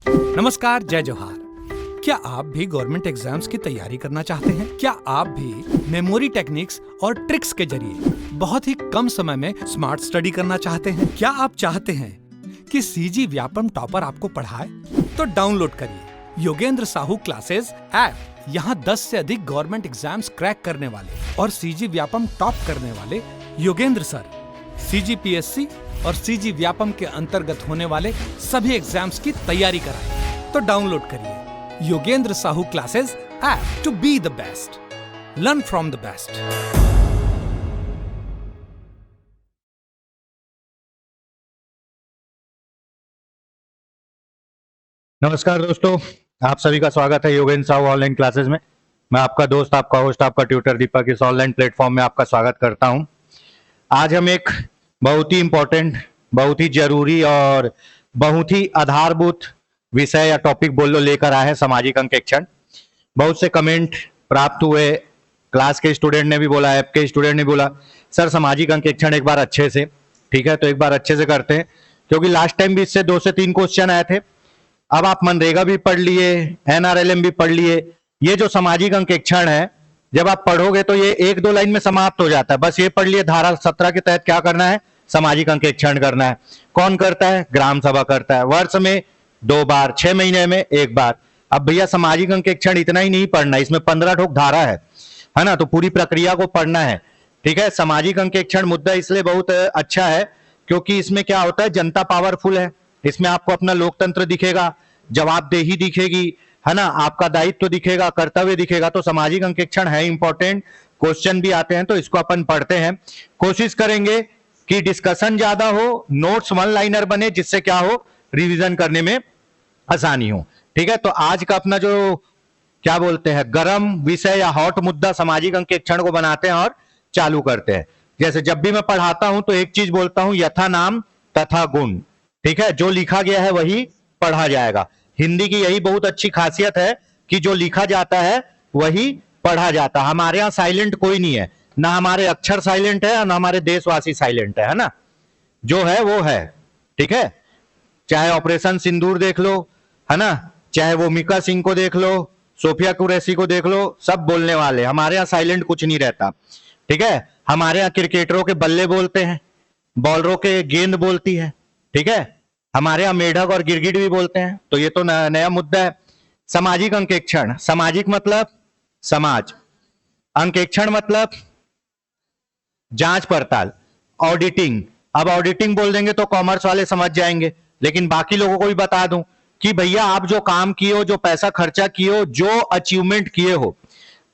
नमस्कार, जय जोहार। क्या आप भी गवर्नमेंट एग्जाम्स की तैयारी करना चाहते हैं? क्या आप भी मेमोरी टेक्निक्स और ट्रिक्स के जरिए बहुत ही कम समय में स्मार्ट स्टडी करना चाहते हैं? क्या आप चाहते हैं कि सीजी व्यापम टॉपर आपको पढ़ाए? तो डाउनलोड करिए योगेंद्र साहू क्लासेस ऐप। यहाँ 10 से अधिक गवर्नमेंट एग्जाम्स क्रैक करने वाले और सीजी व्यापम टॉप करने वाले योगेंद्र सर सीजीपीएससी और सीजी व्यापम के अंतर्गत होने वाले सभी एग्जाम्स की तैयारी कराएं। तो डाउनलोड करिए Yogendra Sahu classes app to be the best, learn from the best. नमस्कार दोस्तों, आप सभी का स्वागत है योगेंद्र साहू ऑनलाइन क्लासेस में। मैं आपका दोस्त, आपका होस्ट, आपका ट्यूटर दीपक इस ऑनलाइन प्लेटफॉर्म में आपका स्वागत करता हूं। आज हम एक बहुत ही इंपॉर्टेंट, बहुत ही जरूरी और बहुत ही आधारभूत विषय या टॉपिक बोल लो लेकर आए हैं, सामाजिक अंकेक्षण। बहुत से कमेंट प्राप्त हुए, क्लास के स्टूडेंट ने भी बोला, ऐप के स्टूडेंट ने बोला सर सामाजिक अंकेक्षण एक बार अच्छे से, ठीक है तो एक बार अच्छे से करते हैं, क्योंकि लास्ट टाइम भी इससे 2 से 3 क्वेश्चन आए थे। अब आप मनरेगा भी पढ़ लिए, एनआरएलएम भी पढ़ लिए। ये जो सामाजिक अंकेक्षण है, जब आप पढ़ोगे तो ये 1-2 लाइन में समाप्त हो जाता है। बस ये पढ़ लिए धारा 17 के तहत क्या करना है, सामाजिक अंकेक्षण करना है। कौन करता है? ग्राम सभा करता है, वर्ष में 2 बार, 6 महीने में 1 बार। अब भैया सामाजिक अंकेक्षण इतना ही नहीं पढ़ना, इसमें 15 ठोक धारा है ना, तो पूरी प्रक्रिया को पढ़ना है। ठीक है, सामाजिक अंकेक्षण मुद्दा इसलिए बहुत अच्छा है क्योंकि इसमें क्या होता है, जनता पावरफुल है। इसमें आपको अपना लोकतंत्र दिखेगा, जवाबदेही दिखेगी, है ना, आपका दायित्व दिखेगा, कर्तव्य दिखेगा। तो सामाजिक अंकेक्षण है इंपॉर्टेंट, क्वेश्चन भी आते हैं तो इसको अपन पढ़ते हैं। कोशिश करेंगे कि डिस्कशन ज्यादा हो, नोट्स 1 लाइनर बने, जिससे क्या हो, रिवीजन करने में आसानी हो। ठीक है, तो आज का अपना जो क्या बोलते हैं गरम विषय या हॉट मुद्दा सामाजिक अंकेक्षण को बनाते हैं और चालू करते हैं। जैसे जब भी मैं पढ़ाता हूं तो एक चीज बोलता हूं, यथा नाम तथा गुण। ठीक है, जो लिखा गया है वही पढ़ा जाएगा। हिंदी की यही बहुत अच्छी खासियत है कि जो लिखा जाता है वही पढ़ा जाता है। हमारे यहाँ साइलेंट कोई नहीं है, ना हमारे अक्षर साइलेंट है और ना हमारे देशवासी साइलेंट है ना, जो है वो है। ठीक है, चाहे ऑपरेशन सिंदूर देख लो, है ना, चाहे वो मीका सिंह को देख लो, सोफिया कुरैशी को देख लो, सब बोलने वाले। हमारे यहाँ साइलेंट कुछ नहीं रहता। ठीक है, हमारे यहाँ क्रिकेटरों के बल्ले बोलते हैं, बॉलरों के गेंद बोलती है। ठीक है, हमारे यहाँ मेढक और गिरगिट भी बोलते हैं। तो ये तो नया मुद्दा है। सामाजिक अंकेक्षण, सामाजिक मतलब समाज, अंकेक्षण मतलब जांच पड़ताल, ऑडिटिंग। अब ऑडिटिंग बोल देंगे तो कॉमर्स वाले समझ जाएंगे, लेकिन बाकी लोगों को भी बता दूं कि भैया आप जो काम किए हो, जो पैसा खर्चा किए हो, जो अचीवमेंट किए हो,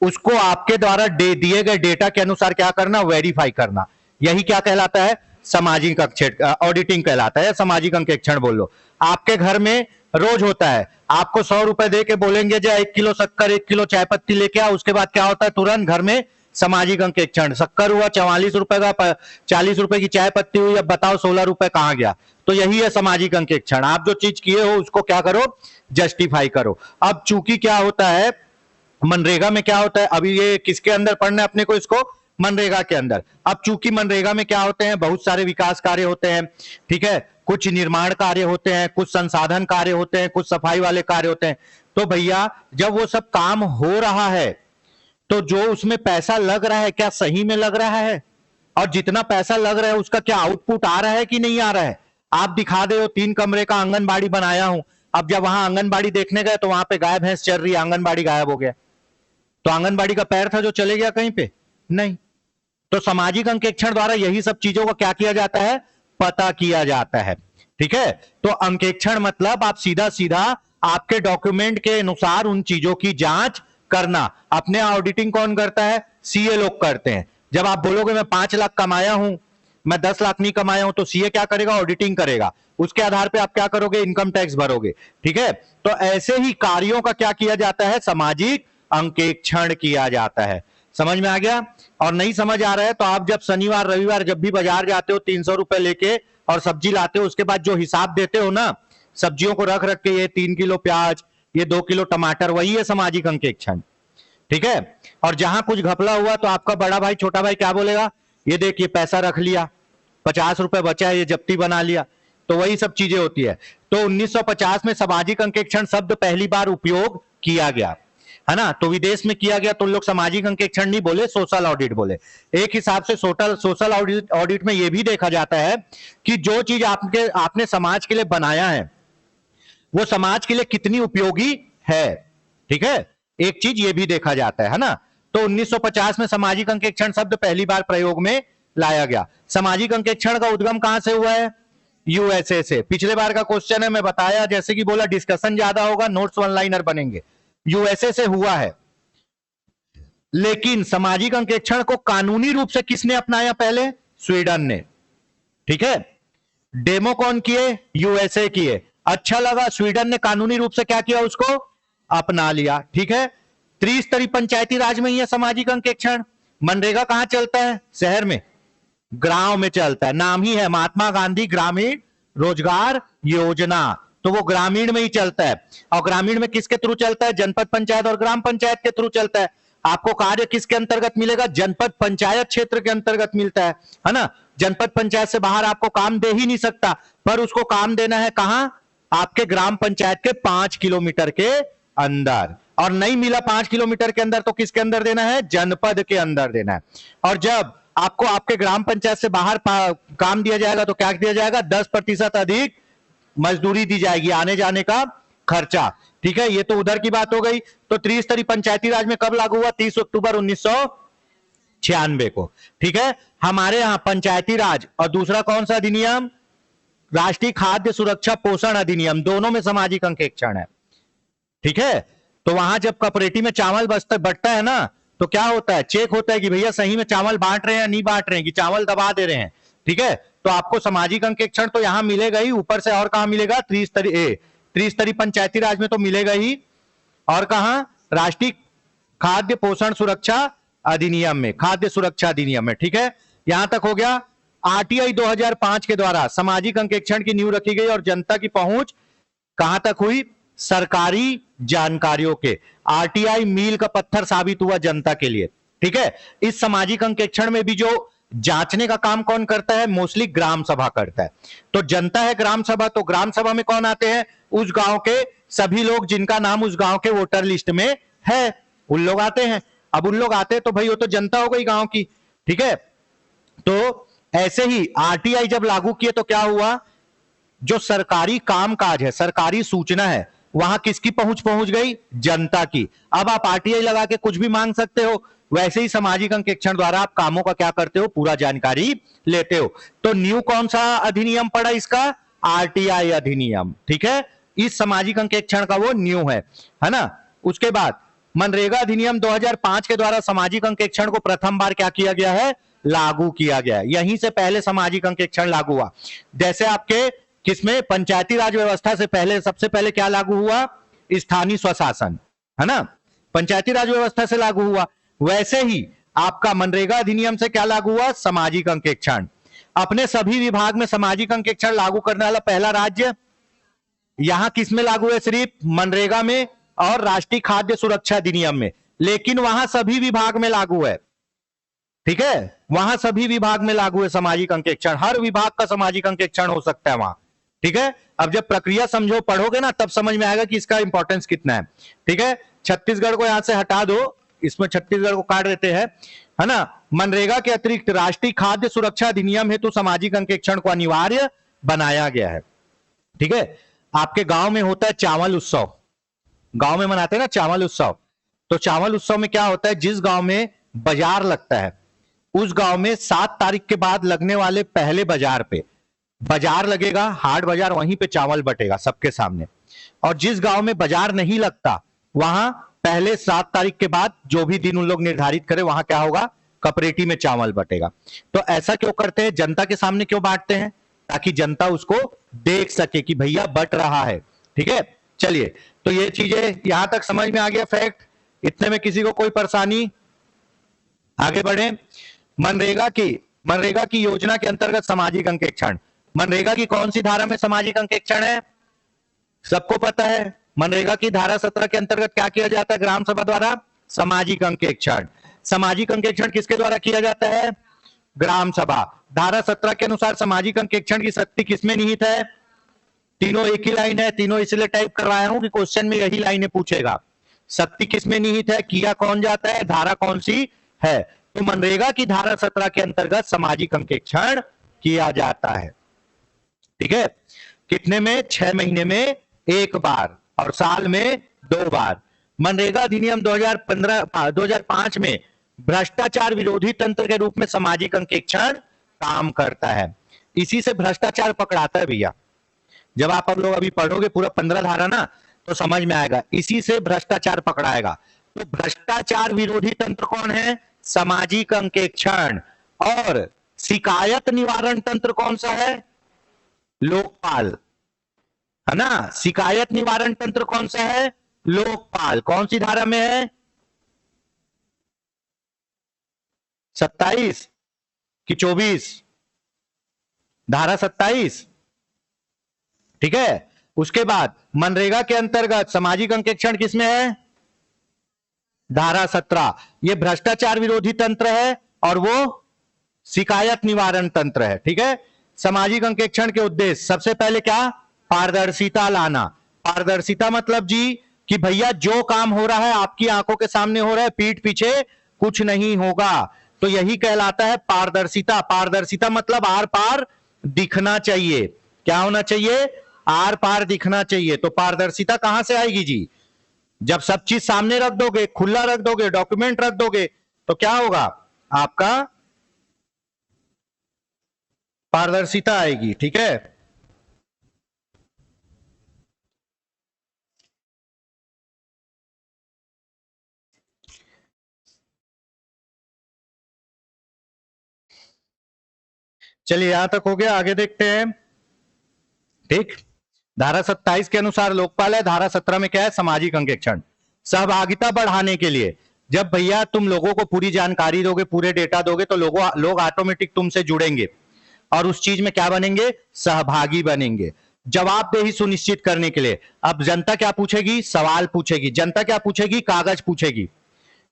उसको आपके द्वारा दिए गए डेटा के अनुसार क्या करना, वेरीफाई करना। यही क्या कहलाता है, सामाजिक ऑडिटिंग कहलाता है, सामाजिक अंकेक्षण बोल लो। आपके घर में रोज होता है, आपको 100 रुपए दे के बोलेंगे जो 1 किलो शक्कर, 1 किलो चाय पत्ती लेके आओ। उसके बाद क्या होता है, तुरंत घर में सामाजिक अंकेक्षण, शक्कर हुआ 44 रुपए का, 40 रुपए की चाय पत्ती हुई, अब बताओ 16 रुपए कहां गया। तो यही है सामाजिक अंकेक्षण। आप जो चीज किए हो उसको क्या करो, जस्टिफाई करो। अब चूंकि क्या होता है, मनरेगा में क्या होता है, अभी ये किसके अंदर पढ़ना है अपने को, इसको मनरेगा के अंदर। अब चूंकि मनरेगा में क्या होते हैं, बहुत सारे विकास कार्य होते हैं। ठीक है, कुछ निर्माण कार्य होते हैं, कुछ संसाधन कार्य होते हैं, कुछ सफाई वाले कार्य होते हैं। तो भैया जब वो सब काम हो रहा है तो जो उसमें पैसा लग रहा है, क्या सही में लग रहा है, और जितना पैसा लग रहा है उसका क्या आउटपुट आ रहा है कि नहीं आ रहा है। आप दिखा दे हो 3 कमरे का आंगनबाड़ी बनाया हूं, अब जब वहां आंगनबाड़ी देखने गए तो वहां पे गाय भैंस चल रही है, आंगनबाड़ी गायब हो गया। तो आंगनबाड़ी का पैर था जो चले गया कहीं पे? नहीं। तो सामाजिक अंकेक्षण द्वारा यही सब चीजों को क्या किया जाता है, पता किया जाता है। ठीक है, तो अंकेक्षण मतलब आप सीधा सीधा आपके डॉक्यूमेंट के अनुसार उन चीजों की जांच करना। अपने ऑडिटिंग कौन करता है, सीए लोग करते हैं। जब आप बोलोगे मैं 5 लाख कमाया हूं, मैं 10 लाख नहीं कमाया हूं, तो सीए क्या करेगा, ऑडिटिंग करेगा। उसके आधार पे आप क्या करोगे, इनकम टैक्स भरोगे। ठीक है, तो ऐसे ही कार्यों का क्या किया जाता है, सामाजिक अंकेक्षण किया जाता है। समझ में आ गया? और नहीं समझ आ रहा है तो आप जब शनिवार रविवार जब भी बाजार जाते हो 300 रुपए लेके और सब्जी लाते हो, उसके बाद जो हिसाब देते हो ना, सब्जियों को रख रख के, ये 3 किलो प्याज, ये 2 किलो टमाटर, वही है सामाजिक अंकेक्षण। ठीक है, और जहां कुछ घपला हुआ तो आपका बड़ा भाई छोटा भाई क्या बोलेगा, ये देखिए पैसा रख लिया, 50 रुपए बचा है, ये जप्ती बना लिया। तो वही सब चीजें होती है। तो 1950 में सामाजिक अंकेक्षण शब्द पहली बार उपयोग किया गया, है ना। तो विदेश में किया गया तो लोग सामाजिक अंकेक्षण नहीं बोले, सोशल ऑडिट बोले। एक हिसाब से सोशल ऑडिट में यह भी देखा जाता है कि जो चीज आपने समाज के लिए बनाया है वो समाज के लिए कितनी उपयोगी है, ठीक है। एक चीज ये भी देखा जाता है ना। तो 1950 में सामाजिक अंकेक्षण शब्द पहली बार प्रयोग में लाया गया। सामाजिक अंकेक्षण का उद्गम कहां से हुआ है? यूएसए से। पिछले बार का क्वेश्चन है, मैं बताया, जैसे कि बोला डिस्कशन ज्यादा होगा, नोट्स वन लाइनर बनेंगे। यूएसए से हुआ है। लेकिन सामाजिक अंकेक्षण को कानूनी रूप से किसने अपनाया? पहले स्वीडन ने, ठीक है। डेमो कौन किए? यूएसए किए। अच्छा लगा, स्वीडन ने कानूनी रूप से क्या किया? उसको अपना लिया, ठीक है। त्रिस्तरीय पंचायती राज में ही है सामाजिक अंकेक्षण। मनरेगा कहां चलता है? शहर में, गांव में चलता है। नाम ही है महात्मा गांधी ग्रामीण रोजगार योजना, तो वो ग्रामीण में ही चलता है। और ग्रामीण में किसके थ्रू चलता है? जनपद पंचायत और ग्राम पंचायत के थ्रू चलता है। आपको कार्य किसके अंतर्गत मिलेगा? जनपद पंचायत क्षेत्र के अंतर्गत मिलता है ना। जनपद पंचायत से बाहर आपको काम दे ही नहीं सकता, पर उसको काम देना है कहां? आपके ग्राम पंचायत के 5 किलोमीटर के अंदर। और नहीं मिला 5 किलोमीटर के अंदर तो किसके अंदर देना है? जनपद के अंदर देना है। और जब आपको आपके ग्राम पंचायत से बाहर काम दिया जाएगा तो क्या दिया जाएगा? 10% अधिक मजदूरी दी जाएगी, आने जाने का खर्चा, ठीक है। ये तो उधर की बात हो गई। तो त्रिस्तरीय पंचायती राज में कब लागू हुआ? 30 अक्टूबर 1996 को, ठीक है। हमारे यहां पंचायती राज और दूसरा कौन सा अधिनियम? राष्ट्रीय खाद्य सुरक्षा पोषण अधिनियम। दोनों में सामाजिक अंकेक्षण है, ठीक है। तो वहां जब कॉपरेटिव में चावल बंटता है ना, तो क्या होता है? चेक होता है कि भैया सही में चावल बांट रहे हैं या नहीं बांट रहे हैं, कि चावल दबा दे रहे हैं, ठीक है। तो आपको सामाजिक अंकेक्षण तो यहां मिलेगा ही, ऊपर से और कहां मिलेगा? त्रिस्तरीय पंचायती राज में तो मिलेगा ही। और कहां? राष्ट्रीय खाद्य पोषण सुरक्षा अधिनियम में, खाद्य सुरक्षा अधिनियम में, ठीक है। यहां तक हो गया। आरटीआई 2005 के द्वारा सामाजिक अंकेक्षण की नींव रखी गई और जनता की पहुंच कहां तक हुई? सरकारी जानकारियों के। आरटीआई मील का पत्थर साबित हुआ जनता के लिए, ठीक है। इस सामाजिक अंकेक्षण में भी जो जांचने का काम कौन करता है? मोस्टली ग्राम सभा करता है। तो जनता है ग्राम सभा, तो ग्राम सभा में कौन आते हैं? उस गांव के सभी लोग जिनका नाम उस गांव के वोटर लिस्ट में है, उन लोग आते हैं। अब उन लोग आते हैं तो भाई वो तो जनता हो गई गांव की, ठीक है। तो ऐसे ही आरटीआई जब लागू किए तो क्या हुआ? जो सरकारी कामकाज है, सरकारी सूचना है, वहां किसकी पहुंच गई? जनता की। अब आप आरटीआई लगा के कुछ भी मांग सकते हो, वैसे ही सामाजिक अंकेक्षण द्वारा आप कामों का क्या करते हो? पूरा जानकारी लेते हो। तो न्यू कौन सा अधिनियम पड़ा इसका? आरटीआई अधिनियम, ठीक है। इस सामाजिक अंकेक्षण का वो न्यू है ना। उसके बाद मनरेगा अधिनियम 2005 के द्वारा सामाजिक अंकेक्षण को प्रथम बार क्या किया गया है? लागू किया गया है। यहीं से पहले सामाजिक अंकेक्षण लागू हुआ। जैसे आपके किसमें? पंचायती राज व्यवस्था से पहले सबसे पहले क्या लागू हुआ? स्थानीय स्वशासन, है ना। पंचायती राज व्यवस्था से लागू हुआ। वैसे ही आपका मनरेगा अधिनियम से क्या लागू हुआ? सामाजिक अंकेक्षण। अपने सभी विभाग में सामाजिक अंकेक्षण लागू करने वाला पहला राज्य यहां किसमें लागू है? सिर्फ मनरेगा में और राष्ट्रीय खाद्य सुरक्षा अधिनियम में। लेकिन वहां सभी विभाग में लागू है, ठीक है। वहां सभी विभाग में लागू है सामाजिक अंकेक्षण। हर विभाग का सामाजिक अंकेक्षण हो सकता है वहां, ठीक है। अब जब प्रक्रिया समझो पढ़ोगे ना, तब समझ में आएगा कि इसका इंपॉर्टेंस कितना है, ठीक है। छत्तीसगढ़ को यहां से हटा दो, इसमें छत्तीसगढ़ को काट देते हैं, है ना। मनरेगा के अतिरिक्त राष्ट्रीय खाद्य सुरक्षा अधिनियम हेतु सामाजिक अंकेक्षण को अनिवार्य बनाया गया है, ठीक है। आपके गांव में होता है चावल उत्सव, गांव में मनाते हैं ना चावल उत्सव। तो चावल उत्सव में क्या होता है? जिस गांव में बाजार लगता है, उस गांव में 7 तारीख के बाद लगने वाले पहले बाजार पे बाजार लगेगा, हाट बाजार, वहीं पे चावल बटेगा सबके सामने। और जिस गांव में बाजार नहीं लगता, वहां पहले 7 तारीख के बाद जो भी दिन उन लोग निर्धारित करें, वहां क्या होगा? कॉपरेटिव में चावल बटेगा। तो ऐसा क्यों करते हैं? जनता के सामने क्यों बांटते हैं? ताकि जनता उसको देख सके कि भैया बट रहा है, ठीक है। चलिए, तो ये चीजें यहां तक समझ में आ गया फैक्ट। इतने में किसी को कोई परेशानी? आगे बढ़े। मनरेगा की योजना के अंतर्गत सामाजिक अंकेक्षण। मनरेगा की कौन सी धारा में सामाजिक अंकेक्षण है? सबको पता है। मनरेगा की धारा 17 के अंतर्गत क्या किया जाता है? ग्राम सभा द्वारा सामाजिक अंकेक्षण। सामाजिक अंकेक्षण किसके द्वारा किया जाता है? ग्राम सभा। धारा 17 के अनुसार सामाजिक अंकेक्षण की शक्ति किसमें निहित है? तीनों एक ही लाइन है, तीनों इसलिए टाइप करवाया हूं कि क्वेश्चन में यही लाइनें पूछेगा। शक्ति किसमें निहित है, किया कौन जाता है, धारा कौन सी है? तो मनरेगा की धारा 17 के अंतर्गत सामाजिक अंकेक्षण किया जाता है। ठीक है, कितने में? 6 महीने में एक बार और साल में 2 बार। मनरेगा अधिनियम 2005 में भ्रष्टाचार विरोधी तंत्र के रूप में सामाजिक अंकेक्षण काम करता है। इसी से भ्रष्टाचार पकड़ाता है भैया। जब आप लोग अभी पढ़ोगे पूरा 15 धारा ना, तो समझ में आएगा, इसी से भ्रष्टाचार पकड़ाएगा। तो भ्रष्टाचार विरोधी तंत्र कौन है? सामाजिक अंकेक्षण। और शिकायत निवारण तंत्र कौन सा है? लोकपाल, है ना। शिकायत निवारण तंत्र कौन सा है? लोकपाल। कौन सी धारा में है? 27 कि 24? धारा 27। ठीक है, उसके बाद मनरेगा के अंतर्गत सामाजिक अंकेक्षण किसमें है? धारा 17। ये भ्रष्टाचार विरोधी तंत्र है और वो शिकायत निवारण तंत्र है। ठीक है, सामाजिक अंकेक्षण के उद्देश्य सबसे पहले क्या? पारदर्शिता लाना। पारदर्शिता मतलब जी कि भैया जो काम हो रहा है आपकी आंखों के सामने हो रहा है, पीठ पीछे कुछ नहीं होगा, तो यही कहलाता है पारदर्शिता। पारदर्शिता मतलब आर पार दिखना चाहिए। क्या होना चाहिए? आर पार दिखना चाहिए। तो पारदर्शिता कहां से आएगी जी? जब सब चीज सामने रख दोगे, खुला रख दोगे, डॉक्यूमेंट रख दोगे, तो क्या होगा? आपका पारदर्शिता आएगी। ठीक है, चलिए यहां तक हो गया, आगे देखते हैं। ठीक, धारा 27 के अनुसार लोकपाल है, धारा 17 में क्या है? सामाजिक अंकेक्षण। सहभागिता बढ़ाने के लिए जब भैया तुम लोगों को पूरी जानकारी दोगे, पूरे डेटा दोगे, तो लोग ऑटोमेटिक तुमसे जुड़ेंगे और उस चीज में क्या बनेंगे? सहभागी बनेंगे। जवाबदेही सुनिश्चित करने के लिए अब जनता क्या पूछेगी? सवाल पूछेगी। जनता क्या पूछेगी? कागज पूछेगी।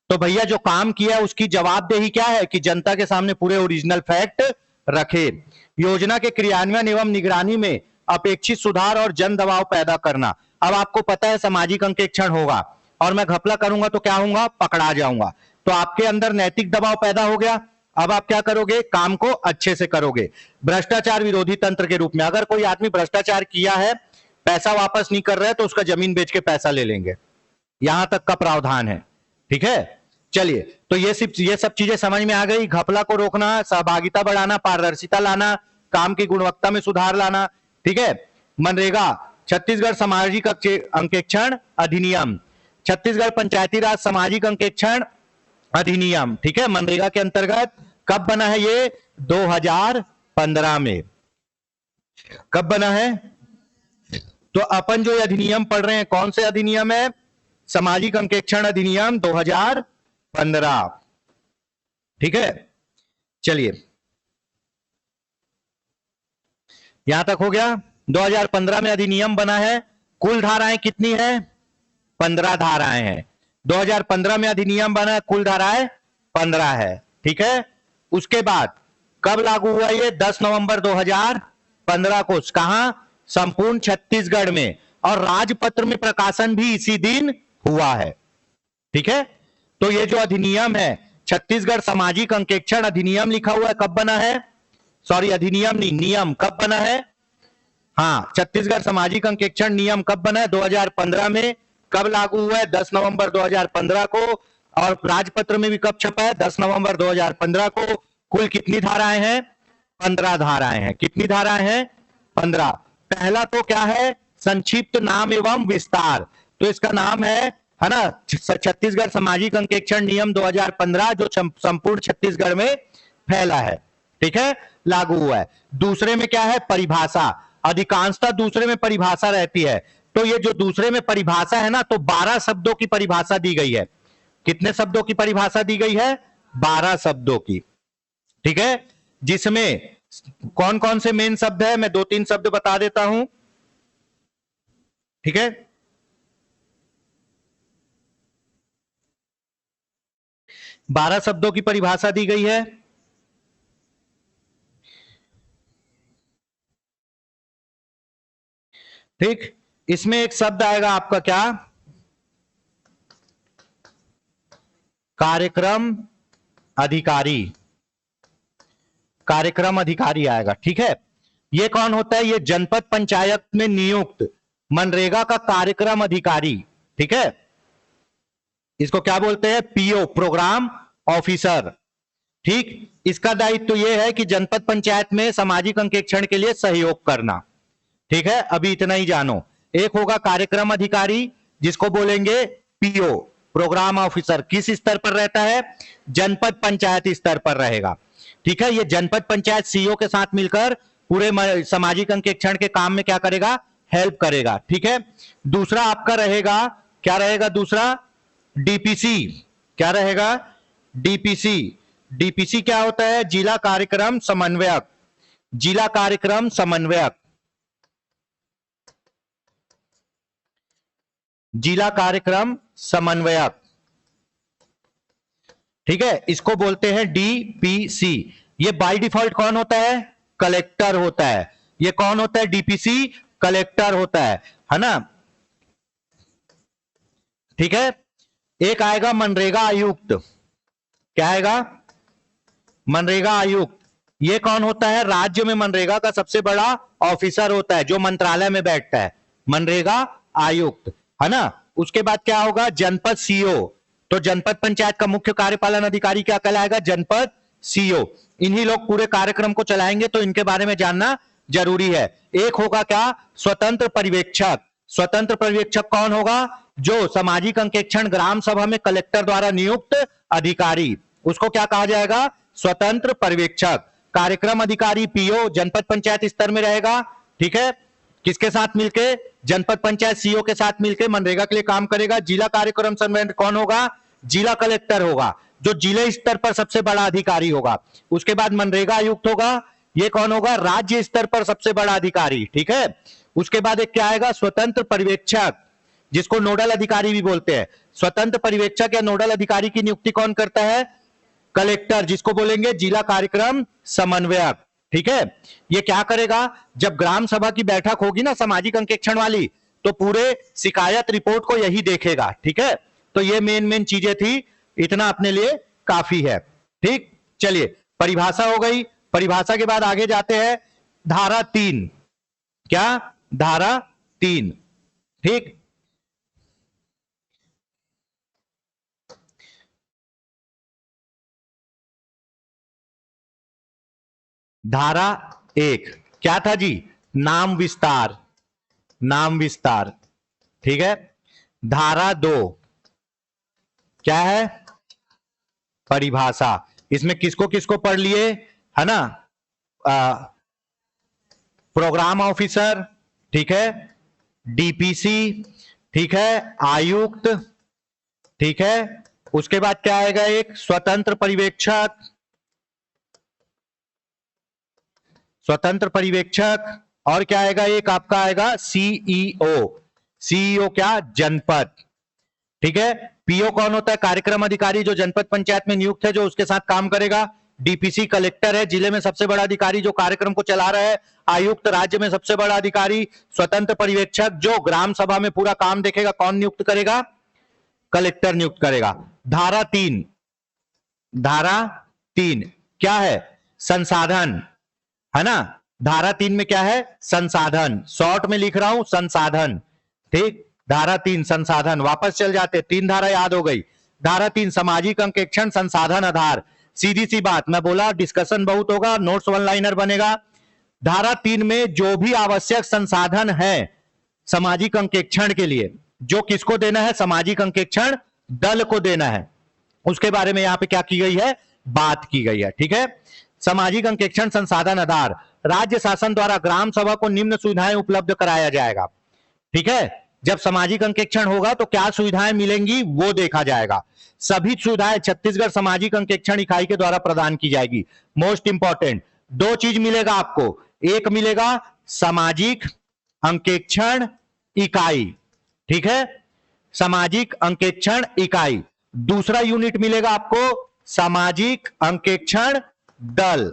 तो भैया जो काम किया उसकी जवाबदेही क्या है? कि जनता के सामने पूरे ओरिजिनल फैक्ट रखे। योजना के क्रियान्वयन एवं निगरानी में अपेक्षित सुधार और जन दबाव पैदा करना। अब आपको पता है सामाजिक अंकेक्षण होगा और मैं घपला करूंगा तो क्या होऊंगा? पकड़ा जाऊंगा। तो आपके अंदर नैतिक दबाव पैदा हो गया। अब आप क्या करोगे? काम को अच्छे से करोगे। भ्रष्टाचार विरोधी तंत्र के रूप में अगर कोई आदमी भ्रष्टाचार किया है, पैसा वापस नहीं कर रहा है, तो उसका जमीन बेच के पैसा ले लेंगे। यहां तक का प्रावधान है। ठीक है, चलिए, तो ये सब चीजें समझ में आ गई। घपला को रोकना, सहभागिता बढ़ाना, पारदर्शिता लाना, काम की गुणवत्ता में सुधार लाना। ठीक है, मनरेगा छत्तीसगढ़ सामाजिक अंकेक्षण अधिनियम, छत्तीसगढ़ पंचायती राज सामाजिक अंकेक्षण अधिनियम। ठीक है, मनरेगा के अंतर्गत कब बना है ये? 2015 में। कब बना है? तो अपन जो अधिनियम पढ़ रहे हैं, कौन से अधिनियम है? सामाजिक अंकेक्षण अधिनियम 2015। ठीक है, चलिए यहां तक हो गया। 2015 में अधिनियम बना है। कुल धाराएं कितनी है? 15 धाराएं हैं। 2015 में अधिनियम बना, कुल धाराएं 15 है। ठीक है, उसके बाद कब लागू हुआ ये? 10 नवंबर 2015 को। कहां? संपूर्ण छत्तीसगढ़ में। और राजपत्र में प्रकाशन भी इसी दिन हुआ है। ठीक है, तो ये जो अधिनियम है, छत्तीसगढ़ सामाजिक अंकेक्षण अधिनियम लिखा हुआ है, कब बना है? सॉरी, अधिनियम नहीं, नियम कब बना है? हाँ, छत्तीसगढ़ सामाजिक अंकेक्षण नियम कब बना है? 2015 में। कब लागू हुआ है? 10 नवंबर 2015 को। और राजपत्र में भी कब छपा है? 10 नवंबर 2015 को। कुल कितनी धाराएं हैं? 15 धाराएं हैं। कितनी धाराएं हैं? 15। पहला तो क्या है? संक्षिप्त नाम एवं विस्तार। तो इसका नाम है ना, छत्तीसगढ़ सामाजिक अंकेक्षण नियम 2015, जो संपूर्ण छत्तीसगढ़ में फैला है। ठीक है, लागू हुआ है। दूसरे में क्या है? परिभाषा। अधिकांशतः दूसरे में परिभाषा रहती है। तो ये जो दूसरे में परिभाषा है ना, तो 12 शब्दों की परिभाषा दी गई है। कितने शब्दों की परिभाषा दी गई है? 12 शब्दों की। ठीक है, जिसमें कौन कौन से मेन शब्द है? मैं 2-3 शब्द बता देता हूं। ठीक है, बारह शब्दों की परिभाषा दी गई है। ठीक, इसमें एक शब्द आएगा आपका क्या, कार्यक्रम अधिकारी, कार्यक्रम अधिकारी आएगा। ठीक है, ये कौन होता है, ये जनपद पंचायत में नियुक्त मनरेगा का कार्यक्रम अधिकारी। ठीक है, इसको क्या बोलते हैं, पीओ, प्रोग्राम ऑफिसर। ठीक, इसका दायित्व तो यह है कि जनपद पंचायत में सामाजिक अंकेक्षण के लिए सहयोग करना। ठीक है, अभी इतना ही जानो। एक होगा कार्यक्रम अधिकारी जिसको बोलेंगे पीओ, प्रोग्राम ऑफिसर, किस स्तर पर रहता है, जनपद पंचायत स्तर पर रहेगा। ठीक है, ये जनपद पंचायत सीईओ के साथ मिलकर पूरे सामाजिक अंकेक्षण के काम में क्या करेगा, हेल्प करेगा। ठीक है, दूसरा आपका रहेगा, क्या रहेगा दूसरा, डीपीसी। क्या रहेगा, डीपीसी। डीपीसी क्या होता है, जिला कार्यक्रम समन्वयक, जिला कार्यक्रम समन्वयक, जिला कार्यक्रम समन्वयक। ठीक है, इसको बोलते हैं डीपीसी। ये बाय डिफॉल्ट कौन होता है, कलेक्टर होता है। ये कौन होता है, डीपीसी, कलेक्टर होता है ना। ठीक है, एक आएगा मनरेगा आयुक्त। क्या आएगा, मनरेगा आयुक्त। ये कौन होता है, राज्य में मनरेगा का सबसे बड़ा ऑफिसर होता है जो मंत्रालय में बैठता है, मनरेगा आयुक्त, है ना। उसके बाद क्या होगा, जनपद सीओ। तो जनपद पंचायत का मुख्य कार्यपालन अधिकारी क्या कहलाएगा, जनपद सीओ। इन्हीं लोग पूरे कार्यक्रम को चलाएंगे, तो इनके बारे में जानना जरूरी है। एक होगा क्या, स्वतंत्र पर्यवेक्षक। स्वतंत्र पर्यवेक्षक कौन होगा, जो सामाजिक अंकेक्षण ग्राम सभा में कलेक्टर द्वारा नियुक्त अधिकारी, उसको क्या कहा जाएगा, स्वतंत्र पर्यवेक्षक। कार्यक्रम अधिकारी पीओ जनपद पंचायत स्तर में रहेगा। ठीक है, किसके साथ मिलके, जनपद पंचायत सीईओ के साथ मिलके मनरेगा के लिए काम करेगा। जिला कार्यक्रम समन्वयक कौन होगा, जिला कलेक्टर होगा, जो जिले स्तर पर सबसे बड़ा अधिकारी होगा। उसके बाद मनरेगा आयुक्त होगा, ये कौन होगा, राज्य स्तर पर सबसे बड़ा अधिकारी। ठीक है, उसके बाद एक क्या आएगा, स्वतंत्र पर्यवेक्षक, जिसको नोडल अधिकारी भी बोलते हैं। स्वतंत्र पर्यवेक्षक या नोडल अधिकारी की नियुक्ति कौन करता है, कलेक्टर, जिसको बोलेंगे जिला कार्यक्रम समन्वयक। ठीक है, ये क्या करेगा, जब ग्राम सभा की बैठक होगी ना सामाजिक अंकेक्षण वाली, तो पूरे शिकायत रिपोर्ट को यही देखेगा। ठीक है, तो ये मेन चीजें थी, इतना अपने लिए काफी है। ठीक, चलिए परिभाषा हो गई। परिभाषा के बाद आगे जाते हैं, धारा 3। क्या, धारा 3। ठीक, धारा 1 क्या था जी, नाम विस्तार, नाम विस्तार। ठीक है, धारा 2 क्या है, परिभाषा। इसमें किसको किसको पढ़ लिए, है ना, प्रोग्राम ऑफिसर, ठीक है, डीपीसी, ठीक है, आयुक्त, ठीक है। उसके बाद क्या आएगा, एक स्वतंत्र पर्यवेक्षक, स्वतंत्र पर्यवेक्षक, और क्या आएगा, एक आपका आएगा सीईओ। सीईओ क्या, जनपद। ठीक है, पीओ कौन होता है, कार्यक्रम अधिकारी, जो जनपद पंचायत में नियुक्त है, जो उसके साथ काम करेगा। डीपीसी कलेक्टर है, जिले में सबसे बड़ा अधिकारी जो कार्यक्रम को चला रहा है। आयुक्त राज्य में सबसे बड़ा अधिकारी। स्वतंत्र पर्यवेक्षक जो ग्राम सभा में पूरा काम देखेगा, कौन नियुक्त करेगा, कलेक्टर नियुक्त करेगा। धारा 3, धारा 3 क्या है, संसाधन, है ना। धारा 3 में क्या है, संसाधन, शॉर्ट में लिख रहा हूं, संसाधन। ठीक, धारा 3 संसाधन। वापस चल जाते, 3 धारा याद हो गई। धारा 3 सामाजिक अंकेक्षण संसाधन आधार। सीधी सी बात, मैं बोला डिस्कशन बहुत होगा, नोट्स वन लाइनर बनेगा। धारा 3 में जो भी आवश्यक संसाधन है सामाजिक अंकेक्षण के लिए, जो किसको देना है, सामाजिक अंकेक्षण दल को देना है, उसके बारे में यहां पे क्या की गई है, बात की गई है। ठीक है, सामाजिक अंकेक्षण संसाधन आधार, राज्य शासन द्वारा ग्राम सभा को निम्न सुविधाएं उपलब्ध कराया जाएगा। ठीक है, जब सामाजिक अंकेक्षण होगा तो क्या सुविधाएं मिलेंगी वो देखा जाएगा। सभी सुविधाएं छत्तीसगढ़ सामाजिक अंकेक्षण इकाई के द्वारा प्रदान की जाएगी। मोस्ट इंपॉर्टेंट 2 चीज मिलेगा आपको, एक मिलेगा सामाजिक अंकेक्षण इकाई, ठीक है, सामाजिक अंकेक्षण इकाई। दूसरा यूनिट मिलेगा आपको सामाजिक अंकेक्षण दल।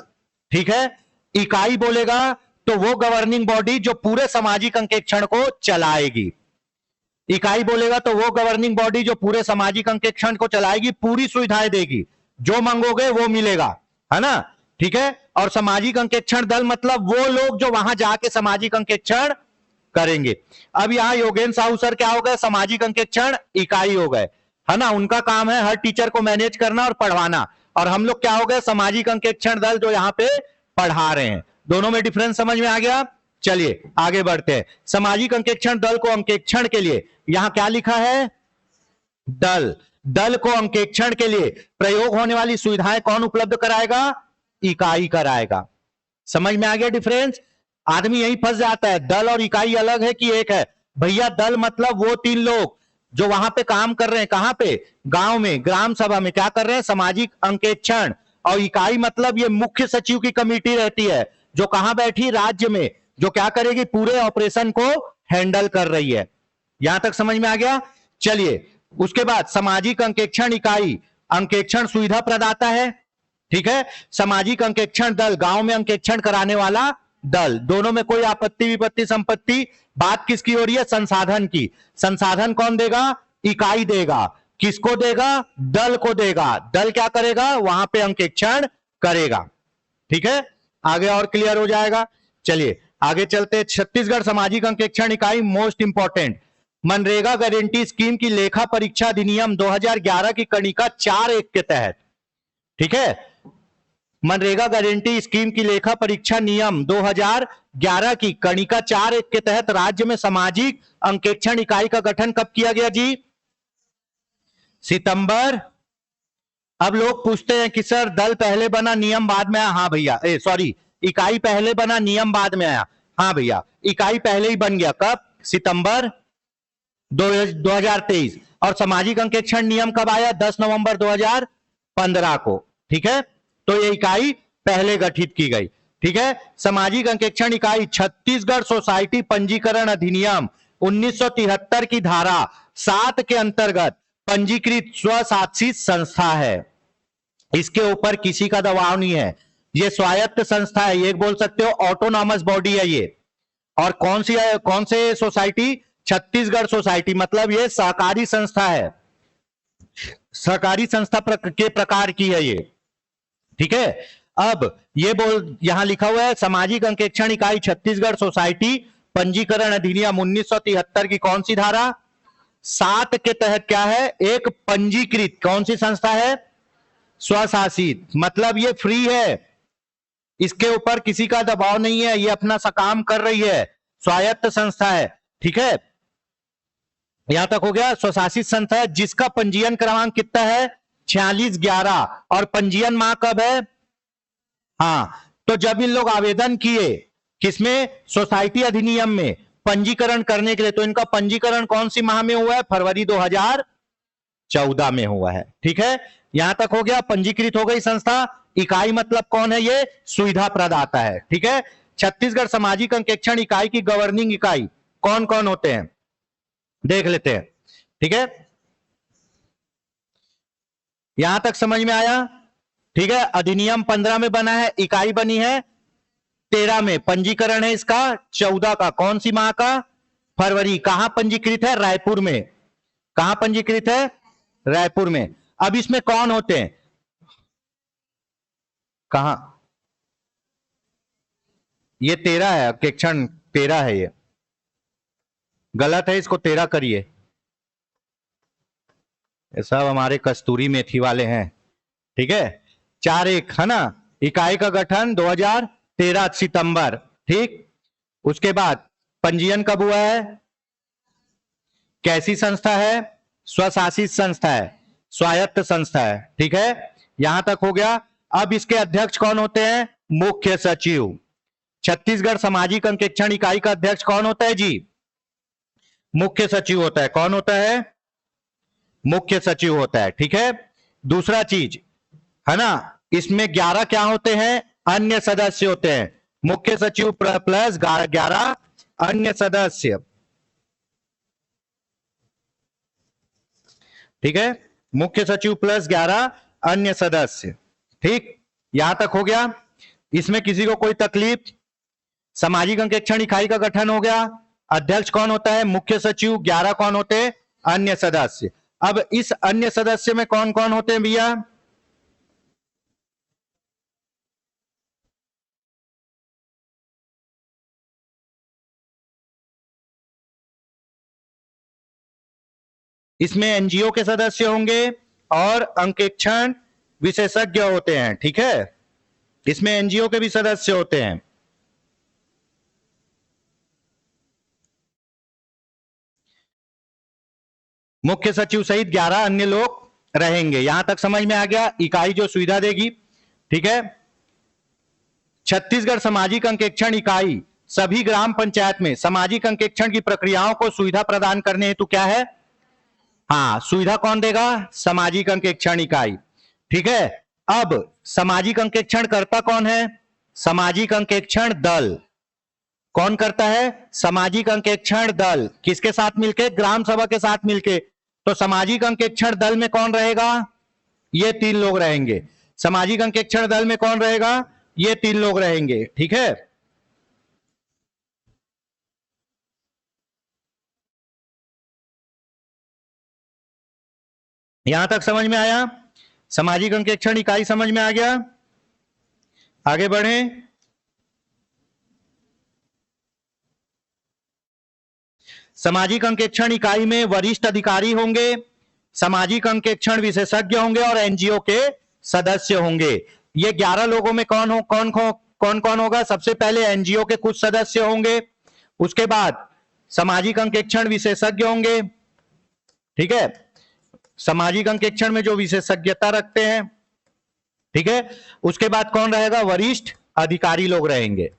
ठीक है, इकाई बोलेगा तो वो गवर्निंग बॉडी जो पूरे सामाजिक अंकेक्षण को चलाएगी। इकाई बोलेगा तो वो गवर्निंग बॉडी जो पूरे सामाजिक अंकेक्षण को चलाएगी, पूरी सुविधाएं देगी, जो मांगोगे वो मिलेगा, है ना? ठीक है। और सामाजिक अंकेक्षण दल मतलब वो लोग जो वहां जाके सामाजिक अंकेक्षण करेंगे। अब यहां योगेंद्र साहू सर क्या हो गए? सामाजिक अंकेक्षण इकाई हो गए, है ना? उनका काम है हर टीचर को मैनेज करना और पढ़वाना, और हम लोग क्या हो गए? सामाजिक अंकेक्षण दल जो यहाँ पे पढ़ा रहे हैं। दोनों में डिफरेंस समझ में आ गया? चलिए आगे बढ़ते हैं। सामाजिक अंकेक्षण दल को अंकेक्षण के लिए यहां क्या लिखा है? दल। दल को अंकेक्षण के लिए प्रयोग होने वाली सुविधाएं कौन उपलब्ध कराएगा? इकाई कराएगा। समझ में आ गया डिफरेंस? आदमी यही फंस जाता है, दल और इकाई अलग है कि एक है? भैया दल मतलब वो 3 लोग जो वहां पे काम कर रहे हैं। कहां पे? गांव में, ग्राम सभा में क्या कर रहे हैं? सामाजिक अंकेक्षण। और इकाई मतलब ये मुख्य सचिव की कमेटी रहती है जो कहां बैठी? राज्य में, जो क्या करेगी? पूरे ऑपरेशन को हैंडल कर रही है। यहां तक समझ में आ गया? चलिए उसके बाद सामाजिक अंकेक्षण इकाई अंकेक्षण सुविधा प्रदाता है, ठीक है। सामाजिक अंकेक्षण दल गांव में अंकेक्षण कराने वाला दल। दोनों में कोई आपत्ति विपत्ति संपत्ति? बात किसकी हो रही है? संसाधन की। संसाधन कौन देगा? इकाई देगा। किसको देगा? दल को देगा। दल क्या करेगा? वहां पे अंकेक्षण करेगा, ठीक है। आगे और क्लियर हो जाएगा। चलिए आगे चलते। छत्तीसगढ़ सामाजिक अंकेक्षण इकाई most important MNREGA guarantee scheme की लेखा परीक्षा अधिनियम 2011 की कणिका 4(1) के तहत, ठीक है। मनरेगा गारंटी स्कीम की लेखा परीक्षा नियम 2011 की कणिका 4(1) के तहत राज्य में सामाजिक अंकेक्षण इकाई का गठन कब किया गया जी? सितंबर। अब लोग पूछते हैं कि सर दल पहले बना नियम बाद में आया। हाँ भैया, सॉरी, इकाई पहले बना नियम बाद में आया। हाँ भैया, इकाई पहले ही बन गया। कब? सितंबर 2023। और सामाजिक अंकेक्षण नियम कब आया? 10 नवंबर 2015 को, ठीक है। तो ये इकाई पहले गठित की गई, ठीक है। सामाजिक अंकेक्षण इकाई छत्तीसगढ़ सोसाइटी पंजीकरण अधिनियम 1973 की धारा 7 के अंतर्गत पंजीकृत स्वशासित संस्था है। इसके ऊपर किसी का दबाव नहीं है, ये स्वायत्त संस्था है। ये बोल सकते हो ऑटोनॉमस बॉडी है ये। और कौन से सोसाइटी? छत्तीसगढ़ सोसाइटी, मतलब ये सहकारी संस्था है, सहकारी संस्था के प्रकार की है ये, ठीक है। अब ये यहां लिखा हुआ है सामाजिक अंकेक्षण इकाई छत्तीसगढ़ सोसाइटी पंजीकरण अधिनियम 1973 की कौन सी धारा? 7 के तहत क्या है? एक पंजीकृत कौन सी संस्था है? स्वशासित, मतलब ये फ्री है, इसके ऊपर किसी का दबाव नहीं है, ये अपना सा काम कर रही है, स्वायत्त संस्था है, ठीक है। यहां तक हो गया। स्वशासित संस्था है जिसका पंजीयन क्रमांक कितना है? 4611। और पंजीयन माह कब है? हाँ, तो जब इन लोग आवेदन किए किसमें? सोसाइटी अधिनियम में पंजीकरण करने के लिए, तो इनका पंजीकरण कौन सी माह में हुआ है? फरवरी 2014 में हुआ है, ठीक है। यहां तक हो गया। पंजीकृत हो गई संस्था। इकाई मतलब कौन है? ये सुविधा प्रदाता है, ठीक है। छत्तीसगढ़ सामाजिक अंकेक्षण इकाई की गवर्निंग इकाई कौन कौन होते हैं देख लेते हैं, ठीक है। यहां तक समझ में आया? ठीक है। अधिनियम 15 में बना है, इकाई बनी है 13 में, पंजीकरण है इसका 14 का। कौन सी माह का? फरवरी। कहां पंजीकृत है? रायपुर में। कहां पंजीकृत है? रायपुर में। अब इसमें कौन होते हैं? कहां? ये 13 है, अंकेक्षण 13 है, ये गलत है, इसको 13 करिए। ये सब हमारे कस्तूरी मेथी वाले हैं, ठीक है। 4(1) है ना। इकाई का गठन 2013 सितंबर, ठीक। उसके बाद पंजीयन कब हुआ है? कैसी संस्था है? स्वशासित संस्था है, स्वायत्त संस्था है, ठीक है। यहां तक हो गया। अब इसके अध्यक्ष कौन होते हैं? मुख्य सचिव। छत्तीसगढ़ सामाजिक अंकेक्षण इकाई का अध्यक्ष कौन होता है जी? मुख्य सचिव होता है। कौन होता है? मुख्य सचिव होता है, ठीक है। दूसरा चीज है ना, इसमें 11 क्या होते हैं? अन्य सदस्य होते हैं। मुख्य सचिव प्लस 11 अन्य सदस्य, ठीक है। मुख्य सचिव प्लस 11 अन्य सदस्य, ठीक। यहां तक हो गया। इसमें किसी को कोई तकलीफ? सामाजिक अंकेक्षण इकाई का गठन हो गया। अध्यक्ष कौन होता है? मुख्य सचिव। 11 कौन होते हैं? अन्य सदस्य। अब इस अन्य सदस्य में कौन कौन होते हैं भैया? इसमें एनजीओ के सदस्य होंगे और अंकेक्षण विशेषज्ञ होते हैं। ठीक है, इसमें एनजीओ के भी सदस्य होते हैं। मुख्य सचिव सहित 11 अन्य लोग रहेंगे। यहां तक समझ में आ गया? इकाई जो सुविधा देगी। ठीक है, छत्तीसगढ़ सामाजिक अंकेक्षण इकाई सभी ग्राम पंचायत में सामाजिक अंकेक्षण की प्रक्रियाओं को सुविधा प्रदान करने हेतु क्या है? हाँ, सुविधा कौन देगा? सामाजिक अंकेक्षण इकाई। ठीक है, अब सामाजिक अंकेक्षण करता कौन है? सामाजिक अंकेक्षण दल। कौन करता है? सामाजिक अंकेक्षण दल। किसके साथ मिलके? ग्राम सभा के साथ मिलके। तो सामाजिक अंकेक्षण दल में कौन रहेगा? ये 3 लोग रहेंगे। सामाजिक अंकेक्षण दल में कौन रहेगा? ये 3 लोग रहेंगे। ठीक है, यहां तक समझ में आया? सामाजिक अंकेक्षण इकाई समझ में आ गया? आगे बढ़े। सामाजिक अंकेक्षण इकाई में वरिष्ठ अधिकारी होंगे, सामाजिक अंकेक्षण विशेषज्ञ होंगे और एनजीओ के सदस्य होंगे। ये 11 लोगों में कौन कौन होगा? सबसे पहले एनजीओ के कुछ सदस्य होंगे, उसके बाद सामाजिक अंकेक्षण विशेषज्ञ होंगे। ठीक है, सामाजिक अंकेक्षण में जो विशेषज्ञता रखते हैं। ठीक है, उसके बाद कौन रहेगा? वरिष्ठ अधिकारी लोग रहेंगे।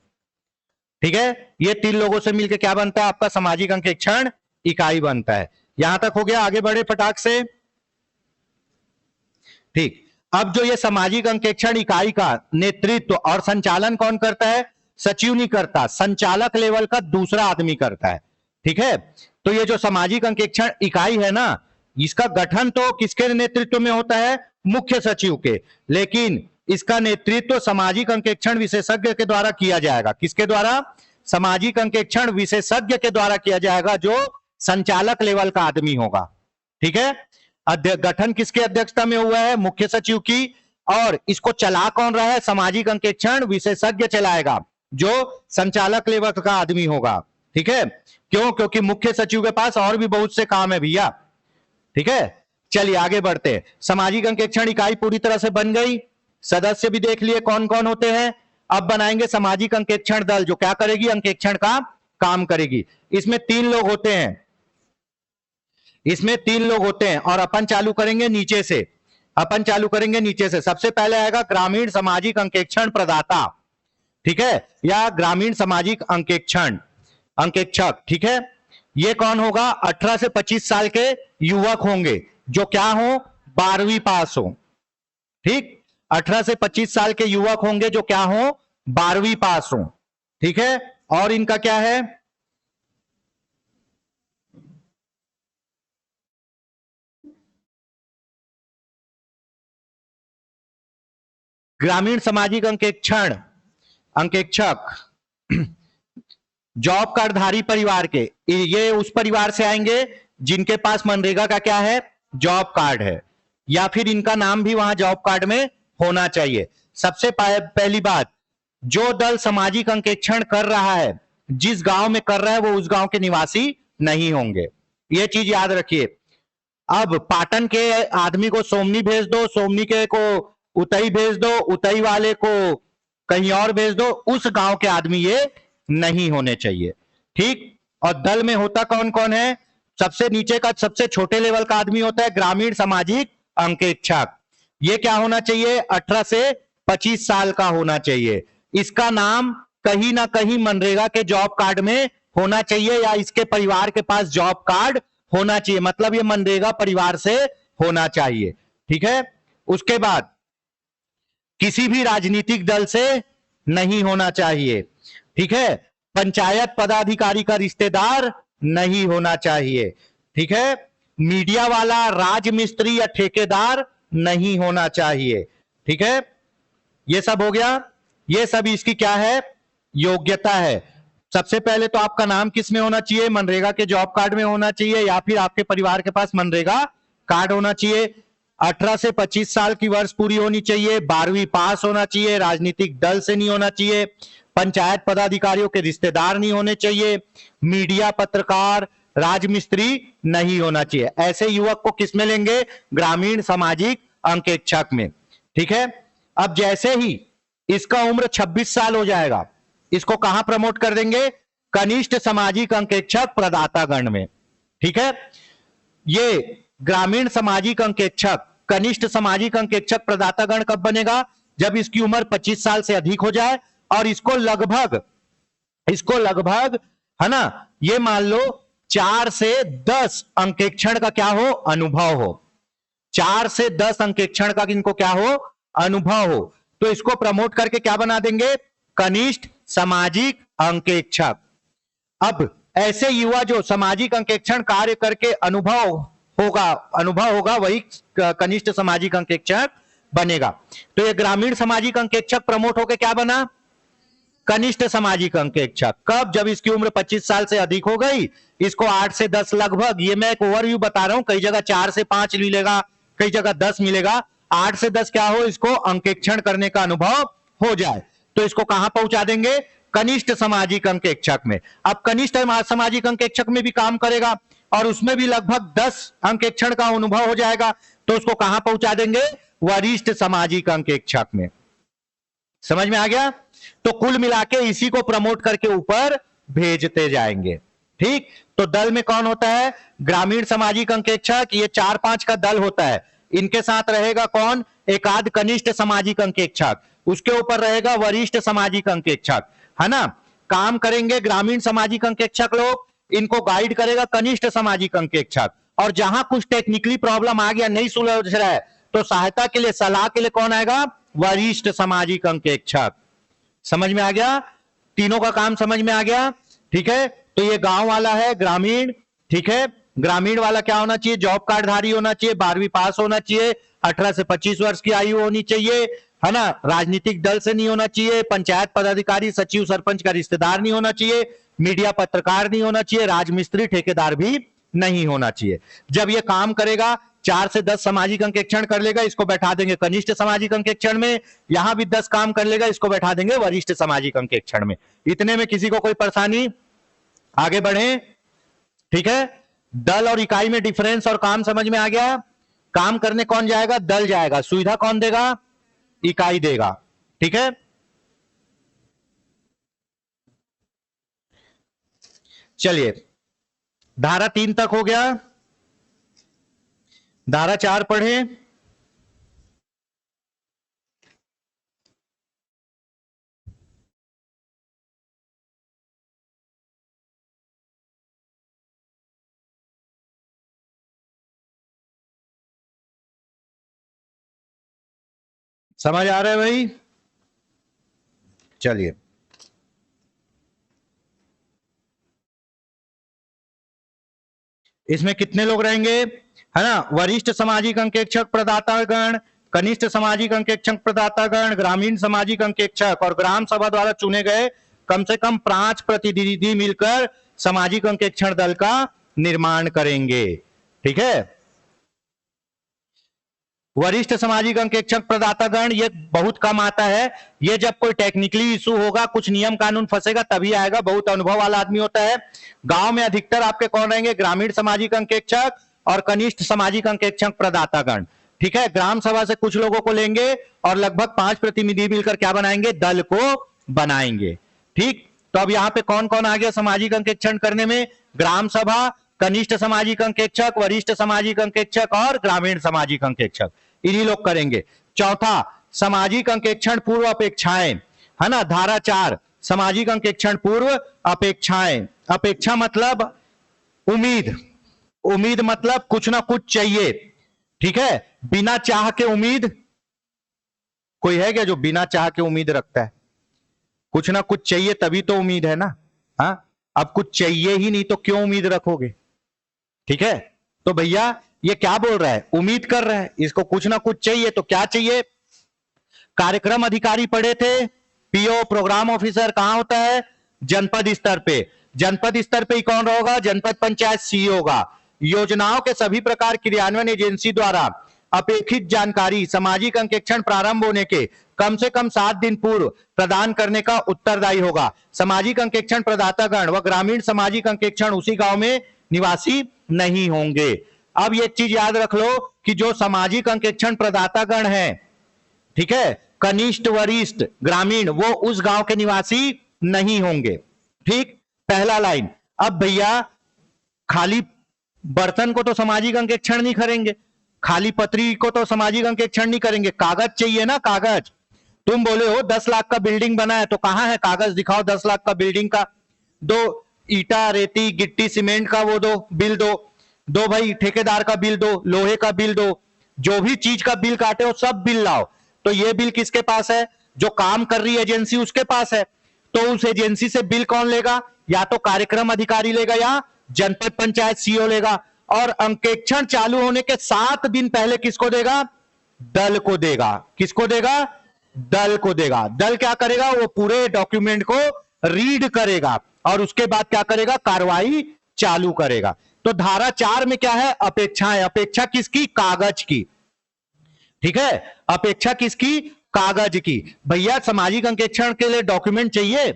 ठीक है, ये 3 लोगों से मिलकर क्या बनता है? आपका सामाजिक अंकेक्षण इकाई बनता है। यहां तक हो गया? आगे बढ़े फटाक से। ठीक, अब जो ये सामाजिक अंकेक्षण इकाई का नेतृत्व और संचालन कौन करता है? सचिव नहीं करता, संचालक लेवल का दूसरा आदमी करता है। ठीक है, तो ये जो सामाजिक अंकेक्षण इकाई है ना, इसका गठन तो किसके नेतृत्व में होता है? मुख्य सचिव के, लेकिन इसका नेतृत्व सामाजिक अंकेक्षण विशेषज्ञ के द्वारा किया जाएगा। किसके द्वारा? सामाजिक अंकेक्षण विशेषज्ञ के द्वारा किया जाएगा, जो संचालक लेवल का आदमी होगा। ठीक है, गठन किसके अध्यक्षता में हुआ है? मुख्य सचिव की। और इसको चला कौन रहा है? सामाजिक अंकेक्षण विशेषज्ञ चलाएगा, जो संचालक लेवल का आदमी होगा। ठीक है, क्यों? क्योंकि मुख्य सचिव के पास और भी बहुत से काम है भैया। ठीक है, चलिए आगे बढ़ते हैं। सामाजिक अंकेक्षण इकाई पूरी तरह से बन गई, सदस्य भी देख लिए कौन कौन होते हैं। अब बनाएंगे सामाजिक अंकेक्षण दल, जो क्या करेगी? अंकेक्षण का काम करेगी। इसमें 3 लोग होते हैं, इसमें 3 लोग होते हैं। और अपन चालू करेंगे नीचे से, अपन चालू करेंगे नीचे से। सबसे पहले आएगा ग्रामीण सामाजिक अंकेक्षण प्रदाता। ठीक है, या ग्रामीण सामाजिक अंकेक्षण अंकेक्षक। ठीक है, ये कौन होगा? 18 से 25 साल के युवक होंगे, जो क्या हो? 12वीं पास हो। ठीक, 18 से 25 साल के युवक होंगे जो क्या हो? 12वीं पास हो। ठीक है, और इनका क्या है? ग्रामीण सामाजिक अंकेक्षण अंकेक्षक जॉब कार्डधारी परिवार के, ये उस परिवार से आएंगे जिनके पास मनरेगा का क्या है? जॉब कार्ड है, या फिर इनका नाम भी वहां जॉब कार्ड में होना चाहिए। सबसे पहली बात, जो दल सामाजिक अंकेक्षण कर रहा है, जिस गांव में कर रहा है, वो उस गांव के निवासी नहीं होंगे। ये चीज याद रखिए। अब पाटन के आदमी को सोमनी भेज दो, सोमनी के को उतई भेज दो, उतई वाले को कहीं और भेज दो, उस गांव के आदमी ये नहीं होने चाहिए। ठीक, और दल में होता कौन कौन है? सबसे नीचे का सबसे छोटे लेवल का आदमी होता है ग्रामीण सामाजिक अंकेक्षक। ये क्या होना चाहिए? 18 से 25 साल का होना चाहिए। इसका नाम कहीं ना कहीं मनरेगा के जॉब कार्ड में होना चाहिए, या इसके परिवार के पास जॉब कार्ड होना चाहिए, मतलब ये मनरेगा परिवार से होना चाहिए। ठीक है, उसके बाद किसी भी राजनीतिक दल से नहीं होना चाहिए। ठीक है, पंचायत पदाधिकारी का रिश्तेदार नहीं होना चाहिए। ठीक है, मीडिया वाला, राज मिस्त्री या ठेकेदार नहीं होना चाहिए। ठीक है, ये सब हो गया। ये सब इसकी क्या है? योग्यता है। सबसे पहले तो आपका नाम किस में होना चाहिए? मनरेगा के जॉब कार्ड में होना चाहिए या फिर आपके परिवार के पास मनरेगा कार्ड होना चाहिए। 18 से 25 साल की वर्ष पूरी होनी चाहिए। 12वीं पास होना चाहिए। राजनीतिक दल से नहीं होना चाहिए। पंचायत पदाधिकारियों के रिश्तेदार नहीं होने चाहिए। मीडिया, पत्रकार, राजमिस्त्री नहीं होना चाहिए। ऐसे युवक को किस में लेंगे? ग्रामीण सामाजिक अंकेक्षक में। ठीक है। अब जैसे ही इसका उम्र 26 साल हो जाएगा, इसको कहां प्रमोट कर देंगे? कनिष्ठ सामाजिक अंकेक्षक प्रदातागण में। ठीक है। ये ग्रामीण सामाजिक अंकेक्षक, कनिष्ठ सामाजिक अंकेक्षक प्रदातागण कब बनेगा? जब इसकी उम्र 25 साल से अधिक हो जाए और इसको लगभग है ना, ये मान लो 4 से 10 अंकेक्षण का क्या हो? अनुभव हो। 4 से 10 अंकेक्षण का इनको क्या हो? अनुभव हो। तो इसको प्रमोट करके क्या बना देंगे? कनिष्ठ सामाजिक अंकेक्षक। अब ऐसे युवा जो सामाजिक अंकेक्षण कार्य करके अनुभव होगा वही कनिष्ठ सामाजिक अंकेक्षक बनेगा। तो ये ग्रामीण सामाजिक अंकेक्षक प्रमोट होकर क्या बना? कनिष्ठ सामाजिक अंकेक्षक। कब? जब इसकी उम्र 25 साल से अधिक हो गई। इसको 8 से 10 लगभग, ये मैं एक ओवरव्यू बता रहा हूं, कई जगह 4 से 5 मिलेगा, कई जगह 10 मिलेगा। 8 से 10 क्या हो? इसको अंकेक्षण करने का अनुभव हो जाए तो इसको कहां पहुंचा देंगे? कनिष्ठ सामाजिक अंकेक्षक में। अब कनिष्ठ सामाजिक अंकेक्षक में भी काम करेगा और उसमें भी लगभग 10 अंकेक्षण का अनुभव हो जाएगा तो उसको कहां पहुंचा देंगे? वरिष्ठ सामाजिक अंकेक्षक में। समझ में आ गया? तो कुल मिलाके इसी को प्रमोट करके ऊपर भेजते जाएंगे। ठीक। तो दल में कौन होता है? ग्रामीण सामाजिक अंकेक्षक। ये 4-5 का दल होता है। इनके साथ रहेगा कौन? एक आध कनिष्ठ सामाजिक अंकेक्षक, उसके ऊपर रहेगा वरिष्ठ सामाजिक अंकेक्षक, है ना। काम करेंगे ग्रामीण सामाजिक अंकेक्षक लोग, इनको गाइड करेगा कनिष्ठ सामाजिक अंकेक्षक। और जहां कुछ टेक्निकली प्रॉब्लम आ गया, नहीं सुलझ रहा है, तो सहायता के लिए, सलाह के लिए कौन आएगा? वरिष्ठ सामाजिक अंकेक्षक। समझ में आ गया? तीनों का काम समझ में आ गया? ठीक है। तो ये गांव वाला है ग्रामीण। ठीक है। ग्रामीण वाला क्या होना चाहिए? जॉब कार्डधारी होना चाहिए, 12वीं पास होना चाहिए, 18 से 25 वर्ष की आयु होनी चाहिए, है ना। राजनीतिक दल से नहीं होना चाहिए। पंचायत पदाधिकारी, सचिव, सरपंच का रिश्तेदार नहीं होना चाहिए। मीडिया, पत्रकार नहीं होना चाहिए। राजमिस्त्री, ठेकेदार भी नहीं होना चाहिए। जब ये काम करेगा, 4 से 10 सामाजिक अंकेक्षण कर लेगा, इसको बैठा देंगे कनिष्ठ सामाजिक अंकेक्षण में। यहां भी 10 काम कर लेगा, इसको बैठा देंगे वरिष्ठ सामाजिक अंकेक्षण में। इतने में किसी को कोई परेशानी? आगे बढ़े। ठीक है। दल और इकाई में डिफरेंस और काम समझ में आ गया? काम करने कौन जाएगा? दल जाएगा। सुविधा कौन देगा? इकाई देगा। ठीक है। चलिए, धारा 3 तक हो गया। धारा 4 पढ़े। समझ आ रहा है भाई? चलिए, इसमें कितने लोग रहेंगे? है ना। वरिष्ठ सामाजिक अंकेक्षक प्रदातागण, कनिष्ठ सामाजिक अंकेक्षक प्रदातागण, ग्रामीण सामाजिक अंकेक्षक और ग्राम सभा द्वारा चुने गए कम से कम 5 प्रतिनिधि मिलकर सामाजिक अंकेक्षण दल का निर्माण करेंगे। ठीक है। वरिष्ठ सामाजिक अंकेक्षक प्रदातागण ये बहुत कम आता है। ये जब कोई टेक्निकली इशू होगा, कुछ नियम कानून फंसेगा, तभी आएगा। बहुत अनुभव वाला आदमी होता है। गांव में अधिकतर आपके कौन रहेंगे? ग्रामीण सामाजिक अंकेक्षक और कनिष्ठ सामाजिक अंकेक्षक प्रदातागण। ठीक है। ग्राम सभा से कुछ लोगों को लेंगे और लगभग 5 प्रतिनिधि मिलकर क्या बनाएंगे? दल को बनाएंगे। ठीक। तो अब यहां पे कौन कौन आ गया सामाजिक अंकेक्षण करने में? ग्राम सभा, कनिष्ठ सामाजिक अंकेक्षक, वरिष्ठ सामाजिक अंकेक्षक और ग्रामीण सामाजिक अंकेक्षक, इन्हीं लोग करेंगे। चौथा, सामाजिक अंकेक्षण पूर्व अपेक्षाएं, है ना। धारा 4, सामाजिक अंकेक्षण पूर्व अपेक्षाएं। अपेक्षा मतलब उम्मीद, उम्मीद मतलब कुछ ना कुछ चाहिए। ठीक है। बिना चाह के उम्मीद, कोई है क्या जो बिना चाह के उम्मीद रखता है? कुछ ना कुछ चाहिए तभी तो उम्मीद है ना। हाँ, अब कुछ चाहिए ही नहीं तो क्यों उम्मीद रखोगे? ठीक है। तो भैया ये क्या बोल रहा है? उम्मीद कर रहा है, इसको कुछ ना कुछ चाहिए। तो क्या चाहिए? कार्यक्रम अधिकारी पढ़े थे, पीओ प्रोग्राम ऑफिसर कहां होता है? जनपद स्तर पे। जनपद स्तर पे ही कौन होगा? जनपद पंचायत सीईओ होगा। योजनाओं के सभी प्रकार क्रियान्वयन एजेंसी द्वारा अपेक्षित जानकारी सामाजिक अंकेक्षण प्रारंभ होने के कम से कम 7 दिन पूर्व प्रदान करने का उत्तरदायी होगा। सामाजिक अंकेक्षण प्रदातागण व ग्रामीण सामाजिक अंकेक्षण उसी गांव में निवासी नहीं होंगे। अब एक चीज याद रख लो कि जो सामाजिक अंकेक्षण प्रदातागण हैं, ठीक है, कनिष्ठ वरिष्ठ ग्रामीण, वो उस गांव के निवासी नहीं होंगे। ठीक, पहला लाइन। अब भैया खाली बर्तन को तो सामाजिक अंकेक्षण नहीं करेंगे, खाली पत्री को तो सामाजिक अंकेक्षण नहीं करेंगे, कागज चाहिए ना, कागज। तुम बोले हो 10 लाख का बिल्डिंग बना है, तो कहां है कागज? दिखाओ 10 लाख का बिल्डिंग का। दो ईटा रेती गिट्टी सीमेंट का वो दो बिल दो भाई ठेकेदार का बिल दो, लोहे का बिल दो, जो भी चीज का बिल काटे हो सब बिल लाओ। तो ये बिल किसके पास है? जो काम कर रही एजेंसी उसके पास है। तो उस एजेंसी से बिल कौन लेगा? या तो कार्यक्रम अधिकारी लेगा या जनपद पंचायत सीईओ लेगा। और अंकेक्षण चालू होने के 7 दिन पहले किसको देगा? दल को देगा। किसको देगा? दल को देगा। दल क्या करेगा? वो पूरे डॉक्यूमेंट को रीड करेगा और उसके बाद क्या करेगा? कार्रवाई चालू करेगा। तो धारा 4 में क्या है? अपेक्षाएं। अपेक्षा किसकी? कागज की। ठीक है, अपेक्षा किसकी? कागज की। भैया सामाजिक अंकेक्षण के लिए डॉक्यूमेंट चाहिए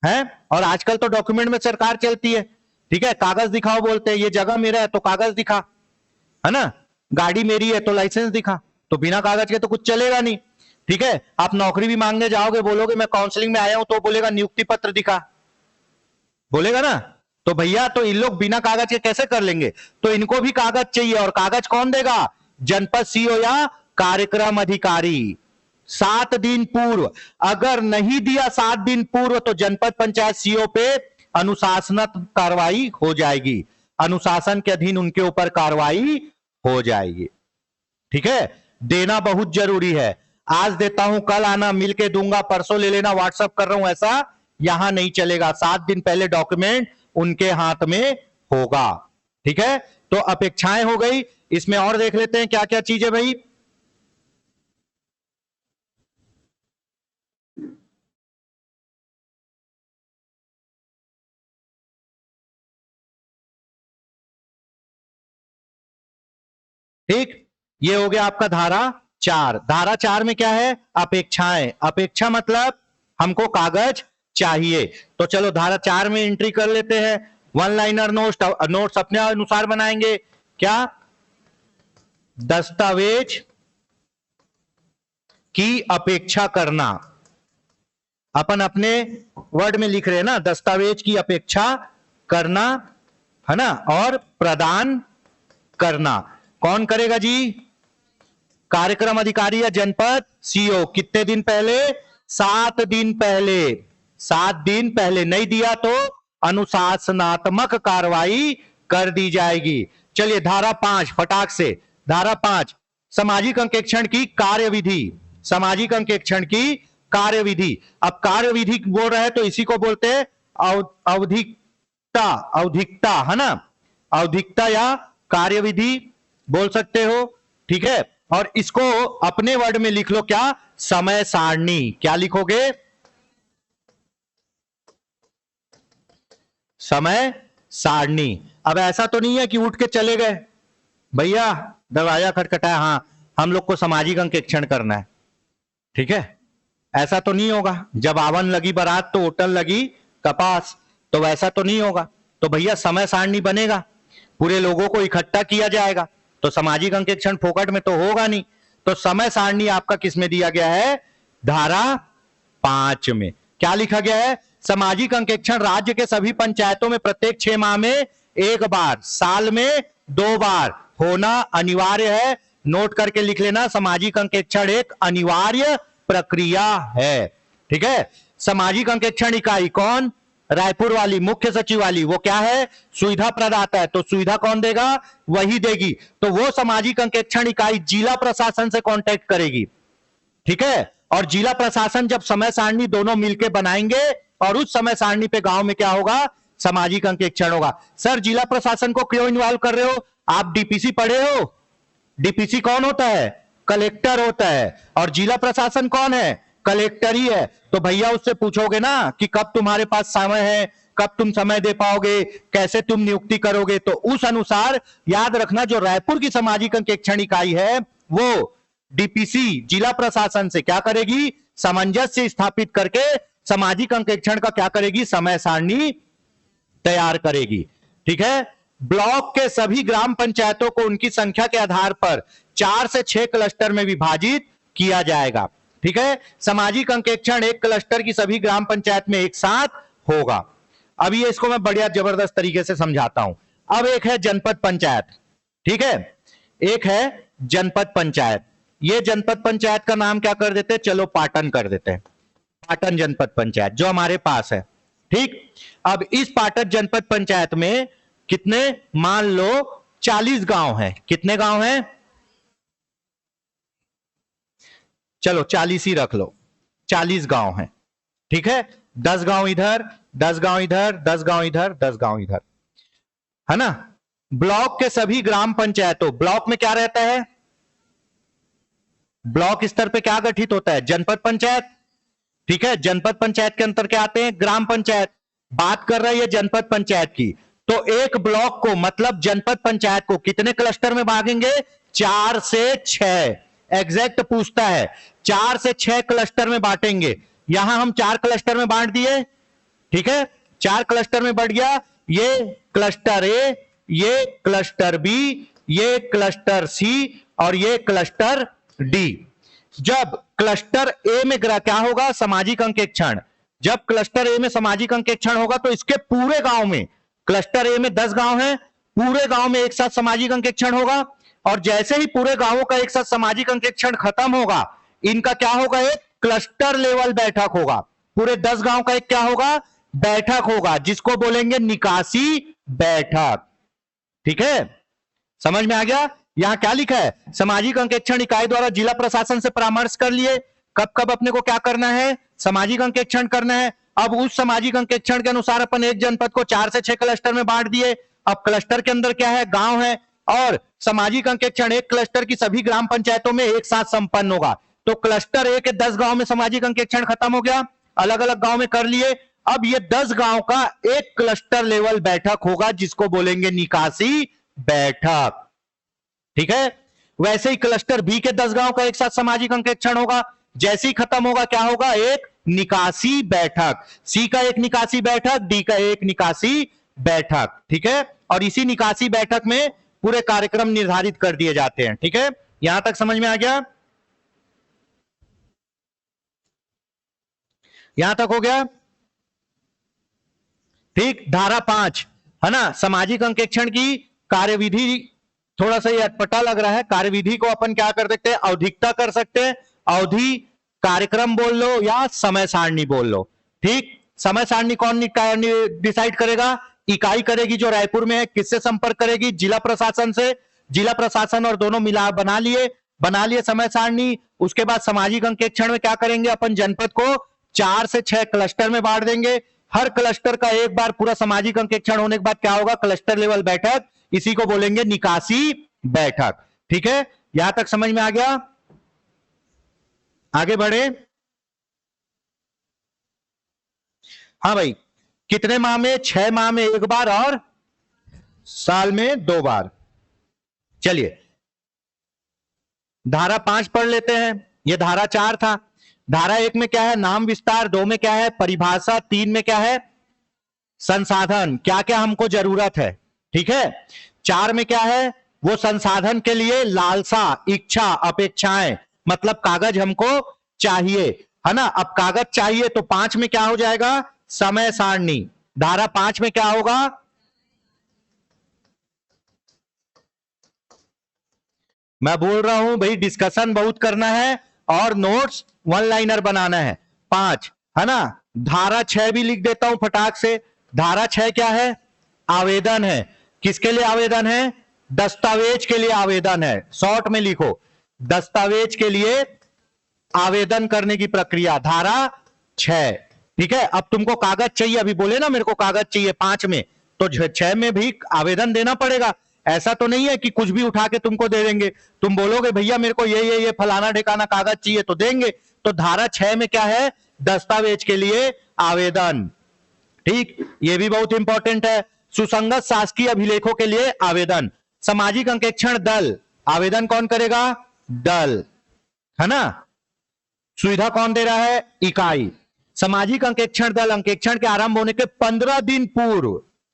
है, और आजकल तो डॉक्यूमेंट में सरकार चलती है। ठीक है, कागज दिखाओ बोलते हैं, ये जगह मेरा है तो कागज दिखा, है ना, गाड़ी मेरी है तो लाइसेंस दिखा। तो बिना कागज के तो कुछ चलेगा नहीं। ठीक है, आप नौकरी भी मांगने जाओगे, बोलोगे मैं काउंसलिंग में आया हूं, तो बोलेगा नियुक्ति पत्र दिखा, बोलेगा ना। तो भैया तो इन लोग बिना कागज के कैसे कर लेंगे? तो इनको भी कागज चाहिए, और कागज कौन देगा? जनपद सीईओ या कार्यक्रम अधिकारी। 7 दिन पूर्व, अगर नहीं दिया 7 दिन पूर्व, तो जनपद पंचायत सीईओ पे अनुशासनात्मक कार्रवाई हो जाएगी। अनुशासन के अधीन उनके ऊपर कार्रवाई हो जाएगी। ठीक है, देना बहुत जरूरी है। आज देता हूं, कल आना, मिलके दूंगा, परसों ले लेना, व्हाट्सएप कर रहा हूं, ऐसा यहां नहीं चलेगा। 7 दिन पहले डॉक्यूमेंट उनके हाथ में होगा। ठीक है, तो अपेक्षाएं हो गई। इसमें और देख लेते हैं क्या क्या चीज है भाई। ठीक, ये हो गया आपका धारा 4। धारा 4 में क्या है? अपेक्षाएं। अपेक्षा मतलब हमको कागज चाहिए। तो चलो धारा 4 में एंट्री कर लेते हैं। 1 लाइनर नोट्स अपने अनुसार बनाएंगे। क्या? दस्तावेज की अपेक्षा करना। अपन अपने वर्ड में लिख रहे हैं ना, दस्तावेज की अपेक्षा करना, है ना, और प्रदान करना। कौन करेगा जी? कार्यक्रम अधिकारी या जनपद सीईओ। कितने दिन पहले? 7 दिन पहले। 7 दिन पहले नहीं दिया तो अनुशासनात्मक कार्रवाई कर दी जाएगी। चलिए धारा 5 फटाक से। धारा 5 सामाजिक अंकेक्षण की कार्यविधि। सामाजिक अंकेक्षण की कार्यविधि। अब कार्यविधि बोल रहे हैं तो इसी को बोलते हैं औधिकता। औधिकता, है ना, औधिकता या कार्यविधि बोल सकते हो। ठीक है, और इसको अपने वर्ड में लिख लो क्या? समय सारणी। क्या लिखोगे? समय सारणी। अब ऐसा तो नहीं है कि उठ के चले गए, भैया दरवाजा खटखटाया, हां हम लोग को सामाजिक अंकेक्षण करना है। ठीक है, ऐसा तो नहीं होगा। जब आवन लगी बारात तो होटल लगी कपास, तो वैसा तो नहीं होगा। तो भैया समय सारणी बनेगा, पूरे लोगों को इकट्ठा किया जाएगा। तो सामाजिक अंकेक्षण फोकट में तो होगा नहीं। तो समय सारणी आपका किसमें दिया गया है? धारा 5 में। क्या लिखा गया है? सामाजिक अंकेक्षण राज्य के सभी पंचायतों में प्रत्येक 6 माह में 1 बार, साल में 2 बार होना अनिवार्य है। नोट करके लिख लेना, सामाजिक अंकेक्षण एक अनिवार्य प्रक्रिया है। ठीक है, सामाजिक अंकेक्षण इकाई कौन? रायपुर वाली, मुख्य सचिव वाली। वो क्या है? सुविधा प्रदाता है। तो सुविधा कौन देगा? वही देगी। तो वो सामाजिक अंकेक्षण इकाई जिला प्रशासन से कांटेक्ट करेगी। ठीक है, और जिला प्रशासन जब समय सारणी दोनों मिलकर बनाएंगे, और उस समय सारणी पे गांव में क्या होगा? सामाजिक अंकेक्षण होगा। सर जिला प्रशासन को क्यों इन्वॉल्व कर रहे हो? आप डीपीसी पढ़े हो? डीपीसी कौन होता है? कलेक्टर होता है। और जिला प्रशासन कौन है? कलेक्टर ही है, तो भैया उससे पूछोगे ना कि कब तुम्हारे पास समय है, कब तुम समय दे पाओगे, कैसे तुम नियुक्ति करोगे। तो उस अनुसार याद रखना, जो रायपुर की सामाजिक अंकेक्षण इकाई है वो डीपीसी जिला प्रशासन से क्या करेगी, सामंजस्य स्थापित करके सामाजिक अंकेक्षण का क्या करेगी, समय सारणी तैयार करेगी। ठीक है। ब्लॉक के सभी ग्राम पंचायतों को उनकी संख्या के आधार पर 4 से 6 क्लस्टर में विभाजित किया जाएगा। ठीक है। सामाजिक अंकेक्षण एक क्लस्टर की सभी ग्राम पंचायत में एक साथ होगा। अब ये इसको मैं बढ़िया जबरदस्त तरीके से समझाता हूं। अब एक है जनपद पंचायत। ठीक है। एक है जनपद पंचायत। ये जनपद पंचायत का नाम क्या कर देते हैं, चलो पाटन कर देते हैं। पाटन जनपद पंचायत जो हमारे पास है। ठीक। अब इस पाटन जनपद पंचायत में कितने, मान लो 40 गांव हैं। कितने गांव हैं, चलो 40 ही रख लो, 40 गांव हैं। ठीक है। 10 गांव इधर, 10 गांव इधर, 10 गांव इधर, 10 गांव इधर, है ना। ब्लॉक के सभी ग्राम पंचायतों, ब्लॉक में क्या रहता है, ब्लॉक स्तर पे क्या गठित होता है, जनपद पंचायत। ठीक है। जनपद पंचायत के अंतर क्या आते हैं, ग्राम पंचायत। बात कर रही है जनपद पंचायत की, तो एक ब्लॉक को मतलब जनपद पंचायत को कितने क्लस्टर में भागेंगे, 4 से 6। एग्जैक्ट पूछता है, 4 से 6 क्लस्टर में बांटेंगे। यहां हम 4 क्लस्टर में बांट दिए। ठीक है। 4 क्लस्टर में बढ़ गया, ये क्लस्टर ए, ये क्लस्टर बी, ये क्लस्टर सी और ये क्लस्टर डी। जब क्लस्टर ए में क्या होगा, सामाजिक अंकेक्षण। जब क्लस्टर ए में सामाजिक अंकेक्षण होगा तो इसके पूरे गांव में, क्लस्टर ए में 10 गांव हैं, पूरे गांव में एक साथ सामाजिक अंकेक्षण होगा। और जैसे ही पूरे गांवों का एक साथ सामाजिक अंकेक्षण खत्म होगा, इनका क्या होगा, एक क्लस्टर लेवल बैठक होगा। पूरे 10 गांव का एक क्या होगा, बैठक होगा, जिसको बोलेंगे निकासी बैठक। ठीक है। समझ में आ गया। यहां क्या लिखा है, सामाजिक अंकेक्षण इकाई द्वारा जिला प्रशासन से परामर्श कर लिए कब कब अपने को क्या करना है, सामाजिक अंकेक्षण करना है। अब उस सामाजिक अंकेक्षण के अनुसार अपन एक जनपद को 4 से 6 क्लस्टर में बांट दिए। अब क्लस्टर के अंदर क्या है, गांव है, और सामाजिक अंकेक्षण एक क्लस्टर की सभी ग्राम पंचायतों में एक साथ संपन्न होगा। तो क्लस्टर ए के 10 गांव में सामाजिक अंकेक्षण खत्म हो गया, अलग अलग गांव में कर लिए। अब ये 10 गांव का एक क्लस्टर लेवल बैठक होगा, जिसको बोलेंगे निकासी बैठक। ठीक है। वैसे ही क्लस्टर बी के 10 गांव का एक साथ सामाजिक अंकेक्षण होगा। जैसे ही खत्म होगा क्या होगा, एक निकासी बैठक। सी का एक निकासी बैठक, डी का एक निकासी बैठक। ठीक है। और इसी निकासी बैठक में पूरे कार्यक्रम निर्धारित कर दिए जाते हैं। ठीक है। यहां तक समझ में आ गया, यहां तक हो गया। ठीक। धारा 5 है ना, सामाजिक अंकेक्षण की कार्यविधि। थोड़ा सा ये अटपटा लग रहा है, कार्यविधि को अपन क्या कर सकते हैं, औधिकता कर सकते हैं। अवधि, कार्यक्रम बोल लो या समय सारणी बोल लो। ठीक। समय सारणी कौन डिसाइड करेगा, इकाई करेगी जो रायपुर में है। किससे संपर्क करेगी, जिला प्रशासन से। जिला प्रशासन और दोनों मिला बना लिए समय सारणी। उसके बाद सामाजिक अंकेक्षण में क्या करेंगे, अपन जनपद को 4 से 6 क्लस्टर में बांट देंगे। हर क्लस्टर का एक बार पूरा सामाजिक अंकेक्षण होने के बाद क्या होगा, क्लस्टर लेवल बैठक। इसी को बोलेंगे निकासी बैठक। ठीक है। यहां तक समझ में आ गया, आगे बढ़े। हाँ भाई, कितने माह में, 6 माह में एक बार और साल में 2 बार। चलिए धारा 5 पढ़ लेते हैं। यह धारा 4 था। धारा 1 में क्या है, नाम विस्तार। 2 में क्या है, परिभाषा। 3 में क्या है, संसाधन, क्या क्या हमको जरूरत है। ठीक है। 4 में क्या है, वो संसाधन के लिए लालसा, इच्छा, अपेक्षाएं, मतलब कागज हमको चाहिए, है ना। अब कागज चाहिए तो 5 में क्या हो जाएगा, समय सारणी। धारा 5 में क्या होगा, मैं बोल रहा हूं भाई, डिस्कशन बहुत करना है और नोट्स 1 लाइनर बनाना है। 5 है ना। धारा 6 भी लिख देता हूं फटाक से। धारा 6 क्या है, आवेदन है। किसके लिए आवेदन है, दस्तावेज के लिए आवेदन है। शॉर्ट में लिखो, दस्तावेज के लिए आवेदन करने की प्रक्रिया। धारा 6। ठीक है। अब तुमको कागज चाहिए, अभी बोले ना मेरे को कागज चाहिए 5 में, तो 6 में भी आवेदन देना पड़ेगा। ऐसा तो नहीं है कि कुछ भी उठा के तुमको दे देंगे। तुम बोलोगे भैया मेरे को ये फलाना ढिकाना कागज चाहिए तो देंगे। तो धारा 6 में क्या है? दस्तावेज के लिए आवेदन। ठीक, ये भी बहुत इंपॉर्टेंट है। सुसंगत शासकीय अभिलेखों के लिए आवेदन। सामाजिक अंकेक्षण दल, आवेदन कौन करेगा? दल, है ना। सुविधा कौन दे रहा है? इकाई। सामाजिक अंकेक्षण दल अंकेक्षण के आरंभ होने के 15 दिन पूर्व,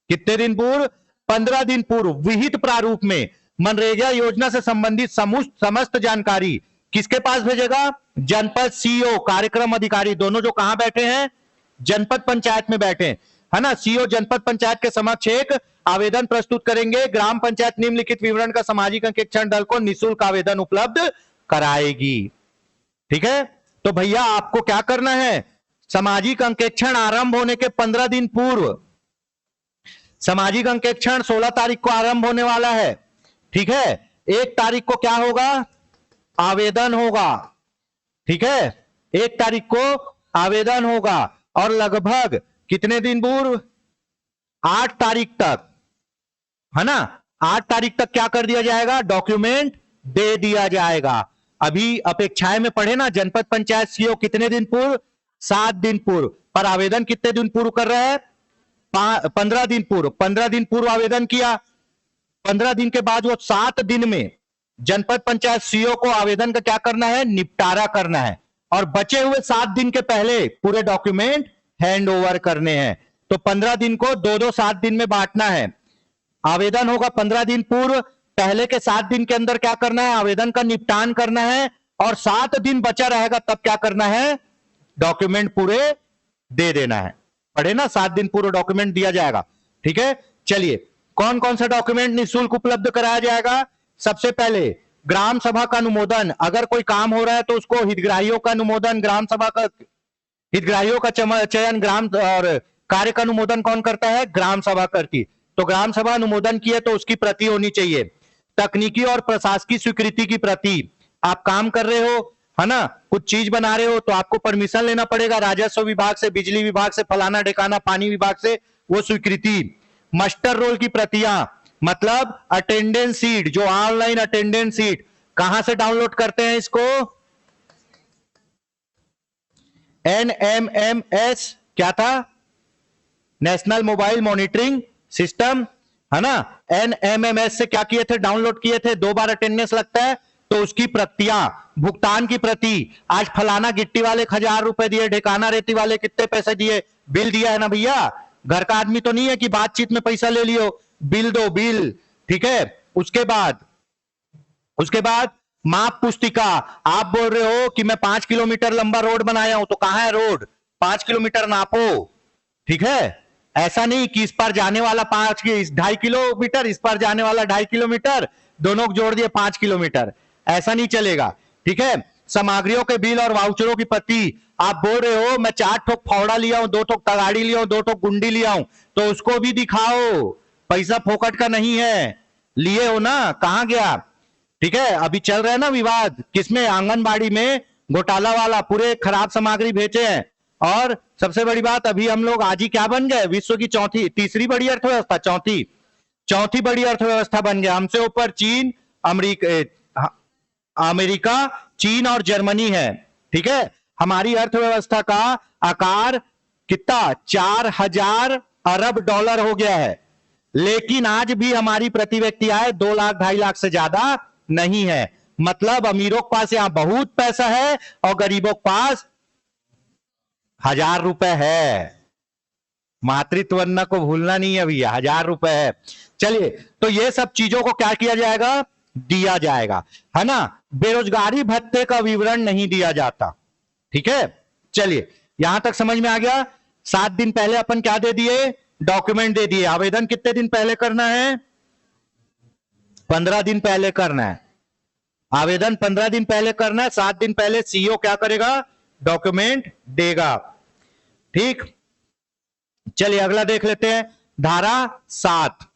कितने दिन पूर्व? 15 दिन पूर्व विहित प्रारूप में मनरेगा योजना से संबंधित समस्त जानकारी किसके पास भेजेगा? जनपद सीओ, कार्यक्रम अधिकारी, दोनों जो कहां बैठे हैं? जनपद पंचायत में बैठे, है ना। सीओ जनपद पंचायत के समक्ष एक आवेदन प्रस्तुत करेंगे। ग्राम पंचायत निम्नलिखित विवरण का सामाजिक अंकेक्षण दल को निःशुल्क आवेदन उपलब्ध कराएगी। ठीक है, तो भैया आपको क्या करना है? सामाजिक अंकेक्षण आरंभ होने के 15 दिन पूर्व, सामाजिक अंकेक्षण 16 तारीख को आरंभ होने वाला है। ठीक है, 1 तारीख को क्या होगा? आवेदन होगा। ठीक है, 1 तारीख को आवेदन होगा और लगभग कितने दिन पूर्व? 8 तारीख तक, है ना। 8 तारीख तक क्या कर दिया जाएगा? डॉक्यूमेंट दे दिया जाएगा। अभी अपेक्षाएं में पढ़े ना, जनपद पंचायत सीओ कितने दिन पूर्व? 7 दिन पूर्व। पर आवेदन कितने दिन पूर्व कर रहा है? 15 दिन पूर्व। 15 दिन पूर्व आवेदन किया, 15 दिन के बाद वो 7 दिन में जनपद पंचायत सीओ को आवेदन का क्या करना है? निपटारा करना है। और बचे हुए 7 दिन के पहले पूरे डॉक्यूमेंट हैंड ओवर करने हैं। तो 15 दिन को 2-2 7 दिन में बांटना है। आवेदन होगा 15 दिन पूर्व, पहले के 7 दिन के अंदर क्या करना है? आवेदन का निपटान करना है। और 7 दिन बचा रहेगा तब क्या करना है? डॉक्यूमेंट पूरे दे देना है। पढ़े ना, 7 दिन पूर्व डॉक्यूमेंट दिया जाएगा। ठीक है, चलिए कौन कौन सा डॉक्यूमेंट निःशुल्क उपलब्ध कराया जाएगा? सबसे पहले ग्राम सभा का अनुमोदन, अगर कोई काम हो रहा है तो उसको हितग्राहियों का अनुमोदन, ग्राम सभा का हितग्राहियों का चयन, ग्राम और कार्य का अनुमोदन कौन करता है? ग्राम सभा करती। तो ग्राम सभा अनुमोदन की है तो उसकी प्रति होनी चाहिए। तकनीकी और प्रशासकीय स्वीकृति की प्रति, आप काम कर रहे हो, है ना, कुछ चीज बना रहे हो तो आपको परमिशन लेना पड़ेगा राजस्व विभाग से, बिजली विभाग से, फलाना ढिकाना, पानी विभाग से, वो स्वीकृति। मास्टर रोल की प्रतियां, मतलब अटेंडेंस सीट, जो ऑनलाइन अटेंडेंस सीट, कहां से डाउनलोड करते हैं इसको? NMMS क्या था? नेशनल मोबाइल मॉनिटरिंग सिस्टम, है ना। NMMS से क्या किए थे? डाउनलोड किए थे। 2 बार अटेंडेंस लगता है तो उसकी प्रतियां, भुगतान की प्रति, आज फलाना गिट्टी वाले 1000 रुपए दिए, ढेकाना रेती वाले कितने पैसे दिए, बिल दिया है ना भैया। घर का आदमी तो नहीं है कि बातचीत में पैसा ले लियो, बिल दो, बिल। ठीक है, उसके बाद माप पुस्तिका, आप बोल रहे हो कि मैं 5 किलोमीटर लंबा रोड बनाया हूं, तो कहां है रोड? 5 किलोमीटर नापो। ठीक है, ऐसा नहीं कि इस पर जाने वाला 2.5 किलोमीटर, इस पर जाने वाला 2.5 किलोमीटर, दोनों को जोड़ दिए 5 किलोमीटर, ऐसा नहीं चलेगा। ठीक है, सामग्रियों के बिल और वाउचरों की प्रति, आप बोल रहे हो मैं 4 ठोक फावड़ा लिया हूं, 2 ठोक तगाड़ी लिया हूं, 2 ठोक गुंडी लिया हूं, तो उसको भी दिखाओ, पैसा फोकट का नहीं है, लिए हो ना, कहां गया? ठीक है, अभी चल रहा है ना विवाद, किसमें? आंगनबाड़ी में घोटाला वाला, पूरे खराब सामग्री भेजे हैं। और सबसे बड़ी बात, अभी हम लोग आज ही क्या बन गए? विश्व की तीसरी बड़ी अर्थव्यवस्था, चौथी बड़ी अर्थव्यवस्था बन गया। हमसे ऊपर चीन, अमेरिका, चीन और जर्मनी है। ठीक है, हमारी अर्थव्यवस्था का आकार कितना? 4000 अरब डॉलर हो गया है। लेकिन आज भी हमारी प्रति व्यक्ति आय 2 लाख 2.5 लाख से ज्यादा नहीं है। मतलब अमीरों के पास यहां बहुत पैसा है और गरीबों के पास 1000 रुपए है। मातृत्व वंदना को भूलना नहीं है भैया, 1000 रुपए है। चलिए, तो ये सब चीजों को क्या किया जाएगा? दिया जाएगा, है ना। बेरोजगारी भत्ते का विवरण नहीं दिया जाता। ठीक है, चलिए यहां तक समझ में आ गया। 7 दिन पहले अपन क्या दे दिए? डॉक्यूमेंट दे दिए। आवेदन कितने दिन पहले करना है? 15 दिन पहले करना है। आवेदन 15 दिन पहले करना है। 7 दिन पहले सीईओ क्या करेगा? डॉक्यूमेंट देगा। ठीक, चलिए अगला देख लेते हैं, धारा 7।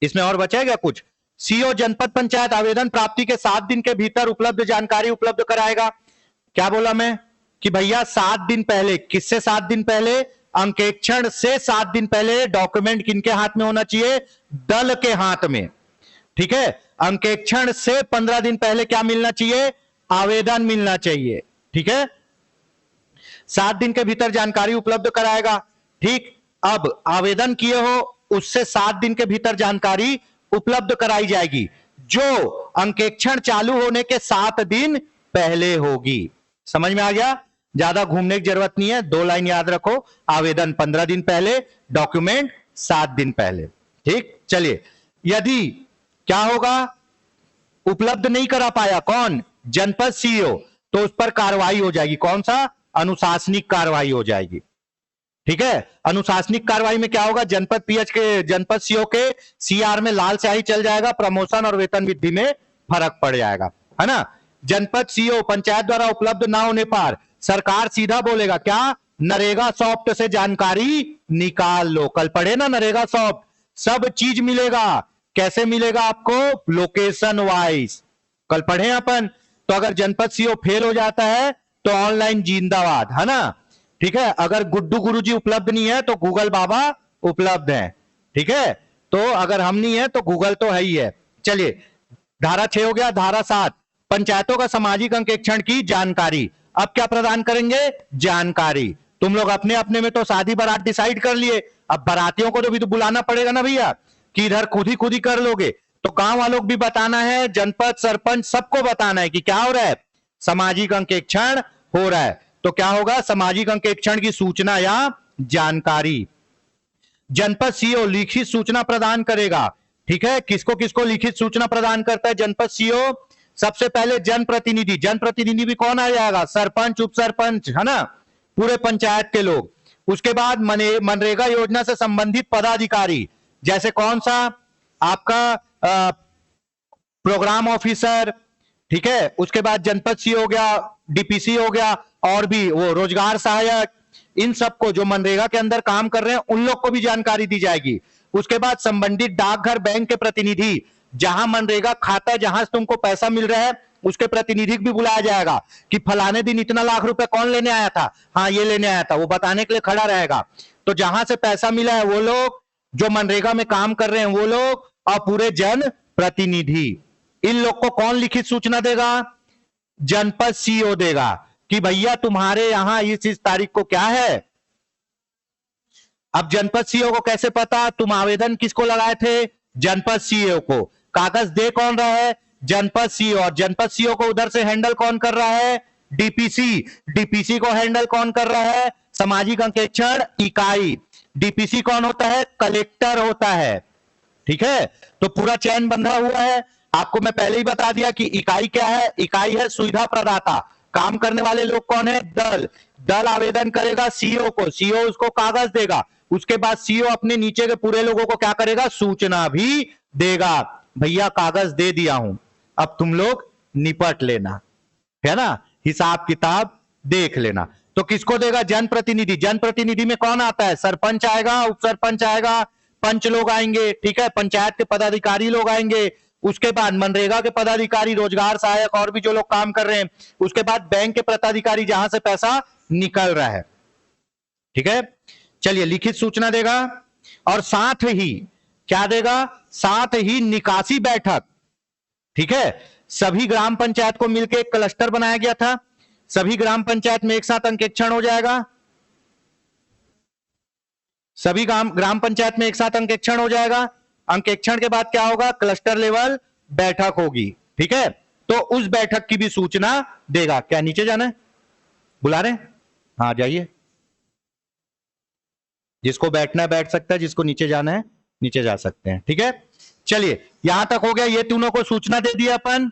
इसमें और बचेगा कुछ? सीईओ जनपद पंचायत आवेदन प्राप्ति के 7 दिन के भीतर उपलब्ध जानकारी उपलब्ध कराएगा। क्या बोला मैं? कि भैया 7 दिन पहले, किससे 7 दिन पहले? अंकेक्षण से 7 दिन पहले डॉक्यूमेंट किनके हाथ में होना चाहिए? दल के हाथ में। ठीक है, अंकेक्षण से 15 दिन पहले क्या मिलना चाहिए? आवेदन मिलना चाहिए। ठीक है, 7 दिन के भीतर जानकारी उपलब्ध कराएगा। ठीक, अब आवेदन किए हो उससे 7 दिन के भीतर जानकारी उपलब्ध कराई जाएगी, जो अंकेक्षण चालू होने के 7 दिन पहले होगी। समझ में आ गया? ज्यादा घूमने की जरूरत नहीं है, 2 लाइन याद रखो। आवेदन 15 दिन पहले, डॉक्यूमेंट 7 दिन पहले। ठीक, चलिए, यदि क्या होगा, उपलब्ध नहीं करा पाया कौन, जनपद सीईओ, तो उस पर कार्रवाई हो जाएगी। कौन सा? अनुशासनिक कार्रवाई हो जाएगी। ठीक है, अनुशासनिक कार्रवाई में क्या होगा, जनपद पीएच के, जनपद सीईओ के सीआर में लाल स्याही चल जाएगा, प्रमोशन और वेतन वृद्धि में फर्क पड़ जाएगा, है ना। जनपद सीईओ पंचायत द्वारा उपलब्ध ना होने पर सरकार सीधा बोलेगा क्या, नरेगा सॉफ्ट से जानकारी निकाल लो। कल पढ़े ना नरेगा सॉफ्ट, सब चीज मिलेगा। कैसे मिलेगा आपको? Location wise. कल पढ़े अपन। तो अगर जनपद सीईओ फेल हो जाता है तो ऑनलाइन जिंदाबाद, है ना। ठीक है, अगर गुड्डू गुरुजी उपलब्ध नहीं है तो गूगल बाबा उपलब्ध है। ठीक है, तो अगर हम नहीं है तो गूगल तो है ही है। चलिए, धारा 6 हो गया। धारा 7, पंचायतों का सामाजिक अंकेक्षण की जानकारी। अब क्या प्रदान करेंगे? जानकारी। तुम लोग अपने अपने में तो शादी बारात डिसाइड कर लिए, अब बारातियों को तो भी तो बुलाना पड़ेगा ना भैया, कि इधर खुद ही कर लोगे। तो गांव वालों को भी बताना है, जनपद सरपंच सबको बताना है कि क्या हो रहा है, सामाजिक अंकेक्षण हो रहा है। तो क्या होगा, सामाजिक अंकेक्षण की सूचना या जानकारी। जनपद सीईओ लिखित सूचना प्रदान करेगा। ठीक है, किसको किसको लिखित सूचना प्रदान करता है जनपद सीईओ? सबसे पहले जनप्रतिनिधि। जनप्रतिनिधि भी कौन आ जाएगा? सरपंच, उप सरपंच, है ना, पूरे पंचायत के लोग। उसके बाद मनरेगा योजना से संबंधित पदाधिकारी, जैसे कौन सा, आपका प्रोग्राम ऑफिसर। ठीक है, उसके बाद जनपद सीईओ हो गया, डीपीसी हो गया, और भी वो रोजगार सहायक, इन सबको जो मनरेगा के अंदर काम कर रहे हैं उन लोग को भी जानकारी दी जाएगी। उसके बाद संबंधित डाकघर, बैंक के प्रतिनिधि, जहां मनरेगा खाता है, जहां से तुमको पैसा मिल रहा है, उसके प्रतिनिधि भी बुलाया जाएगा कि फलाने दिन इतना लाख रुपए कौन लेने आया था, हाँ ये लेने आया था, वो बताने के लिए खड़ा रहेगा। तो जहां से पैसा मिला है वो लोग, जो मनरेगा में काम कर रहे हैं वो लोग, और पूरे जन प्रतिनिधि, इन लोग को कौन लिखित सूचना देगा? जनपद सीईओ देगा कि भैया तुम्हारे यहां इस तारीख को क्या है। अब जनपद सीईओ को कैसे पता? तुम आवेदन किसको लगाए थे? जनपद सीईओ को। कागज दे कौन रहा है? जनपद सीईओ। और जनपद सीईओ को उधर से हैंडल कौन कर रहा है? डीपीसी। डीपीसी को हैंडल कौन कर रहा है? सामाजिक अंकेक्षण इकाई। डीपीसी कौन होता है? कलेक्टर होता है। ठीक है, तो पूरा चैन बंधा हुआ है। आपको मैं पहले ही बता दिया कि इकाई क्या है। इकाई है सुविधा प्रदाता। काम करने वाले लोग कौन है? दल। दल आवेदन करेगा सीईओ को, सीईओ उसको कागज देगा, उसके बाद सीईओ अपने नीचे के पूरे लोगों को क्या करेगा? सूचना भी देगा, भैया कागज दे दिया हूं, अब तुम लोग निपट लेना, है ना, हिसाब किताब देख लेना। तो किसको देगा? जनप्रतिनिधि। जनप्रतिनिधि में कौन आता है? सरपंच आएगा, उप सरपंच आएगा, पंच लोग आएंगे। ठीक है, पंचायत के पदाधिकारी लोग आएंगे। उसके बाद मनरेगा के पदाधिकारी, रोजगार सहायक, और भी जो लोग काम कर रहे हैं। उसके बाद बैंक के पदाधिकारी, जहां से पैसा निकल रहा है। ठीक है, चलिए, लिखित सूचना देगा। और साथ ही क्या देगा? साथ ही निकासी बैठक। ठीक है, सभी ग्राम पंचायत को मिलकर एक क्लस्टर बनाया गया था, सभी ग्राम पंचायत में एक साथ अंकेक्षण हो जाएगा। सभी ग्राम पंचायत में एक साथ अंकेक्षण हो जाएगा। अंकेक्षण के बाद क्या होगा? क्लस्टर लेवल बैठक होगी। ठीक है, तो उस बैठक की भी सूचना देगा। क्या नीचे जाना है? बुला रहे हैं? हाँ जाइए, जिसको बैठना है बैठ सकता है, जिसको नीचे जाना है नीचे जा सकते हैं। ठीक है, चलिए, यहां तक हो गया। ये तीनों को सूचना दे दिए अपन,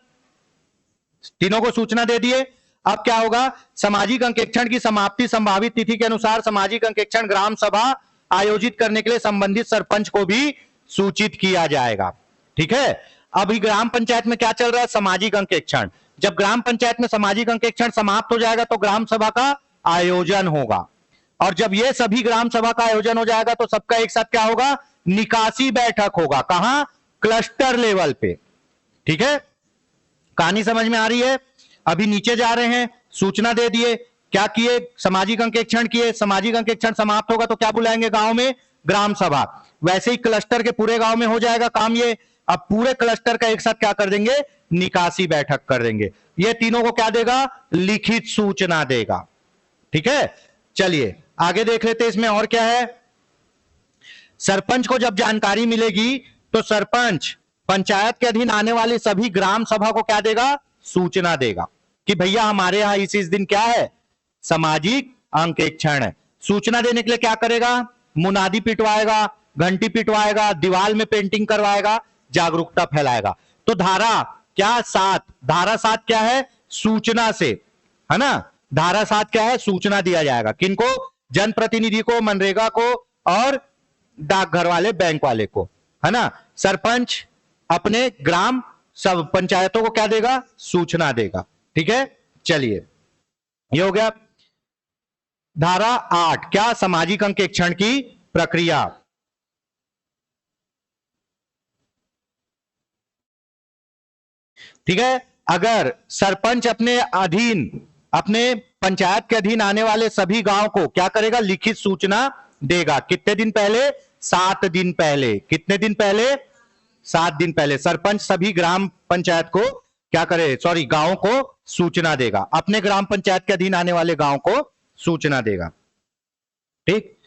तीनों को सूचना दे दिए। अब क्या होगा? सामाजिक अंकेक्षण की समाप्ति संभावित तिथि के अनुसार सामाजिक अंकेक्षण ग्राम सभा आयोजित करने के लिए संबंधित सरपंच को भी सूचित किया जाएगा। ठीक है, अभी ग्राम पंचायत में क्या चल रहा है? सामाजिक अंकेक्षण। जब ग्राम पंचायत में सामाजिक अंकेक्षण समाप्त हो जाएगा तो ग्राम सभा का आयोजन होगा, और जब ये सभी ग्राम सभा का आयोजन हो जाएगा तो सबका एक साथ क्या होगा? निकासी बैठक होगा। कहां? क्लस्टर लेवल पे। ठीक है, कहानी समझ में आ रही है? अभी नीचे जा रहे हैं, सूचना दे दिए, क्या किए? सामाजिक अंकेक्षण किए। सामाजिक अंकेक्षण समाप्त होगा तो क्या बुलाएंगे गांव में? ग्राम सभा। वैसे ही क्लस्टर के पूरे गांव में हो जाएगा काम ये। अब पूरे क्लस्टर का एक साथ क्या कर देंगे? निकासी बैठक कर देंगे। ये तीनों को क्या देगा? लिखित सूचना देगा। ठीक है, चलिए आगे देख लेते हैं इसमें और क्या है। सरपंच को जब जानकारी मिलेगी तो सरपंच पंचायत के अधीन आने वाली सभी ग्राम सभा को क्या देगा, सूचना देगा कि भैया हमारे यहां इस दिन क्या है, सामाजिक अंकेक्षण है। सूचना देने के लिए क्या करेगा, मुनादी पिटवाएगा, घंटी पिटवाएगा, दीवार में पेंटिंग करवाएगा, जागरूकता फैलाएगा। तो धारा क्या 7, धारा 7 क्या है, सूचना से, है ना। धारा 7 क्या है, सूचना दिया जाएगा किनको, जनप्रतिनिधि को, मनरेगा को और डाकघर वाले, बैंक वाले को, है ना। सरपंच अपने ग्राम सब पंचायतों को क्या देगा, सूचना देगा। ठीक है, चलिए ये हो गया। धारा 8 क्या, सामाजिक अंकेक्षण की प्रक्रिया। ठीक है, अगर सरपंच अपने अधीन, अपने पंचायत के अधीन आने वाले सभी गांव को क्या करेगा, लिखित सूचना देगा। कितने दिन पहले, 7 दिन पहले। कितने दिन पहले, 7 दिन पहले सरपंच सभी ग्राम पंचायत को क्या करे, सॉरी गांव को सूचना देगा, अपने ग्राम पंचायत के अधीन आने वाले गांव को सूचना देगा। ठीक,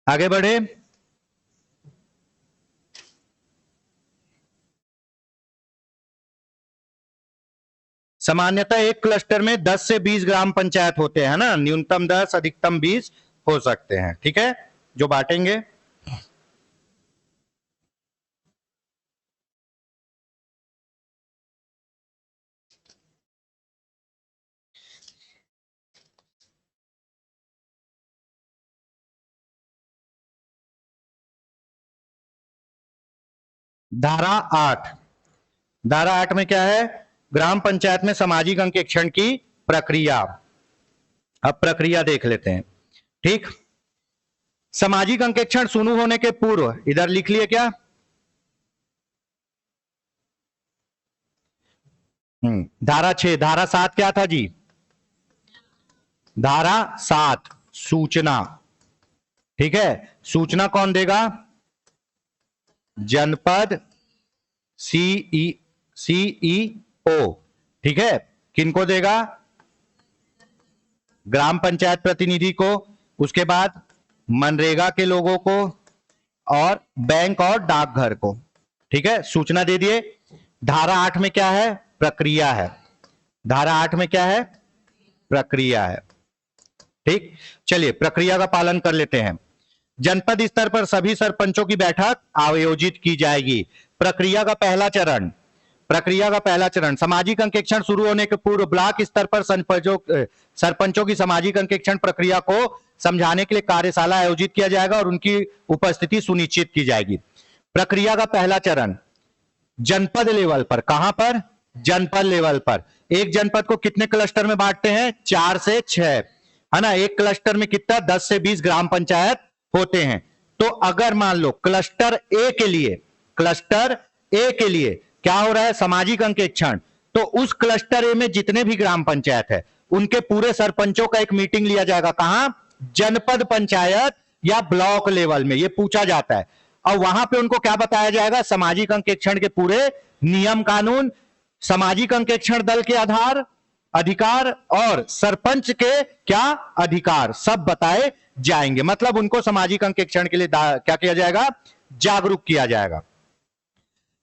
आगे बढ़े। सामान्यतः एक क्लस्टर में 10 से 20 ग्राम पंचायत होते हैं ना, न्यूनतम 10 अधिकतम 20 हो सकते हैं। ठीक है, जो बांटेंगे। धारा 8, धारा 8 में क्या है, ग्राम पंचायत में सामाजिक अंकेक्षण की प्रक्रिया। अब प्रक्रिया देख लेते हैं। ठीक, सामाजिक अंकेक्षण शुरू होने के पूर्व, इधर लिख लिए क्या, धारा 6, धारा 7 क्या था जी, धारा 7 सूचना। ठीक है, सूचना कौन देगा, जनपद सीईओ। ठीक है, किनको देगा, ग्राम पंचायत प्रतिनिधि को, उसके बाद मनरेगा के लोगों को और बैंक और डाकघर को। ठीक है, सूचना दे दिए। धारा 8 में क्या है, प्रक्रिया है। धारा 8 में क्या है, प्रक्रिया है। ठीक, चलिए प्रक्रिया का पालन कर लेते हैं। जनपद स्तर पर सभी सरपंचों की बैठक आयोजित की जाएगी। प्रक्रिया का पहला चरण, प्रक्रिया का पहला चरण, सामाजिक अंकेक्षण शुरू होने के पूर्व ब्लॉक स्तर पर सरपंचों की सामाजिक अंकेक्षण प्रक्रिया को समझाने के लिए कार्यशाला आयोजित किया जाएगा और उनकी उपस्थिति सुनिश्चित की जाएगी। प्रक्रिया का पहला चरण जनपद लेवल पर, कहां पर, जनपद लेवल पर। एक जनपद को कितने क्लस्टर में बांटते हैं, 4 से 6, है ना। एक क्लस्टर में कितना, 10 से 20 ग्राम पंचायत होते हैं। तो अगर मान लो क्लस्टर ए के लिए, क्लस्टर ए के लिए क्या हो रहा है, सामाजिक अंकेक्षण, तो उस क्लस्टर ए में जितने भी ग्राम पंचायत है उनके पूरे सरपंचों का एक मीटिंग लिया जाएगा। कहां, जनपद पंचायत या ब्लॉक लेवल में, ये पूछा जाता है। और वहां पे उनको क्या बताया जाएगा, सामाजिक अंकेक्षण के पूरे नियम कानून, सामाजिक अंकेक्षण दल के आधार अधिकार और सरपंच के क्या अधिकार, सब बताए जाएंगे। मतलब उनको सामाजिक अंकेक्षण के लिए क्या किया जाएगा, जागरूक किया जाएगा।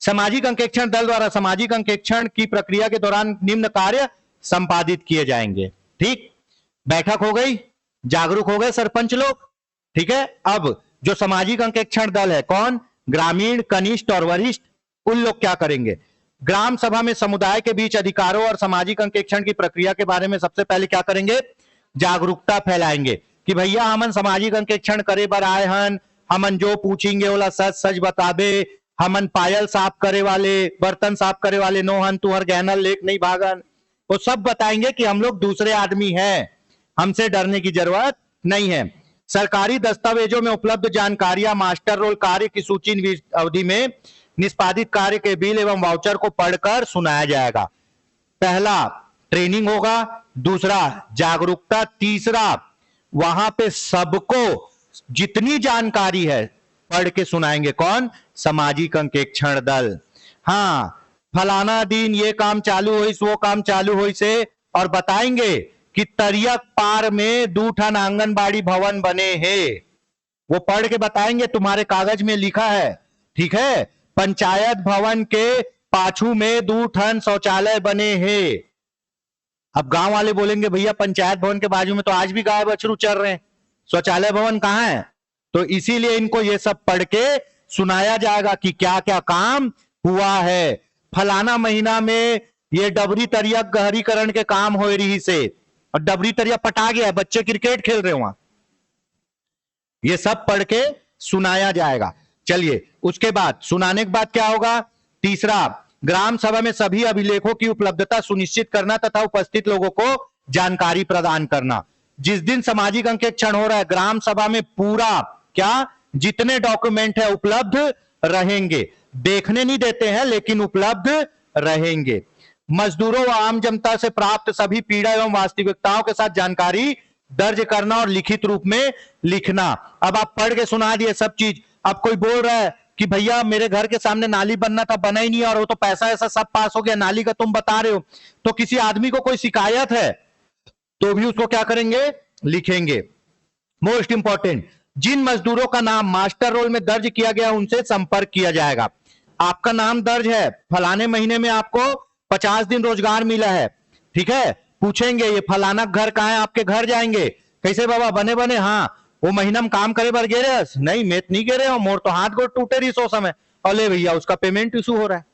सामाजिक अंकेक्षण दल द्वारा सामाजिक अंकेक्षण की प्रक्रिया के दौरान निम्न कार्य संपादित किए जाएंगे। ठीक, बैठक हो गई, जागरूक हो गए सरपंच लोग। ठीक है, अब जो सामाजिक अंकेक्षण दल है, कौन, ग्रामीण, कनिष्ठ और वरिष्ठ, उन लोग क्या करेंगे, ग्राम सभा में समुदाय के बीच अधिकारों और सामाजिक अंकेक्षण की प्रक्रिया के बारे में सबसे पहले क्या करेंगे, जागरूकता फैलाएंगे कि भैया हमन सामाजिक अंकेक्षण करे बर आए हन, हमन जो पूछेंगे ओला सच सच बताबे, हमन पायल साफ करे वाले, बर्तन साफ करे वाले नो हन, तुहर गहना लेक नहीं भागन, वो सब बताएंगे कि हम लोग दूसरे आदमी हैं, हमसे डरने की जरूरत नहीं है। सरकारी दस्तावेजों में उपलब्ध जानकारियां, मास्टर रोल कार्य की सूची अवधि में निष्पादित कार्य के बिल एवं वाउचर को पढ़कर सुनाया जाएगा। पहला ट्रेनिंग होगा, दूसरा जागरूकता, तीसरा वहां पे सबको जितनी जानकारी है पढ़ के सुनाएंगे। कौन? सामाजिक अंकेक्षण दल। हाँ, फलाना दिन ये काम चालू हुई, वो काम चालू हुई से, और बताएंगे कि तरियक पार में 2 ठन आंगनबाड़ी भवन बने हैं। वो पढ़ के बताएंगे, तुम्हारे कागज में लिखा है, ठीक है। पंचायत भवन के पाछू में 2 ठन शौचालय बने हैं। अब गांव वाले बोलेंगे भैया पंचायत भवन के बाजू में तो आज भी गाय बछरू चर रहे हैं, शौचालय भवन कहां है? तो इसीलिए इनको ये सब पढ़ के सुनाया जाएगा कि क्या क्या काम हुआ है। फलाना महीना में ये डबरी तरिया गहरीकरण के काम हो रही से, और डबरी तरिया पटा गया, बच्चे क्रिकेट खेल रहे वहां। ये सब पढ़ के सुनाया जाएगा। चलिए, उसके बाद सुनाने के बाद क्या होगा? तीसरा, ग्राम सभा में सभी अभिलेखों की उपलब्धता सुनिश्चित करना तथा उपस्थित लोगों को जानकारी प्रदान करना। जिस दिन सामाजिक अंकेक्षण हो रहा है, ग्राम सभा में पूरा क्या जितने डॉक्यूमेंट है उपलब्ध रहेंगे। देखने नहीं देते हैं, लेकिन उपलब्ध रहेंगे। मजदूरों व आम जनता से प्राप्त सभी पीड़ा एवं वास्तविकताओं के साथ जानकारी दर्ज करना और लिखित रूप में लिखना। अब आप पढ़ के सुना दिए सब चीज। अब कोई बोल रहा है कि भैया मेरे घर के सामने नाली बनना था, बना ही नहीं, और वो तो पैसा ऐसा सब पास हो गया, नाली का तुम बता रहे हो। तो किसी आदमी को कोई शिकायत है तो भी उसको क्या करेंगे? लिखेंगे। मोस्ट इंपॉर्टेंट, जिन मजदूरों का नाम मास्टर रोल में दर्ज किया गया उनसे संपर्क किया जाएगा। आपका नाम दर्ज है, फलाने महीने में आपको 50 दिन रोजगार मिला है, ठीक है। पूछेंगे ये फलाना घर कहां है, आपके घर जाएंगे। कैसे बाबा बने बने? हाँ, वो महीना में काम करे बर गे रहे? नहीं, मेत नहीं गे रहे हो, मोर तो हाथ गोड़ टूटे रही सो समय। और ले भैया उसका पेमेंट इशू हो रहा है।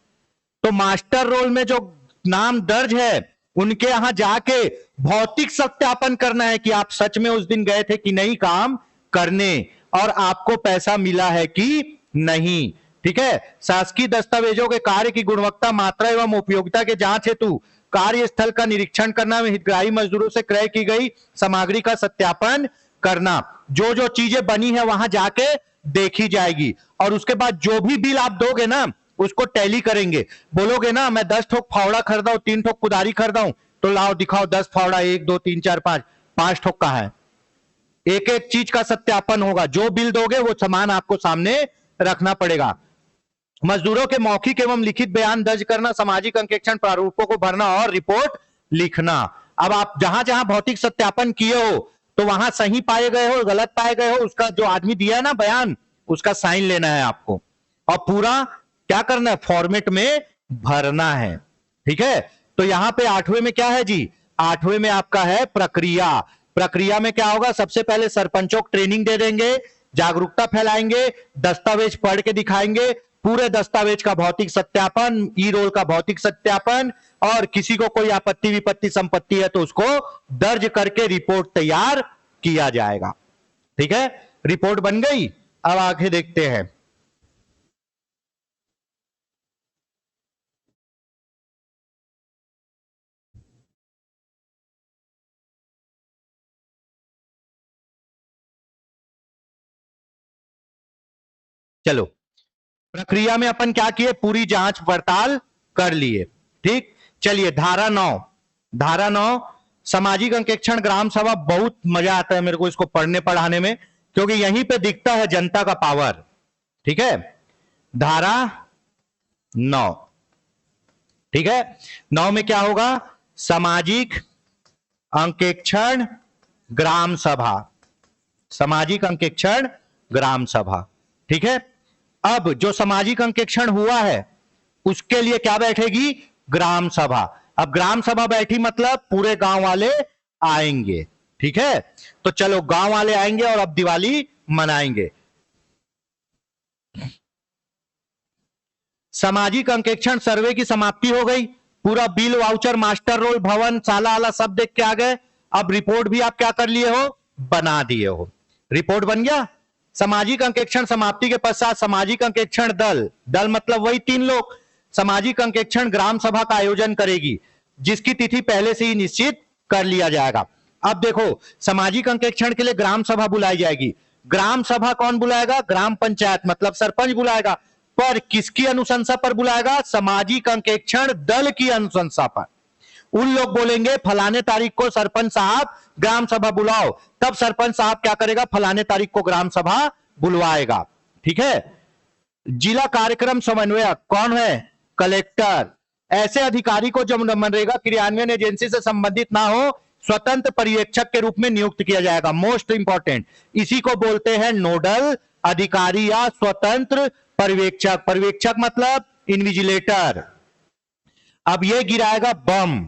तो मास्टर रोल में जो नाम दर्ज है उनके यहां जाके भौतिक सत्यापन करना है कि आप सच में उस दिन गए थे कि नहीं काम करने, और आपको पैसा मिला है कि नहीं, ठीक है। शासकीय दस्तावेजों के कार्य की गुणवत्ता, मात्रा एवं उपयोगिता के जांच हेतु कार्यस्थल का निरीक्षण करना, हितग्राही मजदूरों से क्रय की गई सामग्री का सत्यापन करना। जो जो चीजें बनी है वहां जाके देखी जाएगी, और उसके बाद जो भी बिल आप दोगे ना उसको टैली करेंगे। बोलोगे ना मैं 10 ठोक फावड़ा खरीदा हूं, 3 ठोक कुदारी खरीदा हूं, तो लाओ दिखाओ 10 फावड़ा, 1 2 3 4 5 ठोक का है। एक एक चीज का सत्यापन होगा। जो बिल दोगे वो सामान आपको सामने रखना पड़ेगा। मजदूरों के मौखिक एवं लिखित बयान दर्ज करना, सामाजिक अंकेक्षण प्रारूपों को भरना और रिपोर्ट लिखना। अब आप जहां जहां भौतिक सत्यापन किए हो तो वहां सही पाए गए हो, गलत पाए गए हो, उसका जो आदमी दिया है ना बयान, उसका साइन लेना है आपको, और पूरा क्या करना है? फॉर्मेट में भरना है, ठीक है। तो यहां पे 8वें में क्या है जी? 8वें में आपका है प्रक्रिया। प्रक्रिया में क्या होगा? सबसे पहले सरपंचों को ट्रेनिंग दे देंगे, जागरूकता फैलाएंगे, दस्तावेज पढ़ के दिखाएंगे, पूरे दस्तावेज का भौतिक सत्यापन, ई रोल का भौतिक सत्यापन, और किसी को कोई आपत्ति विपत्ति संपत्ति है तो उसको दर्ज करके रिपोर्ट तैयार किया जाएगा, ठीक है। रिपोर्ट बन गई। अब आगे देखते हैं। चलो, प्रक्रिया में अपन क्या किए? पूरी जांच पड़ताल कर लिए, ठीक। चलिए, धारा 9। धारा 9 सामाजिक अंकेक्षण ग्राम सभा। बहुत मजा आता है मेरे को इसको पढ़ने पढ़ाने में, क्योंकि यहीं पे दिखता है जनता का पावर, ठीक है। धारा 9, ठीक है। 9 में क्या होगा? सामाजिक अंकेक्षण ग्राम सभा। सामाजिक अंकेक्षण ग्राम सभा, ठीक है। अब जो सामाजिक अंकेक्षण हुआ है उसके लिए क्या बैठेगी? ग्राम सभा। अब ग्राम सभा बैठी मतलब पूरे गांव वाले आएंगे, ठीक है। तो चलो गांव वाले आएंगे और अब दिवाली मनाएंगे। सामाजिक अंकेक्षण सर्वे की समाप्ति हो गई। पूरा बिल, वाउचर, मास्टर रोल, भवन, साला आला सब देख के आ गए। अब रिपोर्ट भी आप क्या कर लिए हो? बना दिए हो। रिपोर्ट बन गया। सामाजिक अंकेक्षण समाप्ति के पश्चात सामाजिक अंकेक्षण दल, दल मतलब वही 3 लोग, सामाजिक अंकेक्षण ग्राम सभा का आयोजन करेगी, जिसकी तिथि पहले से ही निश्चित कर लिया जाएगा। अब देखो, सामाजिक अंकेक्षण के लिए ग्राम सभा बुलाई जाएगी। ग्राम सभा कौन बुलाएगा? ग्राम पंचायत मतलब सरपंच बुलाएगा। पर किसकी अनुशंसा पर बुलाएगा? सामाजिक अंकेक्षण दल की अनुशंसा पर। उन लोग बोलेंगे फलाने तारीख को सरपंच साहब ग्राम सभा बुलाओ, तब सरपंच साहब क्या करेगा? फलाने तारीख को ग्राम सभा बुलवाएगा, ठीक है। जिला कार्यक्रम समन्वयक कौन है? कलेक्टर। ऐसे अधिकारी को जब मनरेगा क्रियान्वयन एजेंसी से संबंधित ना हो, स्वतंत्र पर्यवेक्षक के रूप में नियुक्त किया जाएगा। मोस्ट इंपॉर्टेंट, इसी को बोलते हैं नोडल अधिकारी या स्वतंत्र पर्यवेक्षक। पर्यवेक्षक मतलब इन्विजिलेटर। अब ये गिराएगा बम,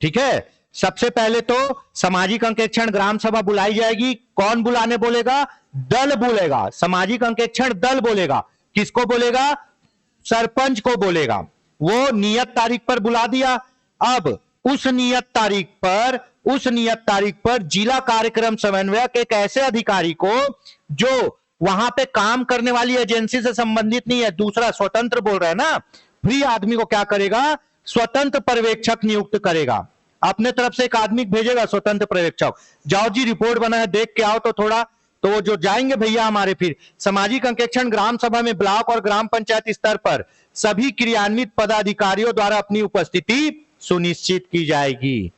ठीक है। सबसे पहले तो सामाजिक अंकेक्षण ग्राम सभा बुलाई जाएगी। कौन बुलाने बोलेगा? दल बोलेगा। सामाजिक अंकेक्षण दल बोलेगा। किसको बोलेगा? सरपंच को बोलेगा। वो नियत तारीख पर बुला दिया। अब उस नियत तारीख पर जिला कार्यक्रम समन्वयक एक ऐसे अधिकारी को जो वहां पे काम करने वाली एजेंसी से संबंधित नहीं है, दूसरा स्वतंत्र बोल रहा है ना, फ्री आदमी को क्या करेगा? स्वतंत्र पर्यवेक्षक नियुक्त करेगा। अपने तरफ से एक आदमी भेजेगा स्वतंत्र पर्यवेक्षक, जाओ जी रिपोर्ट बना है देख के आओ तो थोड़ा। तो वो जो जाएंगे भैया हमारे, फिर सामाजिक अंकेक्षण ग्राम सभा में ब्लॉक और ग्राम पंचायत स्तर पर सभी क्रियान्वित पदाधिकारियों द्वारा अपनी उपस्थिति सुनिश्चित की जाएगी।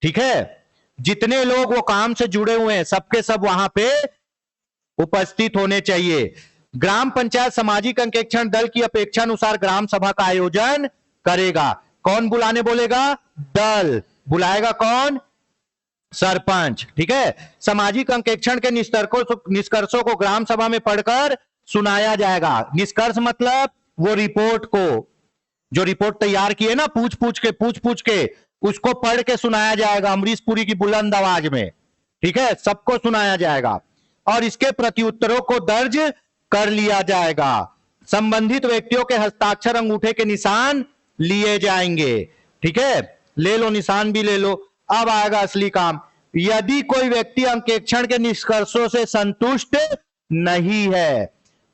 ठीक है, जितने लोग वो काम से जुड़े हुए हैं सबके सब वहां पे उपस्थित होने चाहिए। ग्राम पंचायत सामाजिक अंकेक्षण दल की अपेक्षा अनुसार ग्राम सभा का आयोजन करेगा। कौन बुलाने बोलेगा? दल। बुलाएगा कौन? सरपंच। ठीक है, सामाजिक अंकेक्षण के निष्कर्षों को ग्राम सभा में पढ़कर सुनाया जाएगा। निष्कर्ष मतलब वो रिपोर्ट को, जो रिपोर्ट तैयार की है ना, पूछ पूछ के उसको पढ़ के सुनाया जाएगा अमरीश पुरी की बुलंद आवाज में। ठीक है, सबको सुनाया जाएगा और इसके प्रत्युत्तरों को दर्ज कर लिया जाएगा। संबंधित व्यक्तियों के हस्ताक्षर अंगूठे के निशान लिए जाएंगे। ठीक है, ले लो, निशान भी ले लो। अब आएगा असली काम। यदि कोई व्यक्ति अंकेक्षण के निष्कर्षों से संतुष्ट नहीं है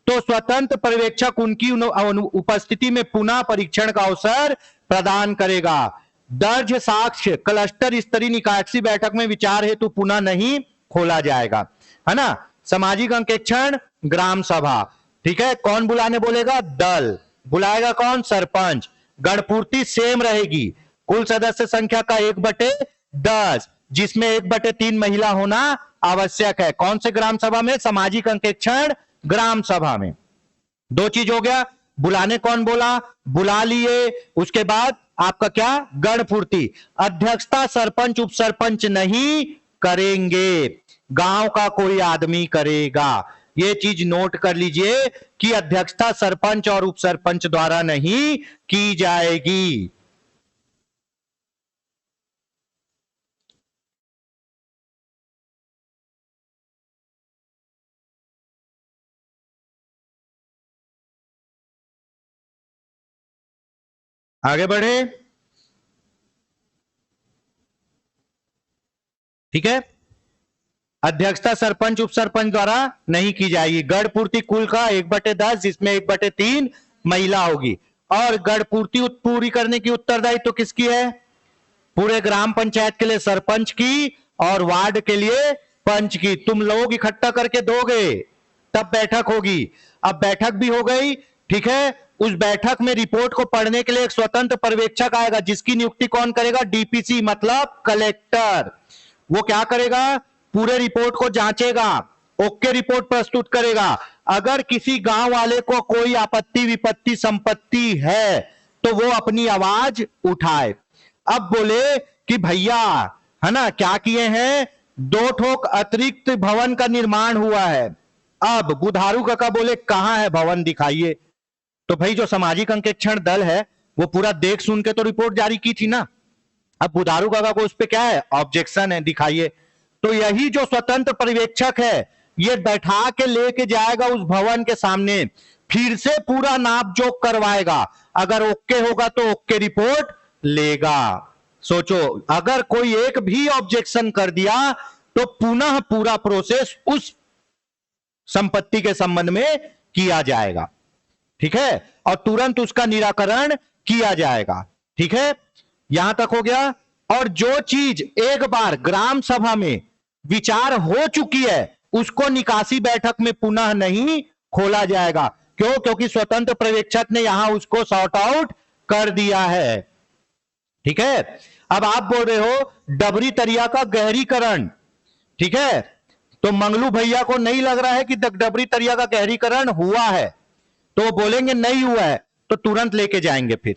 तो स्वतंत्र पर्यवेक्षक उनकी उपस्थिति में पुनः परीक्षण का अवसर प्रदान करेगा। दर्ज साक्ष्य क्लस्टर स्तरीय निकाय बैठक में विचार हेतु पुनः नहीं खोला जाएगा, है ना। सामाजिक अंकेक्षण ग्राम सभा, ठीक है, कौन बुलाने बोलेगा? दल। बुलाएगा कौन? सरपंच। गणपूर्ति सेम रहेगी। कुल सदस्य संख्या का 1/10, जिसमें 1/3 महिला होना आवश्यक है। कौन से ग्राम सभा में? सामाजिक अंकेक्षण ग्राम सभा में। दो चीज हो गया। बुलाने कौन बोला? बुला लिए। उसके बाद आपका क्या? गणपूर्ति। अध्यक्षता सरपंच उप सरपंच नहीं करेंगे, गांव का कोई आदमी करेगा। ये चीज नोट कर लीजिए कि अध्यक्षता सरपंच और उप सरपंच द्वारा नहीं की जाएगी। आगे बढ़े, ठीक है। अध्यक्षता सरपंच उप सरपंच द्वारा नहीं की जाएगी। गढ़ पूर्ति कुल का 1/10, जिसमें 1/3 महिला होगी। और गढ़ पूर्ति पूरी करने की उत्तरदायित्व तो किसकी है? पूरे ग्राम पंचायत के लिए सरपंच की और वार्ड के लिए पंच की। तुम लोग इकट्ठा करके दोगे तब बैठक होगी। अब बैठक भी हो गई, ठीक है। उस बैठक में रिपोर्ट को पढ़ने के लिए एक स्वतंत्र पर्यवेक्षक आएगा, जिसकी नियुक्ति कौन करेगा? डीपीसी मतलब कलेक्टर। वो क्या करेगा? पूरे रिपोर्ट को जांचेगा, ओके रिपोर्ट प्रस्तुत करेगा। अगर किसी गांव वाले को कोई आपत्ति विपत्ति संपत्ति है तो वो अपनी आवाज उठाए। अब बोले कि भैया, है ना, क्या किए हैं? 2 ठोक अतिरिक्त भवन का निर्माण हुआ है। अब बुधारू काका बोले कहां है भवन, दिखाइए। तो भाई जो सामाजिक अंकेक्षण दल है वो पूरा देख सुन के तो रिपोर्ट जारी की थी ना। अब बुधारू काका को उस पे क्या है? ऑब्जेक्शन है, दिखाइए। तो यही जो स्वतंत्र पर्यवेक्षक है ये बैठा के लेके जाएगा उस भवन के सामने, फिर से पूरा नाप जोक करवाएगा। अगर ओके होगा तो ओके रिपोर्ट लेगा। सोचो, अगर कोई एक भी ऑब्जेक्शन कर दिया तो पुनः पूरा प्रोसेस उस संपत्ति के संबंध में किया जाएगा, ठीक है, और तुरंत उसका निराकरण किया जाएगा। ठीक है, यहां तक हो गया। और जो चीज एक बार ग्राम सभा में विचार हो चुकी है उसको निकासी बैठक में पुनः नहीं खोला जाएगा। क्यों? क्योंकि स्वतंत्र पर्यवेक्षक ने यहां उसको सॉर्ट आउट कर दिया है। ठीक है, अब आप बोल रहे हो डबरी तरिया का गहरीकरण, ठीक है, तो मंगलू भैया को नहीं लग रहा है कि डबरी तरिया का गहरीकरण हुआ है, तो वो बोलेंगे नहीं हुआ है, तो तुरंत लेके जाएंगे। फिर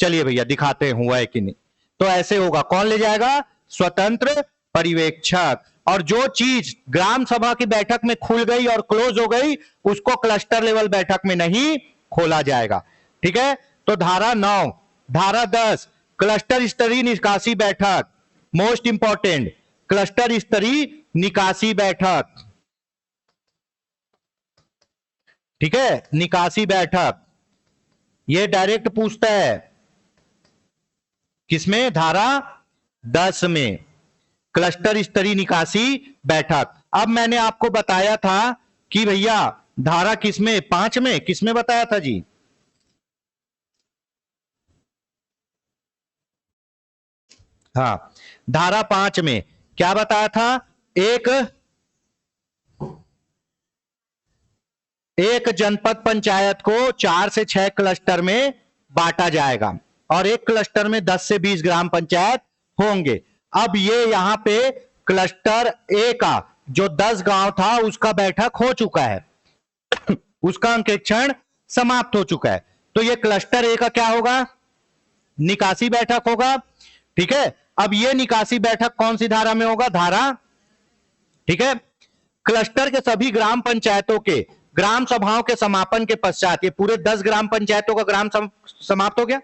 चलिए भैया दिखाते हैं हुआ है कि नहीं। तो ऐसे होगा, कौन ले जाएगा? स्वतंत्र पर्यवेक्षक। और जो चीज ग्राम सभा की बैठक में खुल गई और क्लोज हो गई, उसको क्लस्टर लेवल बैठक में नहीं खोला जाएगा। ठीक है, तो धारा 9, धारा 10, क्लस्टर स्तरीय निकासी बैठक, मोस्ट इंपॉर्टेंट, क्लस्टर स्तरीय निकासी बैठक। ठीक है, निकासी बैठक ये डायरेक्ट पूछता है, किसमें? धारा 10 में, क्लस्टर स्तरीय निकासी बैठक। अब मैंने आपको बताया था कि भैया धारा किसमें? 5 में। किसमें बताया था जी? हाँ, धारा 5 में क्या बताया था? एक जनपद पंचायत को 4 से 6 क्लस्टर में बांटा जाएगा और एक क्लस्टर में 10 से 20 ग्राम पंचायत होंगे। अब ये यहां पे क्लस्टर ए का जो 10 गांव था उसका बैठक हो चुका है उसका अंकेक्षण समाप्त हो चुका है। तो ये क्लस्टर ए का क्या होगा? निकासी बैठक होगा। ठीक है, अब ये निकासी बैठक कौन सी धारा में होगा? धारा, ठीक है, क्लस्टर के सभी ग्राम पंचायतों के ग्राम सभाओं के समापन के पश्चात, ये पूरे 10 ग्राम पंचायतों का ग्राम समाप्त हो गया,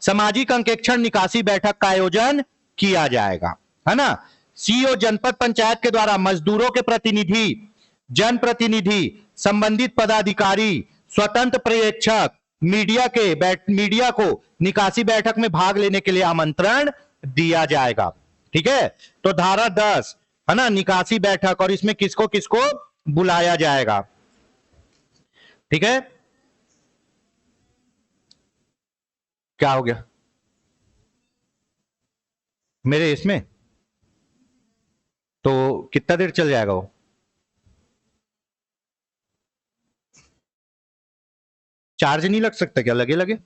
सामाजिक अंकेक्षण निकासी बैठक का आयोजन किया जाएगा, है ना। सीईओ जनपद पंचायत के द्वारा मजदूरों के प्रतिनिधि, जनप्रतिनिधि, संबंधित पदाधिकारी, स्वतंत्र पर्यवेक्षक, मीडिया को निकासी बैठक में भाग लेने के लिए आमंत्रण दिया जाएगा। ठीक है, तो धारा 10 है ना, निकासी बैठक, और इसमें किसको किसको बुलाया जाएगा। ठीक है, क्या हो गया मेरे इसमें? तो कितना देर चल जाएगा वो? चार्ज नहीं लग सकता क्या? लगे लगे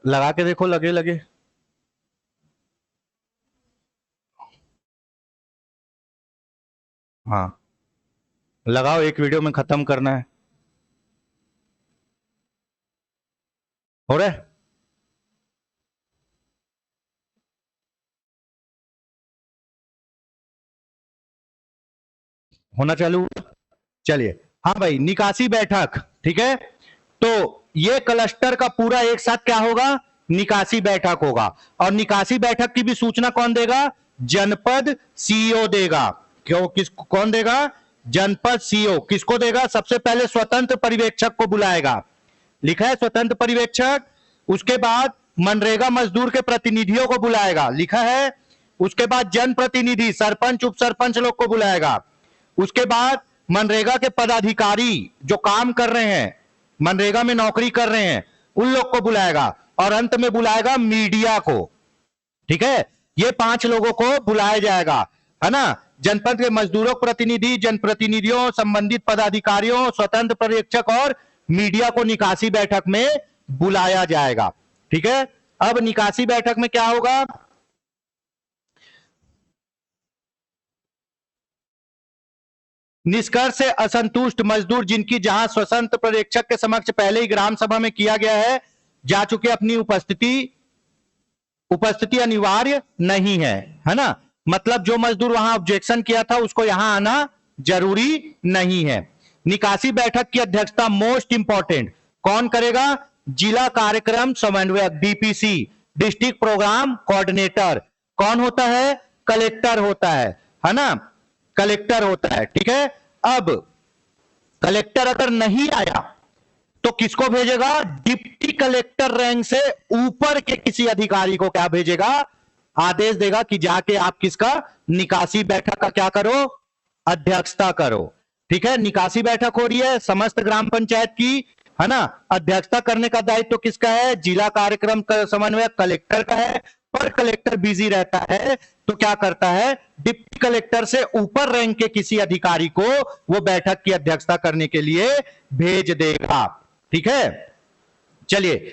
लगा के देखो, लगे लगे। हाँ लगाओ, एक वीडियो में खत्म करना है। हो रहा है? होना चालू? चलिए, हाँ भाई, निकासी बैठक। ठीक है, तो ये क्लस्टर का पूरा एक साथ क्या होगा? निकासी बैठक होगा। और निकासी बैठक की भी सूचना कौन देगा? जनपद सीईओ देगा। क्यों? कौन देगा? जनपद सीईओ। किसको देगा? सबसे पहले स्वतंत्र पर्यवेक्षक को बुलाएगा, लिखा है स्वतंत्र पर्यवेक्षक। उसके बाद मनरेगा मजदूर के प्रतिनिधियों को बुलाएगा, लिखा है। उसके बाद जनप्रतिनिधि, सरपंच, उप सरपंच लोग को बुलाएगा। उसके बाद मनरेगा के पदाधिकारी जो काम कर रहे हैं, मनरेगा में नौकरी कर रहे हैं, उन लोग को बुलाएगा। और अंत में बुलाएगा मीडिया को। ठीक है, ये 5 लोगों को बुलाया जाएगा, है ना। जनपद के मजदूरों प्रतिनिधि, जनप्रतिनिधियों, संबंधित पदाधिकारियों, स्वतंत्र पर्यवेक्षक और मीडिया को निकासी बैठक में बुलाया जाएगा। ठीक है, अब निकासी बैठक में क्या होगा? निष्कर्ष से असंतुष्ट मजदूर जिनकी जहां स्वतंत्र पर्यवेक्षक के समक्ष पहले ही ग्राम सभा में किया गया है, जा चुके, अपनी उपस्थिति अनिवार्य नहीं है ना। मतलब जो मजदूर वहां ऑब्जेक्शन किया था उसको यहां आना जरूरी नहीं है। निकासी बैठक की अध्यक्षता मोस्ट इंपॉर्टेंट कौन करेगा? जिला कार्यक्रम समन्वयक, डीपीसी, डिस्ट्रिक्ट प्रोग्राम कोऑर्डिनेटर। कौन होता है? कलेक्टर होता है ना, कलेक्टर होता है। ठीक है, अब कलेक्टर अगर नहीं आया तो किसको भेजेगा? डिप्टी कलेक्टर रैंक से ऊपर के किसी अधिकारी को क्या भेजेगा? आदेश देगा कि जाके आप किसका? निकासी बैठक का क्या करो? अध्यक्षता करो। ठीक है, निकासी बैठक हो रही है समस्त ग्राम पंचायत की, है ना। अध्यक्षता करने का दायित्व तो किसका है? जिला कार्यक्रम समन्वयक कलेक्टर का है। पर कलेक्टर बिजी रहता है तो क्या करता है? डिप्टी कलेक्टर से ऊपर रैंक के किसी अधिकारी को वो बैठक की अध्यक्षता करने के लिए भेज देगा। ठीक है, चलिए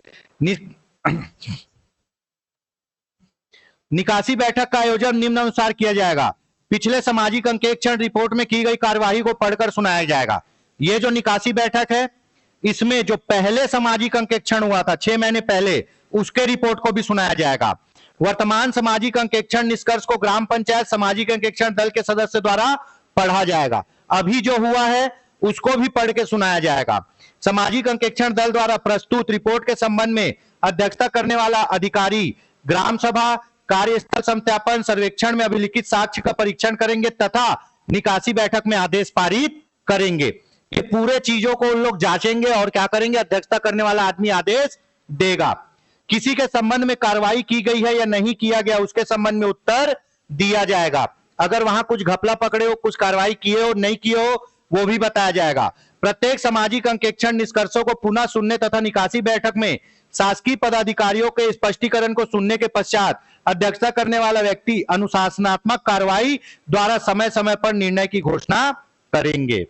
निकासी बैठक का आयोजन निम्नानुसार किया जाएगा। पिछले सामाजिक अंकेक्षण रिपोर्ट में की गई कार्यवाही को पढ़कर सुनाया जाएगा। ये जो निकासी बैठक है, इसमें जो पहले सामाजिक अंकेक्षण हुआ था 6 महीने पहले, उसके रिपोर्ट को भी सुनाया जाएगा। वर्तमान सामाजिक अंकेक्षण निष्कर्ष को ग्राम पंचायत सामाजिक अंकेक्षण दल के सदस्य द्वारा पढ़ा जाएगा। अभी जो हुआ है उसको भी पढ़ के सुनाया जाएगा। सामाजिक अंकेक्षण दल द्वारा प्रस्तुत रिपोर्ट के संबंध में अध्यक्षता करने वाला अधिकारी ग्राम सभा कार्यस्थल सत्यापन सर्वेक्षण में अभिलिखित साक्ष्य का परीक्षण करेंगे तथा निकासी बैठक में आदेश पारित करेंगे। ये पूरे चीजों को उन लोग जांचेंगे और क्या करेंगे, अध्यक्षता करने वाला आदमी आदेश देगा। किसी के संबंध में कार्रवाई की गई है या नहीं किया गया, उसके संबंध में उत्तर दिया जाएगा। अगर वहां कुछ घपला पकड़े हो, कुछ कार्रवाई किए हो, नहीं किए हो, वो भी बताया जाएगा। प्रत्येक सामाजिक अंकेक्षण निष्कर्षों को पुनः सुनने तथा निकासी बैठक में शासकीय पदाधिकारियों के स्पष्टीकरण को सुनने के पश्चात अध्यक्षता करने वाला व्यक्ति अनुशासनात्मक कार्रवाई द्वारा समय समय पर निर्णय की घोषणा करेंगे।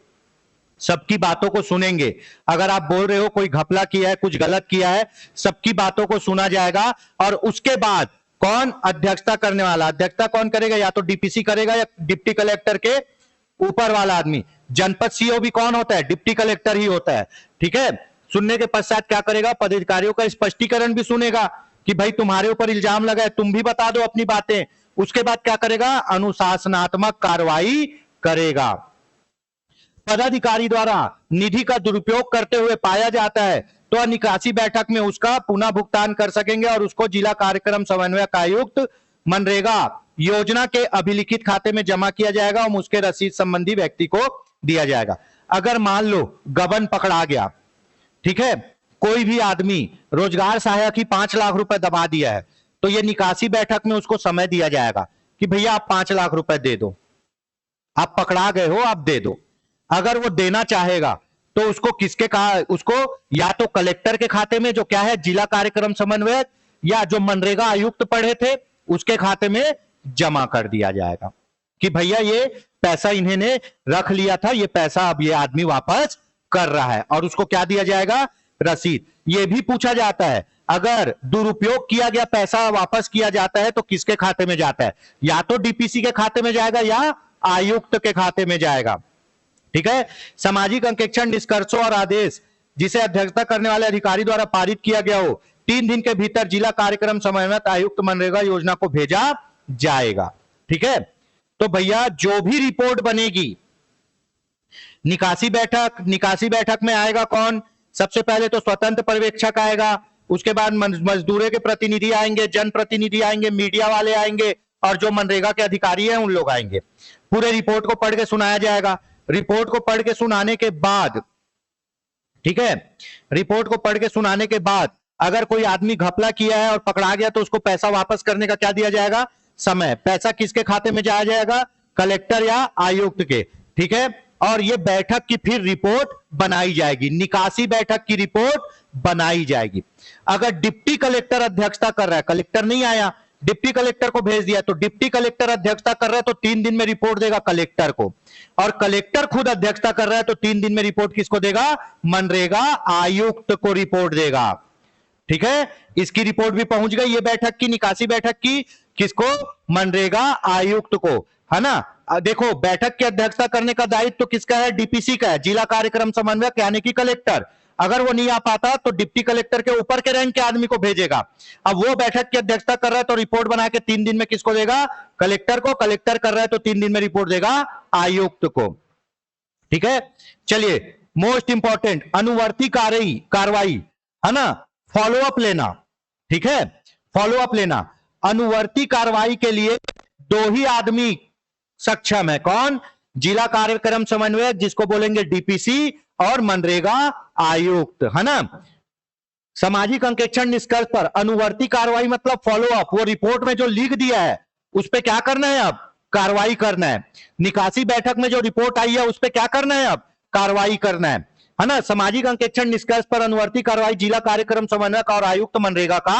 सबकी बातों को सुनेंगे। अगर आप बोल रहे हो कोई घपला किया है, कुछ गलत किया है, सबकी बातों को सुना जाएगा और उसके बाद कौन अध्यक्षता करने वाला, अध्यक्षता कौन करेगा, या तो डीपीसी करेगा या डिप्टी कलेक्टर के ऊपर वाला आदमी। जनपद सीओ भी कौन होता है, डिप्टी कलेक्टर ही होता है। ठीक है, सुनने के पश्चात क्या करेगा, पदाधिकारियों का स्पष्टीकरण भी सुनेगा कि भाई तुम्हारे ऊपर इल्जाम लगा है, तुम भी बता दो अपनी बातें। उसके बाद क्या करेगा, अनुशासनात्मक कार्रवाई करेगा। पदाधिकारी द्वारा निधि का दुरुपयोग करते हुए पाया जाता है तो निकासी बैठक में उसका पुनः भुगतान कर सकेंगे और उसको जिला कार्यक्रम समन्वयक आयुक्त मनरेगा योजना के अभिलिखित खाते में जमा किया जाएगा और उसके रसीद संबंधी व्यक्ति को दिया जाएगा। अगर मान लो गबन पकड़ा गया, ठीक है, कोई भी आदमी रोजगार सहायक ही 5 लाख रुपए दबा दिया है, तो यह निकासी बैठक में उसको समय दिया जाएगा कि भैया आप 5 लाख रुपए दे दो, आप पकड़ा गए हो, आप दे दो। अगर वो देना चाहेगा तो उसको किसके कहा, उसको या तो कलेक्टर के खाते में जो क्या है जिला कार्यक्रम समन्वयक, या जो मनरेगा आयुक्त पढ़े थे उसके खाते में जमा कर दिया जाएगा कि भैया ये पैसा इन्होंने रख लिया था, ये पैसा अब ये आदमी वापस कर रहा है, और उसको क्या दिया जाएगा, रसीद। ये भी पूछा जाता है अगर दुरुपयोग किया गया पैसा वापस किया जाता है तो किसके खाते में जाता है, या तो डीपीसी के खाते में जाएगा या आयुक्त के खाते में जाएगा। ठीक है, सामाजिक अंकेक्षण निष्कर्षों और आदेश जिसे अध्यक्षता करने वाले अधिकारी द्वारा पारित किया गया हो 3 दिन के भीतर जिला कार्यक्रम समन्वयक आयुक्त मनरेगा योजना को भेजा जाएगा। ठीक है, तो भैया जो भी रिपोर्ट बनेगी निकासी बैठक में आएगा कौन, सबसे पहले तो स्वतंत्र पर्यवेक्षक आएगा, उसके बाद मजदूरों के प्रतिनिधि आएंगे, जनप्रतिनिधि आएंगे, मीडिया वाले आएंगे और जो मनरेगा के अधिकारी हैं उन लोग आएंगे। पूरे रिपोर्ट को पढ़ के सुनाया जाएगा। रिपोर्ट को पढ़ के सुनाने के बाद, ठीक है, रिपोर्ट को पढ़ के सुनाने के बाद अगर कोई आदमी घपला किया है और पकड़ा गया तो उसको पैसा वापस करने का क्या दिया जाएगा, समय। पैसा किसके खाते में जाया जाएगा, कलेक्टर या आयुक्त के। ठीक है, और ये बैठक की फिर रिपोर्ट बनाई जाएगी, निकासी बैठक की रिपोर्ट बनाई जाएगी। अगर डिप्टी कलेक्टर अध्यक्षता कर रहा है, कलेक्टर नहीं आया, डिप्टी कलेक्टर को भेज दिया, तो डिप्टी कलेक्टर अध्यक्षता कर रहा है तो 3 दिन में रिपोर्ट देगा कलेक्टर को, और कलेक्टर खुद अध्यक्षता कर रहा है तो 3 दिन में रिपोर्ट किसको देगा, मनरेगा आयुक्त को रिपोर्ट देगा। ठीक है, इसकी रिपोर्ट भी पहुंच गई, ये बैठक की, निकासी बैठक की, किसको, मनरेगा आयुक्त को, है ना। देखो बैठक की अध्यक्षता करने का दायित्व तो किसका है, डीपीसी का है, जिला कार्यक्रम समन्वयक यानी कि कलेक्टर। अगर वो नहीं आ पाता तो डिप्टी कलेक्टर के ऊपर के रैंक के आदमी को भेजेगा। अब वो बैठक की अध्यक्षता कर रहा है तो रिपोर्ट बना के 3 दिन में किसको देगा, कलेक्टर को। कलेक्टर कर रहा है तो 3 दिन में रिपोर्ट देगा आयुक्त को। ठीक है, चलिए मोस्ट इंपॉर्टेंट अनुवर्ती कार्रवाई, है ना, फॉलोअप लेना। ठीक है, फॉलोअप लेना। अनुवर्ती कार्रवाई के लिए 2 ही आदमी सक्षम है, कौन, जिला कार्यक्रम समन्वयक जिसको बोलेंगे डीपीसी और मनरेगा आयुक्त, है ना। सामाजिक अंकेक्षण निष्कर्ष पर अनुवर्ती कार्रवाई मतलब फॉलोअप, वो रिपोर्ट में जो लिख दिया है उस पे क्या करना है, अब कार्रवाई करना है। निकासी बैठक में जो रिपोर्ट आई है उस पे क्या करना है, अब कार्रवाई करना है ना। सामाजिक अंकेक्षण निष्कर्ष पर अनुवर्ती कार्रवाई जिला कार्यक्रम समन्वयक और आयुक्त मनरेगा का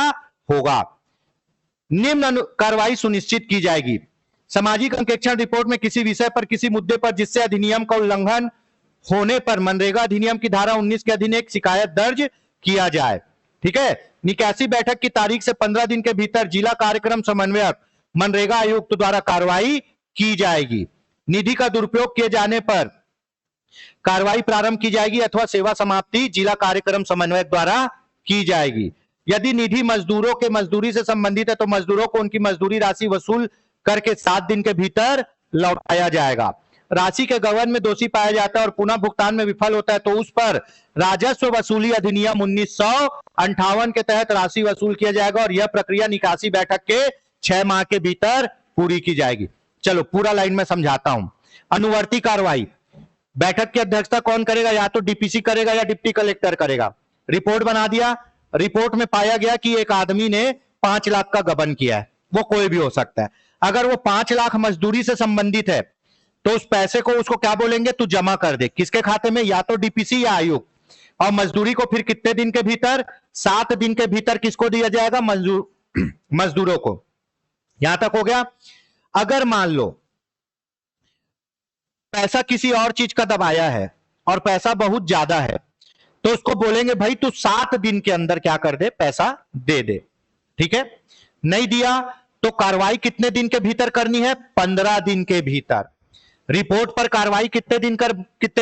होगा। निम्न कार्रवाई सुनिश्चित की जाएगी। सामाजिक अंकेक्षण रिपोर्ट में किसी विषय पर, किसी मुद्दे पर जिससे अधिनियम का उल्लंघन होने पर मनरेगा अधिनियम की धारा 19 के अधीन एक शिकायत दर्ज किया जाए। ठीक है, निकासी बैठक की तारीख से 15 दिन के भीतर जिला कार्यक्रम समन्वयक मनरेगा आयुक्त द्वारा कार्रवाई की जाएगी। निधि का दुरुपयोग किए जाने पर कार्रवाई प्रारंभ की जाएगी अथवा सेवा समाप्ति जिला कार्यक्रम समन्वयक द्वारा की जाएगी। यदि निधि मजदूरों के मजदूरी से संबंधित है तो मजदूरों को उनकी मजदूरी राशि वसूल करके 7 दिन के भीतर लौटाया जाएगा। राशि के गबन में दोषी पाया जाता है और पुनः भुगतान में विफल होता है तो उस पर राजस्व वसूली अधिनियम 1958 के तहत राशि वसूल किया जाएगा और यह प्रक्रिया निकासी बैठक के 6 माह के भीतर पूरी की जाएगी। चलो पूरा लाइन में समझाता हूं। अनुवर्ती कार्रवाई, बैठक की अध्यक्षता कौन करेगा? या तो डीपीसी करेगा या डिप्टी कलेक्टर करेगा। रिपोर्ट बना दिया, रिपोर्ट में पाया गया कि एक आदमी ने 5 लाख का गबन किया है, वो कोई भी हो सकता है। अगर वो 5 लाख मजदूरी से संबंधित है तो उस पैसे को उसको क्या बोलेंगे? तू जमा कर दे। किसके खाते में? या तो डीपीसी या आयुक्त। और मजदूरी को फिर कितने दिन के भीतर? 7 दिन के भीतर किसको दिया जाएगा? मजदूरों को। यहां तक हो गया। अगर मान लो पैसा किसी और चीज का दबाया है और पैसा बहुत ज्यादा है तो उसको बोलेंगे भाई तू 7 दिन के अंदर क्या कर दे? पैसा दे दे। ठीक है? नहीं दिया तो कार्रवाई कितने दिन के भीतर करनी है? 15 दिन के भीतर। रिपोर्ट पर कार्रवाई कितने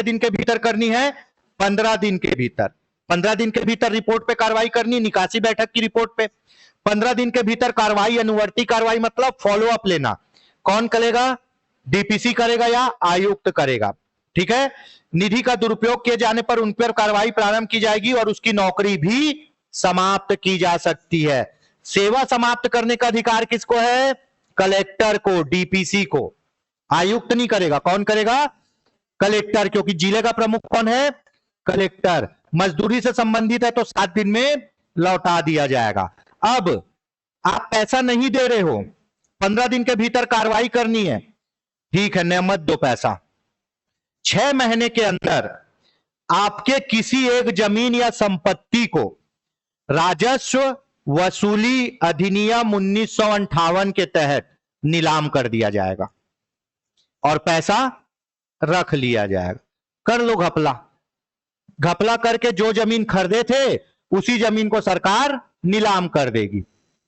दिन के भीतर करनी है? 15 दिन के भीतर। 15 दिन के भीतर रिपोर्ट पे कार्रवाई करनी, निकासी बैठक की रिपोर्ट पे। 15 दिन के भीतर कार्रवाई, अनुवर्ती कार्रवाई मतलब फॉलो अप लेना। कौन करेगा? डीपीसी करेगा या आयुक्त करेगा। ठीक है? निधि का दुरुपयोग किए जाने पर उन पर कार्रवाई प्रारंभ की जाएगी और उसकी नौकरी भी समाप्त की जा सकती है। सेवा समाप्त करने का अधिकार किसको है? कलेक्टर को, डीपीसी को। आयुक्त नहीं करेगा। कौन करेगा? कलेक्टर, क्योंकि जिले का प्रमुख कौन है? कलेक्टर। मजदूरी से संबंधित है तो 7 दिन में लौटा दिया जाएगा। अब आप पैसा नहीं दे रहे हो, 15 दिन के भीतर कार्रवाई करनी है, ठीक है, नेमत दो पैसा। 6 महीने के अंदर आपके किसी एक जमीन या संपत्ति को राजस्व वसूली अधिनियम 1958 के तहत नीलाम कर दिया जाएगा और पैसा रख लिया जाएगा। कर लो घपला। घपला करके जो जमीन खरीदे थे उसी जमीन को सरकार नीलाम कर देगी।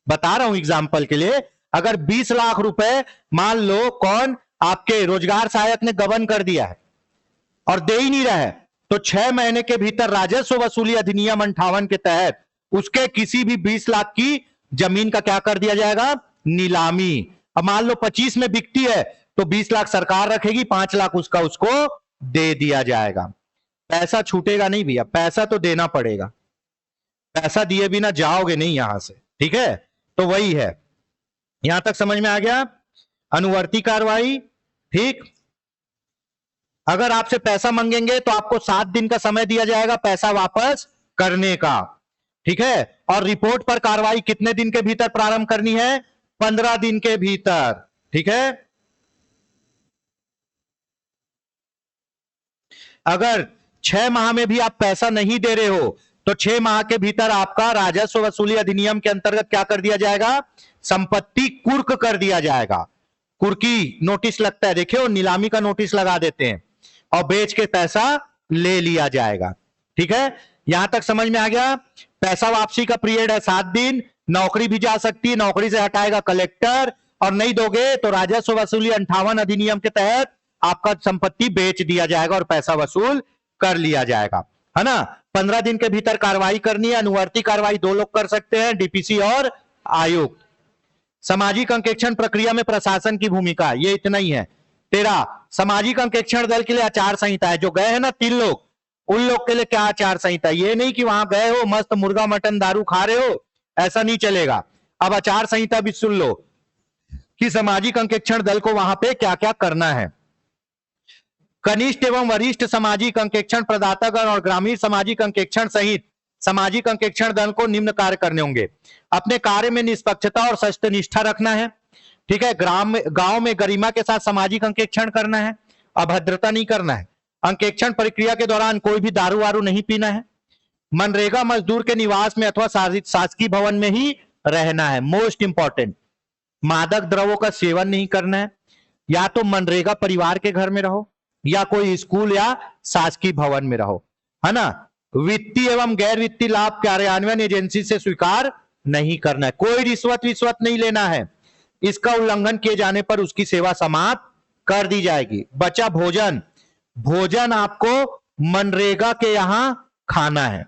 बता रहा हूं एग्जाम्पल के लिए, अगर 20 लाख रुपए मान लो कौन आपके रोजगार सहायक ने गबन कर दिया है और दे ही नहीं रहा है तो 6 महीने के भीतर राजस्व वसूली अधिनियम 58 के तहत उसके किसी भी 20 लाख की जमीन का क्या कर दिया जाएगा? नीलामी। अब मान लो 25 में बिकती है तो 20 लाख सरकार रखेगी, 5 लाख उसको दे दिया जाएगा। पैसा छूटेगा नहीं भैया, पैसा तो देना पड़ेगा। पैसा दिए बिना जाओगे नहीं यहां से। ठीक है? तो वही है। यहां तक समझ में आ गया? अनुवर्ती कार्रवाई। ठीक? अगर आपसे पैसा मांगेंगे तो आपको 7 दिन का समय दिया जाएगा पैसा वापस करने का। ठीक है? और रिपोर्ट पर कार्रवाई कितने दिन के भीतर प्रारंभ करनी है? 15 दिन के भीतर। ठीक है? अगर 6 माह में भी आप पैसा नहीं दे रहे हो तो 6 माह के भीतर आपका राजस्व वसूली अधिनियम के अंतर्गत क्या कर दिया जाएगा? संपत्ति कुर्क कर दिया जाएगा। कुर्की नोटिस लगता है, देखिए, नीलामी का नोटिस लगा देते हैं और बेच के पैसा ले लिया जाएगा। ठीक है? यहां तक समझ में आ गया? पैसा वापसी का पीरियड है 7 दिन। नौकरी भी जा सकती है, नौकरी से हटाएगा कलेक्टर, और नहीं दोगे तो राजस्व वसूली 58 अधिनियम के तहत आपका संपत्ति बेच दिया जाएगा और पैसा वसूल कर लिया जाएगा। है ना? 15 दिन के भीतर कार्रवाई करनी है। अनुवर्ती कार्रवाई 2 लोग कर सकते हैं, डीपीसी और आयुक्त। सामाजिक अंकेक्षण प्रक्रिया में प्रशासन की भूमिका, ये इतना ही है। 13 सामाजिक अंकेक्षण दल के लिए आचार संहिता है। जो गए हैं ना 3 लोग, उन लोग के लिए क्या आचार संहिता? ये नहीं कि वहां गए हो मस्त मुर्गा मटन दारू खा रहे हो, ऐसा नहीं चलेगा। अब आचार संहिता भी सुन लो कि सामाजिक अंकेक्षण दल को वहां पे क्या क्या करना है। कनिष्ठ एवं वरिष्ठ सामाजिक अंकेक्षण प्रदातागण और ग्रामीण सामाजिक अंकेक्षण सहित सामाजिक अंकेक्षण दल को निम्न कार्य करने होंगे। अपने कार्य में निष्पक्षता और सत्यनिष्ठा रखना है। ठीक है? गांव में गरिमा के साथ सामाजिक अंकेक्षण करना है, अभद्रता नहीं करना है। अंकेक्षण प्रक्रिया के दौरान कोई भी दारू वारू नहीं पीना है। मनरेगा मजदूर के निवास में अथवा शासकीय भवन में ही रहना है। मोस्ट इंपॉर्टेंट, मादक द्रव्यों का सेवन नहीं करना है। या तो मनरेगा परिवार के घर में रहो या कोई स्कूल या शासकीय भवन में रहो। है ना? वित्तीय एवं गैर वित्तीय लाभ कार्यान्वयन एजेंसी से स्वीकार नहीं करना है। कोई रिश्वत नहीं लेना है। इसका उल्लंघन किए जाने पर उसकी सेवा समाप्त कर दी जाएगी। बचा भोजन, भोजन आपको मनरेगा के यहां खाना है,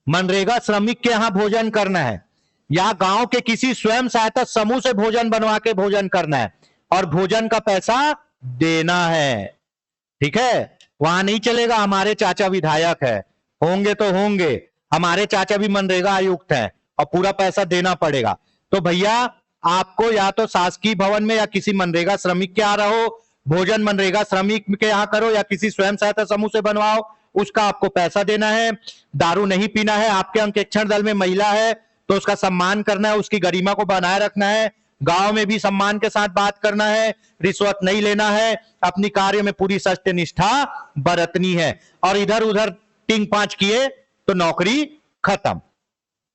मनरेगा श्रमिक के यहां भोजन करना है, या गांव के किसी स्वयं सहायता समूह से भोजन बनवा के भोजन करना है और भोजन का पैसा देना है। ठीक है, वहां नहीं चलेगा हमारे चाचा विधायक है, होंगे तो होंगे, हमारे चाचा भी मनरेगा आयुक्त हैं और पूरा पैसा देना पड़ेगा। तो भैया आपको या तो शासकीय भवन में या किसी मनरेगा श्रमिक के यहाँ रहो, भोजन मनरेगा श्रमिक के यहाँ करो या किसी स्वयं सहायता समूह से बनवाओ, उसका आपको पैसा देना है। दारू नहीं पीना है, आपके अंकेक्षण दल में महिला है तो उसका सम्मान करना है, उसकी गरिमा को बनाए रखना है, गांव में भी सम्मान के साथ बात करना है, रिश्वत नहीं लेना है, अपनी कार्य में पूरी सत्य निष्ठा बरतनी है, और इधर उधर टिंग पांच किए तो नौकरी खत्म।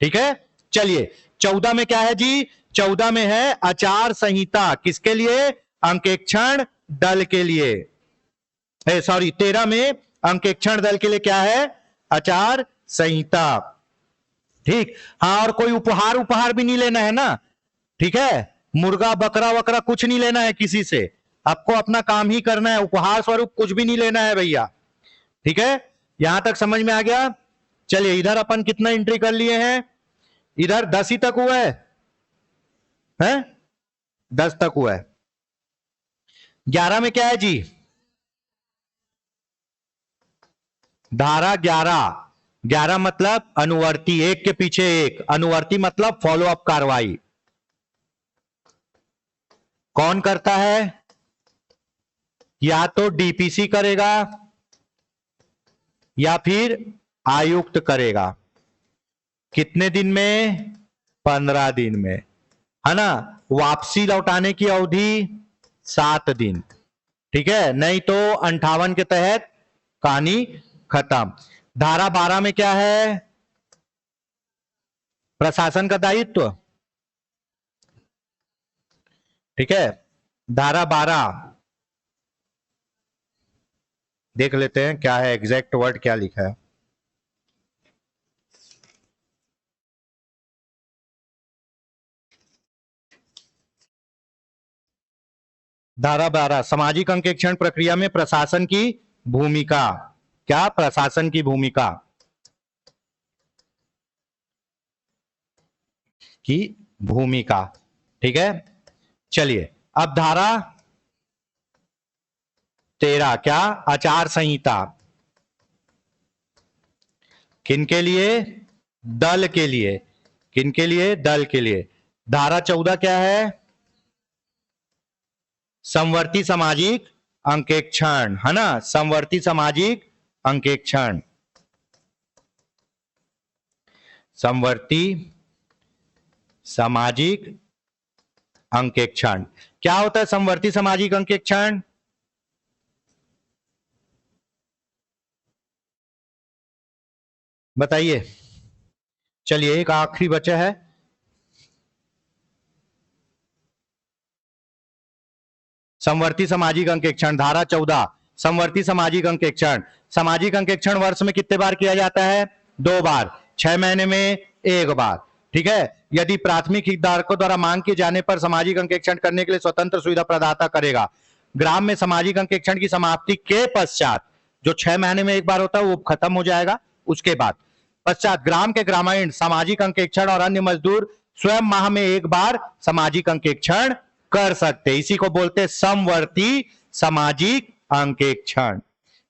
ठीक है, चलिए 14 में क्या है जी? 14 में है आचार संहिता। किसके लिए? अंकेक्षण दल के लिए। सॉरी 13 में अंकेक्षण दल के लिए क्या है? आचार संहिता। ठीक, हाँ, और कोई उपहार उपहार भी नहीं लेना है ना। ठीक है, मुर्गा बकरा वकरा कुछ नहीं लेना है किसी से, आपको अपना काम ही करना है, उपहार स्वरूप कुछ भी नहीं लेना है भैया। ठीक है, यहां तक समझ में आ गया? चलिए इधर अपन कितना एंट्री कर लिए हैं? इधर 10 ही तक हुआ है? 10 तक हुआ है। 11 में क्या है जी? धारा 11 मतलब अनुवर्ती, एक के पीछे एक। अनुवर्ती मतलब फॉलो अप कार्रवाई। कौन करता है? या तो डीपीसी करेगा या फिर आयुक्त करेगा। कितने दिन में? 15 दिन में, है ना। वापसी लौटाने की अवधि 7 दिन। ठीक है, नहीं तो 58 के तहत कहानी खत्म। धारा 12 में क्या है? प्रशासन का दायित्व। ठीक है, धारा 12 देख लेते हैं क्या है, एग्जैक्ट वर्ड क्या लिखा है। धारा 12 सामाजिक अंकेक्षण प्रक्रिया में प्रशासन की भूमिका। क्या? प्रशासन की भूमिका की भूमिका। ठीक है, चलिए अब धारा 13 क्या? आचार संहिता। किनके लिए? दल के लिए। किनके लिए? दल के लिए। धारा 14 क्या है? समवर्ती सामाजिक अंकेक्षण, है ना। समवर्ती सामाजिक अंकेक्षण। समवर्ती सामाजिक अंकेक्षण क्या होता है? समवर्ती सामाजिक अंकेक्षण बताइए। चलिए एक आखिरी बचा है। समवर्ती सामाजिक अंकेक्षण धारा 14 समवर्ती सामाजिक अंकेक्षण। सामाजिक अंकेक्षण वर्ष में कितने बार किया जाता है? 2 बार। 6 महीने में 1 बार। ठीक है, यदि प्राथमिक हितधारकों द्वारा मांग किए जाने पर सामाजिक अंकेक्षण करने के लिए स्वतंत्र सुविधा प्रदाता करेगा। ग्राम में सामाजिक अंकेक्षण की समाप्ति के पश्चात, जो 6 महीने में 1 बार होता है वो खत्म हो जाएगा, उसके बाद पश्चात ग्राम के ग्रामीण सामाजिक अंकेक्षण और अन्य मजदूर स्वयं माह में 1 बार सामाजिक अंकेक्षण कर सकते। इसी को बोलते समवर्ती सामाजिक अंकेक्षण।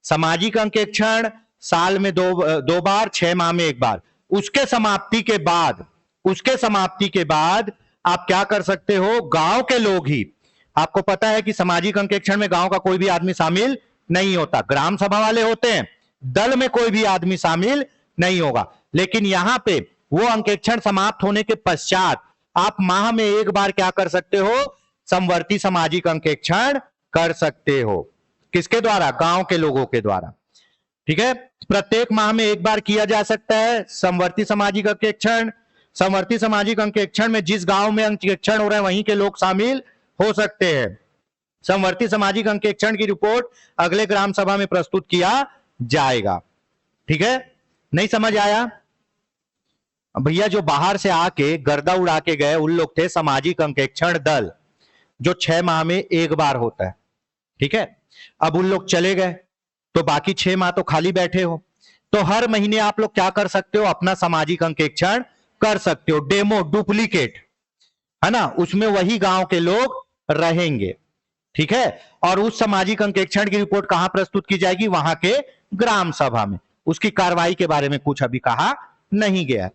सामाजिक अंकेक्षण साल में दो बार, 6 माह में 1 बार। उसके समाप्ति के बाद आप क्या कर सकते हो? गांव के लोग ही, आपको पता है कि सामाजिक अंकेक्षण में गांव का कोई भी आदमी शामिल नहीं होता, ग्राम सभा वाले होते हैं, दल में कोई भी आदमी शामिल नहीं होगा। लेकिन यहां पे वो अंकेक्षण समाप्त होने के पश्चात आप माह में 1 बार क्या कर सकते हो? समवर्ती सामाजिक अंकेक्षण कर सकते हो। किसके द्वारा? गांव के लोगों के द्वारा। ठीक है, प्रत्येक माह में 1 बार किया जा सकता है समवर्ती सामाजिक अंकेक्षण। समवर्ती सामाजिक अंकेक्षण में जिस गांव में अंकेक्षण हो रहा है वहीं के लोग शामिल हो सकते हैं। समवर्ती सामाजिक अंकेक्षण की रिपोर्ट अगले ग्राम सभा में प्रस्तुत किया जाएगा। ठीक है, नहीं समझ आया? भैया जो बाहर से आके गर्दा उड़ा के गए उन लोग थे सामाजिक अंकेक्षण दल, जो 6 माह में एक बार होता है। ठीक है, अब उन लोग चले गए तो बाकी 6 माह तो खाली बैठे हो, तो हर महीने आप लोग क्या कर सकते हो, अपना सामाजिक अंकेक्षण कर सकते हो, डेमो डुप्लीकेट, है ना, उसमें वही गांव के लोग रहेंगे। ठीक है, और उस सामाजिक अंकेक्षण की रिपोर्ट कहां प्रस्तुत की जाएगी, वहां के ग्राम सभा में। उसकी कार्रवाई के बारे में कुछ अभी कहा नहीं गया।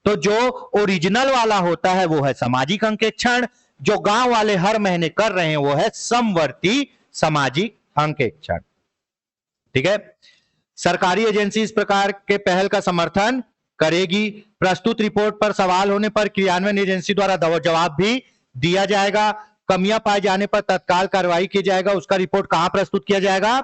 तो जो ओरिजिनल वाला होता है वो है सामाजिक अंकेक्षण, जो गांव वाले हर महीने कर रहे हैं वो है समवर्ती सामाजिक अंकेक्षण। ठीक है, सरकारी एजेंसी इस प्रकार के पहल का समर्थन करेगी। प्रस्तुत रिपोर्ट पर सवाल होने पर क्रियान्वयन एजेंसी द्वारा जवाब भी दिया जाएगा। कमियां पाए जाने पर तत्काल कार्रवाई की जाएगा। उसका रिपोर्ट कहां प्रस्तुत किया जाएगा,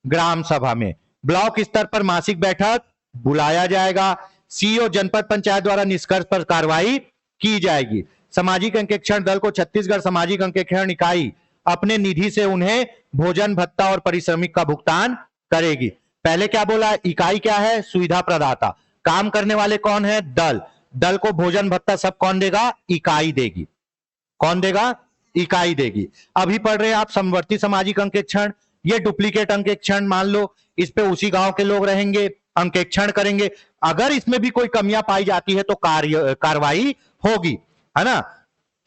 ग्राम सभा में। ब्लॉक स्तर पर मासिक बैठक बुलाया जाएगा। सीईओ जनपद पंचायत द्वारा निष्कर्ष पर कार्रवाई की जाएगी। सामाजिक अंकेक्षण दल को छत्तीसगढ़ सामाजिक अंकेक्षण इकाई अपने निधि से उन्हें भोजन भत्ता और पारिश्रमिक का भुगतान करेगी। पहले क्या बोला, इकाई क्या है, सुविधा प्रदाता। काम करने वाले कौन है, दल। दल को भोजन भत्ता सब कौन देगा, इकाई देगी। कौन देगा, इकाई देगी। अभी पढ़ रहे हैं आप समवर्ती सामाजिक अंकेक्षण, ये डुप्लीकेट अंकेक्षण मान लो, इस पे उसी गांव के लोग रहेंगे, अंकेक्षण करेंगे। अगर इसमें भी कोई कमियां पाई जाती है तो कार्रवाई होगी, है ना।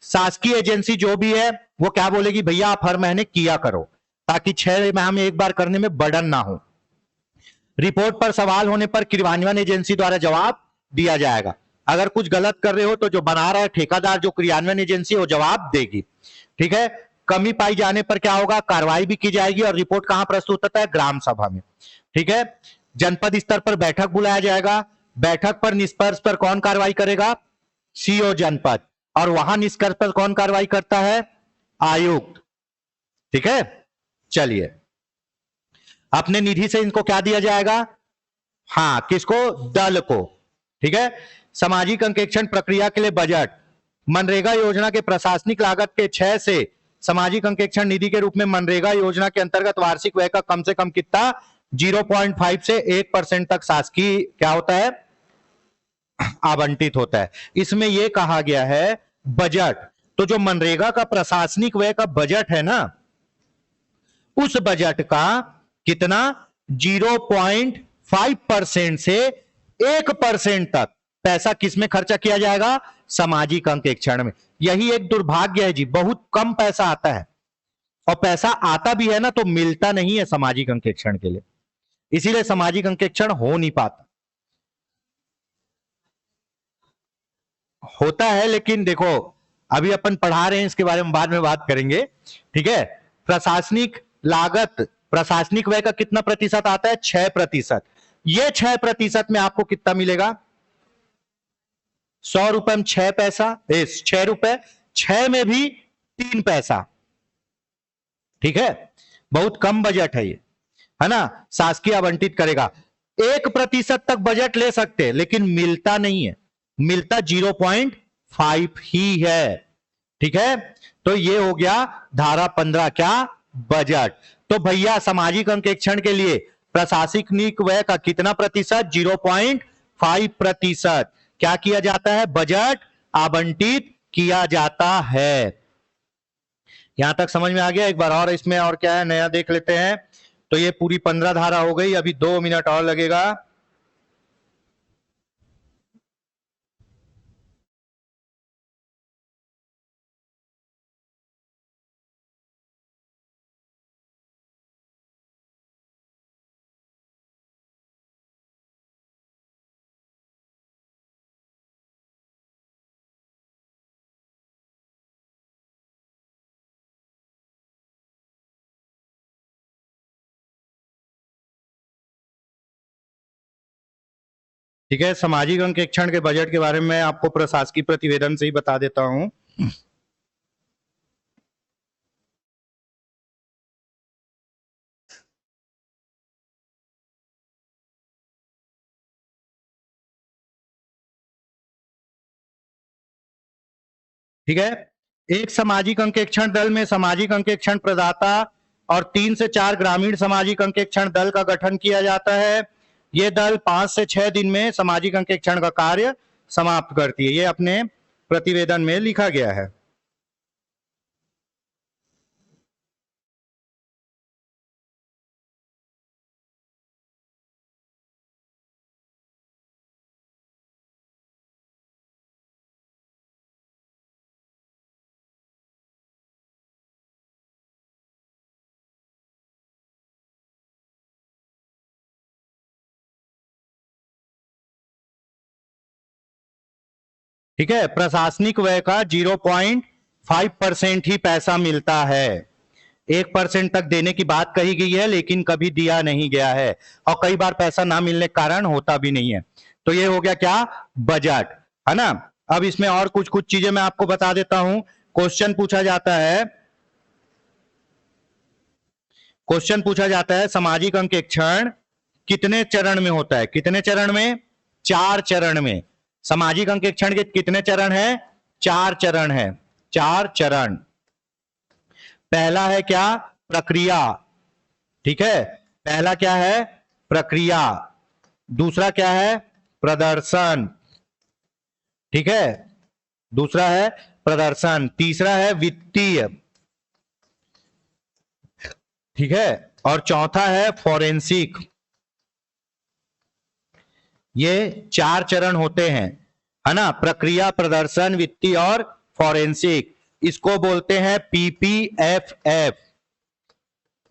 शासकीय एजेंसी जो भी है वो क्या बोलेगी, भैया आप हर महीने किया करो, ताकि 6 माह में एक बार करने में बर्डन ना हो। रिपोर्ट पर सवाल होने पर क्रियान्वयन एजेंसी द्वारा जवाब दिया जाएगा। अगर कुछ गलत कर रहे हो तो जो बना रहा है ठेकेदार, जो क्रियान्वयन एजेंसी, वो जवाब देगी। ठीक है, कमी पाई जाने पर क्या होगा, कार्रवाई भी की जाएगी। और रिपोर्ट कहां प्रस्तुत होता है, ग्राम सभा में। ठीक है, जनपद स्तर पर बैठक बुलाया जाएगा। बैठक पर निष्कर्ष पर कौन कार्रवाई करेगा, सीईओ जनपद। और वहां निष्कर्ष पर कौन कार्रवाई करता है, आयुक्त। ठीक है, चलिए, अपने निधि से इनको क्या दिया जाएगा, हां किसको, दल को। ठीक है, सामाजिक अंकेक्षण प्रक्रिया के लिए बजट। मनरेगा योजना के प्रशासनिक लागत के 6 से सामाजिक अंकेक्षण निधि के रूप में मनरेगा योजना के अंतर्गत वार्षिक व्यय का कम से कम कितना, 0.5 से 1% तक शासकीय क्या होता है, आवंटित होता है। इसमें यह कहा गया है बजट, तो जो मनरेगा का प्रशासनिक व्यय का बजट है ना, उस बजट का कितना, 0.5% से 1% तक पैसा किसमें खर्चा किया जाएगा, सामाजिक अंकेक्षण में। यही एक दुर्भाग्य है जी, बहुत कम पैसा आता है, और पैसा आता भी है ना तो मिलता नहीं है सामाजिक अंकेक्षण के लिए, इसीलिए सामाजिक अंकेक्षण हो नहीं पाता। होता है लेकिन देखो, अभी अपन पढ़ा रहे हैं, इसके बारे में बाद में बात करेंगे। ठीक है, प्रशासनिक लागत, प्रशासनिक व्यय का कितना प्रतिशत आता है, 6%। ये 6% में आपको कितना मिलेगा, 100 रुपए में 6 पैसा, 6 रुपए, 6 में भी 3 पैसा। ठीक है, बहुत कम बजट है ये, है ना। शासकीय आवंटित करेगा, 1% तक बजट ले सकते हैं, लेकिन मिलता नहीं है, मिलता 0.5 ही है। ठीक है, तो ये हो गया धारा 15 क्या, बजट। तो भैया सामाजिक अंकेक्षण के लिए प्रशासनिक व्यय का कितना प्रतिशत, 0.5% क्या किया जाता है, बजट आवंटित किया जाता है। यहां तक समझ में आ गया। एक बार और इसमें और क्या है नया देख लेते हैं। तो ये पूरी 15 धारा हो गई, अभी 2 मिनट और लगेगा। ठीक है, सामाजिक अंकेक्षण के बजट के बारे में आपको प्रशासकीय प्रतिवेदन से ही बता देता हूं। ठीक है, एक सामाजिक अंकेक्षण दल में सामाजिक अंकेक्षण प्रदाता और 3 से 4 ग्रामीण सामाजिक अंकेक्षण दल का गठन किया जाता है। यह दल 5 से 6 दिन में सामाजिक अंकेक्षण का कार्य समाप्त करती है। ये अपने प्रतिवेदन में लिखा गया है। ठीक है, प्रशासनिक व्यय का 0.5% ही पैसा मिलता है। 1% तक देने की बात कही गई है, लेकिन कभी दिया नहीं गया है, और कई बार पैसा ना मिलने के कारण होता भी नहीं है। तो ये हो गया क्या, बजट, है ना। अब इसमें और कुछ कुछ चीजें मैं आपको बता देता हूं। क्वेश्चन पूछा जाता है सामाजिक अंकेक्षण कितने चरण में होता है? कितने चरण में? 4 चरण में। सामाजिक अंकेक्षण के कितने चरण हैं? 4 चरण है। 4 चरण। पहला है क्या? प्रक्रिया। ठीक है, पहला क्या है? प्रक्रिया। दूसरा क्या है? प्रदर्शन। ठीक है, दूसरा है प्रदर्शन। तीसरा है वित्तीय। ठीक है, और चौथा है फॉरेंसिक। ये 4 चरण होते हैं, है ना। प्रक्रिया, प्रदर्शन, वित्तीय और फॉरेंसिक। इसको बोलते हैं PPFF।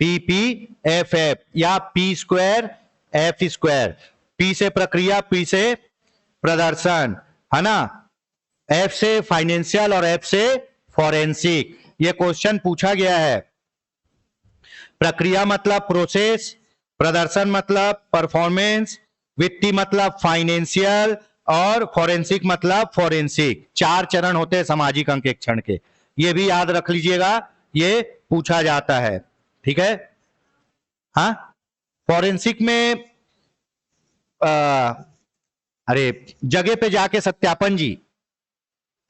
PPFF या P²F²। P से प्रक्रिया, P से प्रदर्शन, है ना। F से फाइनेंशियल और F से फॉरेंसिक। ये क्वेश्चन पूछा गया है। प्रक्रिया मतलब प्रोसेस, प्रदर्शन मतलब परफॉर्मेंस, वित्तीय मतलब फाइनेंशियल और फॉरेंसिक मतलब फॉरेंसिक। 4 चरण होते हैं सामाजिक अंकेक्षण के, ये भी याद रख लीजिएगा, ये पूछा जाता है। ठीक है, हाँ। फॉरेंसिक में अरे जगह पे जाके सत्यापन जी,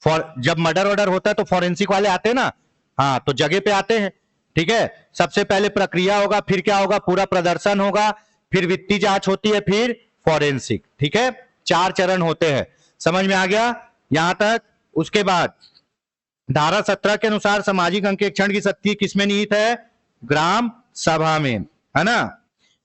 जब मर्डर वर्डर होता है तो फॉरेंसिक वाले आते हैं ना, हाँ, तो जगह पे आते हैं। ठीक है, सबसे पहले प्रक्रिया होगा, फिर क्या होगा, पूरा प्रदर्शन होगा, फिर वित्तीय जांच होती है, फिर फॉरेंसिक। ठीक है, 4 चरण होते हैं। समझ में आ गया यहां तक? उसके बाद धारा 17 के अनुसार सामाजिक अंकेक्षण की शक्ति किसमें निहित है? ग्राम सभा में, है ना।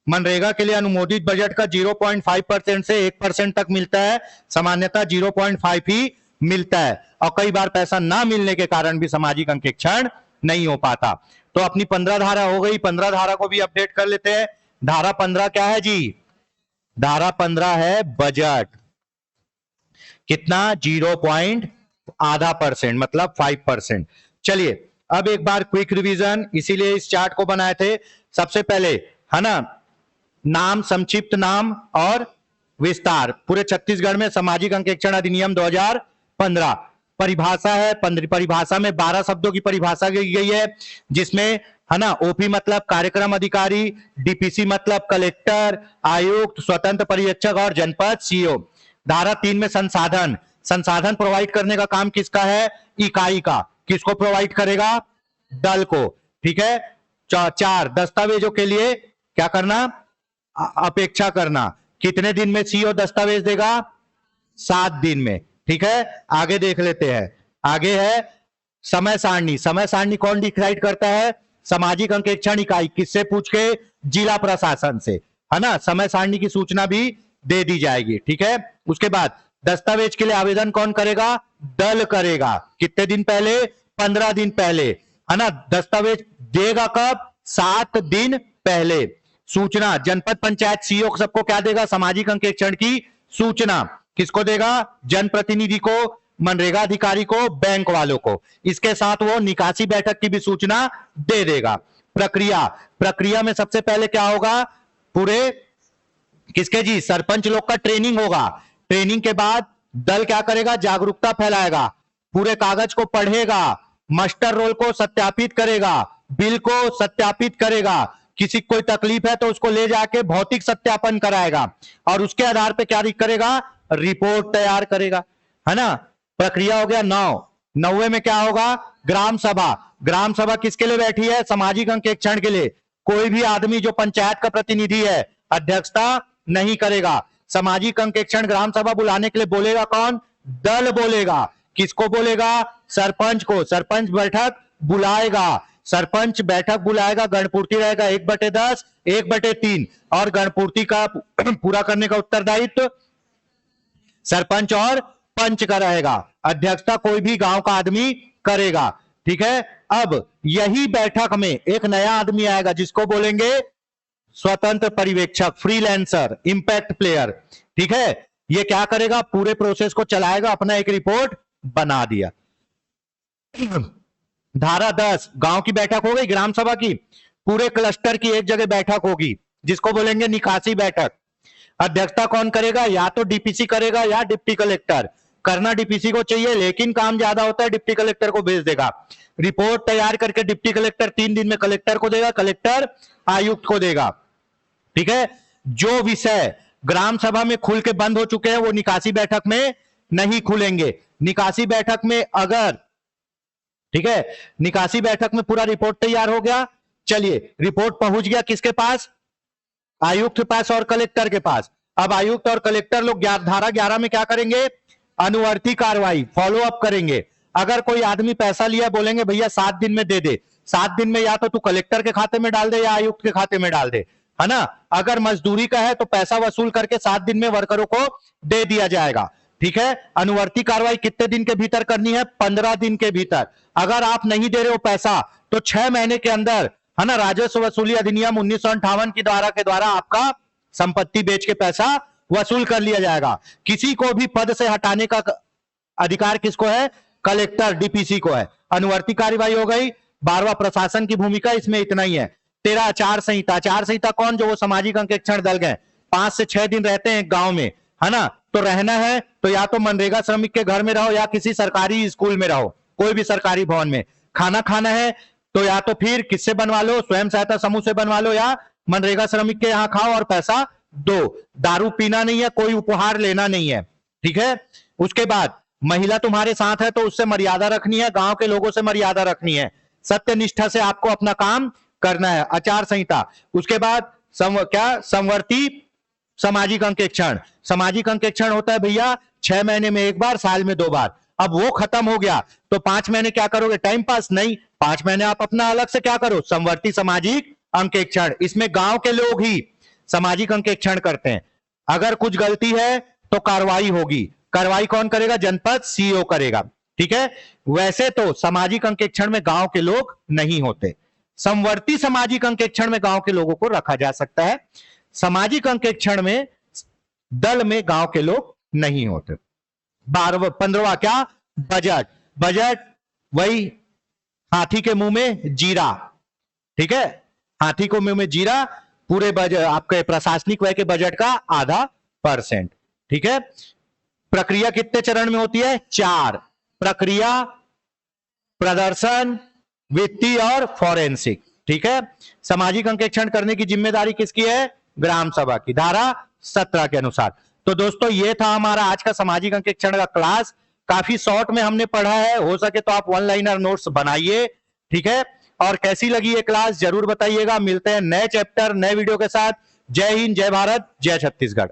मनरेगा के लिए अनुमोदित बजट का 0.5% से 1% तक मिलता है, सामान्यतः 0.5 ही मिलता है, और कई बार पैसा ना मिलने के कारण भी सामाजिक अंकेक्षण नहीं हो पाता। तो अपनी 15 धारा हो गई, 15 धारा को भी अपडेट कर लेते हैं। धारा 15 क्या है जी? धारा 15 है बजट। कितना? 0.5%, मतलब 5%। चलिए अब एक बार क्विक रिवीजन, इसीलिए इस चार्ट को बनाए थे। सबसे पहले, है ना, नाम, संक्षिप्त नाम और विस्तार। पूरे छत्तीसगढ़ में सामाजिक अंकेक्षण अधिनियम 2015। परिभाषा है, परिभाषा में 12 शब्दों की परिभाषा की गई है, जिसमें, है ना, ओपी मतलब कार्यक्रम अधिकारी, डीपीसी मतलब कलेक्टर, आयुक्त, स्वतंत्र पर्यवेक्षक और जनपद सीओ। धारा 3 में संसाधन, संसाधन प्रोवाइड करने का काम किसका है? इकाई का। किसको प्रोवाइड करेगा? दल को। ठीक है। 4 दस्तावेजों के लिए क्या करना? अपेक्षा करना। कितने दिन में सीओ दस्तावेज देगा? 7 दिन में। ठीक है, आगे देख लेते हैं। आगे है समय सारणी। समय सारणी कौन डिसाइड करता है? सामाजिक अंकेक्षण इकाई। किससे पूछ के? जिला प्रशासन से, है ना। समय सारणी की सूचना भी दे दी जाएगी। ठीक है, उसके बाद दस्तावेज के लिए आवेदन कौन करेगा? दल करेगा। कितने दिन पहले? 15 दिन पहले, है ना। दस्तावेज देगा कब? 7 दिन पहले। सूचना जनपद पंचायत सीओ सबको क्या देगा? सामाजिक अंकेक्षण की सूचना। किसको देगा? जनप्रतिनिधि को, मनरेगा अधिकारी को, बैंक वालों को। इसके साथ वो निकासी बैठक की भी सूचना दे देगा। प्रक्रिया, प्रक्रिया में सबसे पहले क्या होगा? पूरे किसके जी? सरपंच लोग का ट्रेनिंग होगा। ट्रेनिंग के बाद दल क्या करेगा? जागरूकता फैलाएगा, पूरे कागज को पढ़ेगा, मास्टर रोल को सत्यापित करेगा, बिल को सत्यापित करेगा, किसी को कोई तकलीफ है तो उसको ले जाके भौतिक सत्यापन कराएगा, और उसके आधार पे क्या करेगा? रिपोर्ट तैयार करेगा, है ना। प्रक्रिया हो गया 9। 9वें में क्या होगा? ग्राम सभा। ग्राम सभा किसके लिए बैठी है? सामाजिक अंकेक्षण के लिए। कोई भी आदमी जो पंचायत का प्रतिनिधि है अध्यक्षता नहीं करेगा। सामाजिक अंकेक्षण ग्राम सभा बुलाने के लिए बोलेगा कौन? दल बोलेगा। किसको बोलेगा? सरपंच को। सरपंच बैठक बुलाएगा, सरपंच बैठक बुलाएगा, गणपूर्ति रहेगा 1/10, 1/3 और गणपूर्ति का पूरा करने का उत्तरदायित्व सरपंच और पंच का रहेगा। अध्यक्षता कोई भी गांव का आदमी करेगा। ठीक है, अब यही बैठक में एक नया आदमी आएगा जिसको बोलेंगे स्वतंत्र पर्यवेक्षक, फ्रीलांसर, इंपैक्ट प्लेयर। ठीक है, ये क्या करेगा? पूरे प्रोसेस को चलाएगा, अपना एक रिपोर्ट बना दिया। धारा 10, गांव की बैठक हो गई, ग्राम सभा की, पूरे क्लस्टर की एक जगह बैठक होगी जिसको बोलेंगे निकासी बैठक। अध्यक्षता कौन करेगा? या तो डीपीसी करेगा या डिप्टी कलेक्टर। करना डीपीसी को चाहिए, लेकिन काम ज्यादा होता है, डिप्टी कलेक्टर को भेज देगा। रिपोर्ट तैयार करके डिप्टी कलेक्टर 3 दिन में कलेक्टर को देगा, कलेक्टर आयुक्त को देगा। ठीक है, जो विषय ग्राम सभा में खुल के बंद हो चुके हैं वो निकासी बैठक में नहीं खुलेंगे। निकासी बैठक में अगर, ठीक है, निकासी बैठक में पूरा रिपोर्ट तैयार हो गया, चलिए रिपोर्ट पहुंच गया किसके पास? आयुक्त के पास और कलेक्टर के पास। अब आयुक्त और कलेक्टर लोग धारा 11 में क्या करेंगे? अनुवर्ती कार्रवाई, फॉलो अप करेंगे। अगर कोई आदमी पैसा लिया, बोलेंगे भैया 7 दिन में दे दे। 7 दिन में या तो तू कलेक्टर के खाते में डाल दे या आयुक्त के खाते में डाल दे, है ना। अगर मजदूरी का है तो पैसा वसूल करके 7 दिन में वर्करों को दे दिया जाएगा। ठीक है, अनुवर्ती कार्रवाई कितने दिन के भीतर करनी है? 15 दिन के भीतर। अगर आप नहीं दे रहे हो पैसा तो 6 महीने के अंदर, है ना, राजस्व वसूली अधिनियम 1958 की धारा के द्वारा आपका संपत्ति बेच के पैसा वसूल कर लिया जाएगा। किसी को भी पद से हटाने का अधिकार किसको है? कलेक्टर, डीपीसी को है। अनुवर्ती कार्रवाई हो गई। 12वां प्रशासन की भूमिका, इसमें इतना ही है। 13 आचार संहिता। आचार संहिता कौन? जो वो सामाजिक अंकेक्षण दल गए 5 से 6 दिन रहते हैं गांव में, है ना, तो रहना है तो या तो मनरेगा श्रमिक के घर में रहो या किसी सरकारी स्कूल में रहो, कोई भी सरकारी भवन में। खाना खाना है तो या तो फिर किससे बनवा लो? स्वयं सहायता समूह से बनवा लो या मनरेगा श्रमिक के यहां खाओ और पैसा दो। दारू पीना नहीं है, कोई उपहार लेना नहीं है। ठीक है, उसके बाद महिला तुम्हारे साथ है तो उससे मर्यादा रखनी है, गांव के लोगों से मर्यादा रखनी है, सत्य निष्ठा से आपको अपना काम करना है। आचार संहिता। उसके बाद संवर्ती सामाजिक अंकेक्षण। सामाजिक अंकेक्षण होता है भैया 6 महीने में एक बार, साल में 2 बार। अब वो खत्म हो गया तो 5 महीने क्या करोगे? टाइम पास नहीं, 5 महीने आप अपना अलग से क्या करो? संवर्ती सामाजिक अंकेक्षण। इसमें गांव के लोग ही सामाजिक अंकेक्षण करते हैं। अगर कुछ गलती है तो कार्रवाई होगी। कार्रवाई कौन करेगा? जनपद सीईओ करेगा। ठीक है, वैसे तो सामाजिक अंकेक्षण में गांव के लोग नहीं होते। संवर्ती सामाजिक अंकेक्षण में गांव के लोगों को रखा जा सकता है। सामाजिक अंकेक्षण में दल में गांव के लोग नहीं होते। 15वां क्या? बजट। बजट वही हाथी के मुंह में जीरा। ठीक है, हाथी को मुंह में जीरा। पूरे बजट आपके प्रशासनिक व्यय के बजट का ½ %। ठीक है, प्रक्रिया कितने चरण में होती है? 4। प्रक्रिया, प्रदर्शन, वित्तीय और फॉरेंसिक। ठीक है, सामाजिक अंकेक्षण करने की जिम्मेदारी किसकी है? ग्राम सभा की, धारा 17 के अनुसार। तो दोस्तों ये था हमारा आज का सामाजिक अंकेक्षण का क्लास। काफी शॉर्ट में हमने पढ़ा है, हो सके तो आप 1 लाइनर नोट्स बनाइए। ठीक है, और कैसी लगी ये क्लास जरूर बताइएगा। मिलते हैं नए चैप्टर, नए वीडियो के साथ। जय हिंद, जय भारत, जय छत्तीसगढ़।